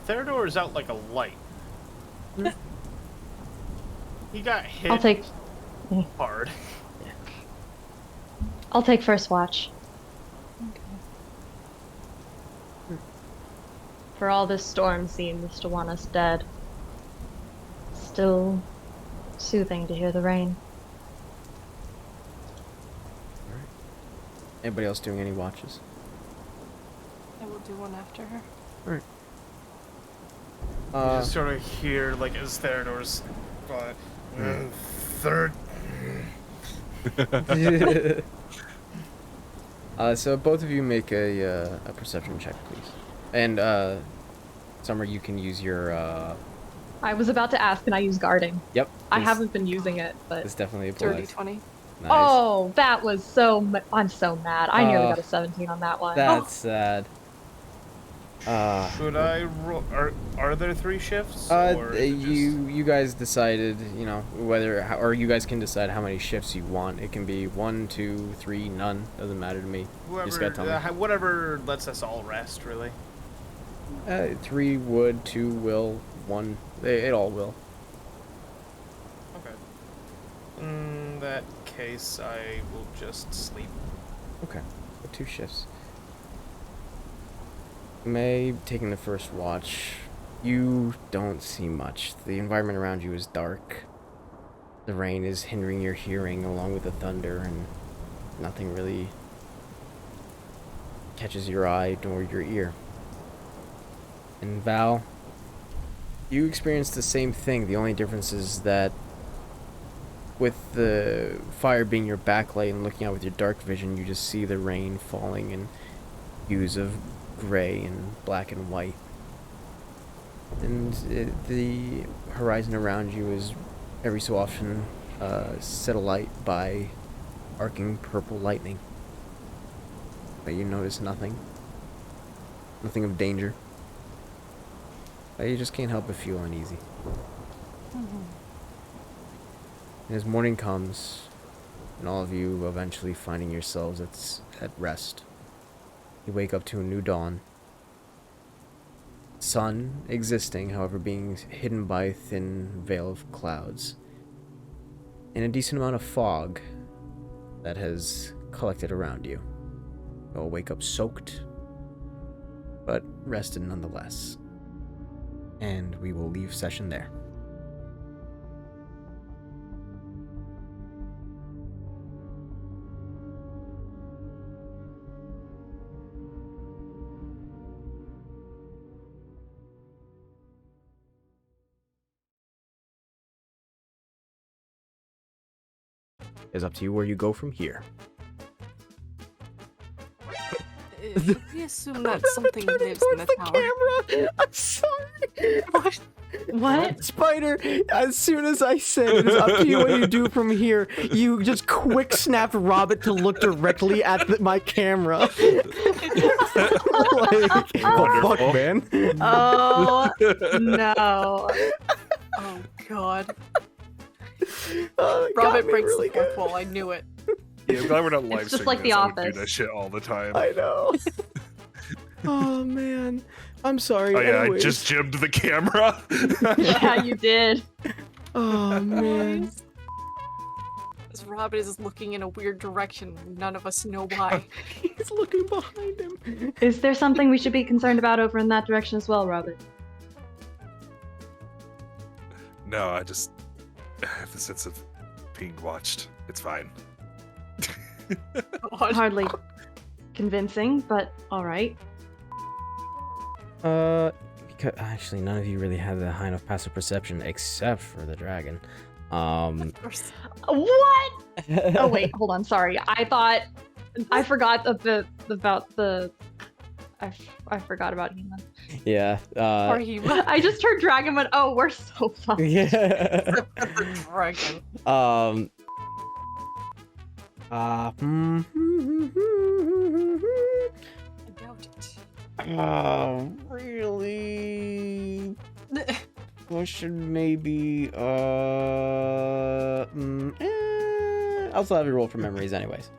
Theodore is out like a light. He got hit hard. I'll take first watch. For all this storm seems to want us dead. Still soothing to hear the rain. Alright. Anybody else doing any watches? I will do one after her. Alright. You just sort of hear, like, as Theodore's third. So both of you make a perception check, please. And Summer, you can use your. I was about to ask, can I use guarding? Yep. I haven't been using it, but. It's definitely a Dirty 20. Nice. Oh, that was I'm so mad. I nearly got a 17 on that one. That's sad. Should I roll? Are there 3 shifts? Or you guys decided, you know, or you guys can decide how many shifts you want. It can be 1, 2, 3, none. Doesn't matter to me. Whoever, You just gotta tell me. whatever lets us all rest, really. 3 would, 2 will, 1. It all will. Okay. In that case, I will just sleep. Okay. 2 shifts. May, taking the first watch, you don't see much. The environment around you is dark. The rain is hindering your hearing along with the thunder, and nothing really catches your eye nor your ear. And Val, you experience the same thing. The only difference is that with the fire being your backlight and looking out with your dark vision, you just see the rain falling in hues of gray and black and white. And the horizon around you is every so often set alight by arcing purple lightning. But you notice nothing. Nothing of danger. But you just can't help but feel uneasy. And as morning comes, and all of you eventually finding yourselves at rest, you wake up to a new dawn. Sun existing, however, being hidden by a thin veil of clouds. And a decent amount of fog that has collected around you. You'll wake up soaked, but rested nonetheless. And we will leave session there. It's up to you where you go from here. We assume that something lives in the tower. Camera. I'm sorry. What? Spider, as soon as I said it is up to you what you do from here, you just quick snapped Robert to look directly at my camera. Like, the fuck, man? Oh, no. Oh, God. Oh, Robert breaks really the fourth wall. I knew it. Yeah, I'm glad we're not live It's just streaming like The this. I would Office. do that shit all the time. I know. Oh, man. I'm sorry. Oh yeah, Anyways. I just jimmed the camera. Yeah, you did. Oh, man. As Robert is looking in a weird direction, none of us know why. He's looking behind him. Is there something we should be concerned about over in that direction as well, Robert? No, have the sense of being watched. It's fine. Hardly convincing, but all right. Because actually, none of you really have the high enough passive perception, except for the dragon. Of course. What? Oh wait, hold on. Sorry, I forgot about the. I forgot about Hema. Yeah. Or Hema. I just heard dragon, but oh, we're so fucked. Yeah. The dragon. I doubt it. Really? Question maybe. I'll still have you roll for memories anyways.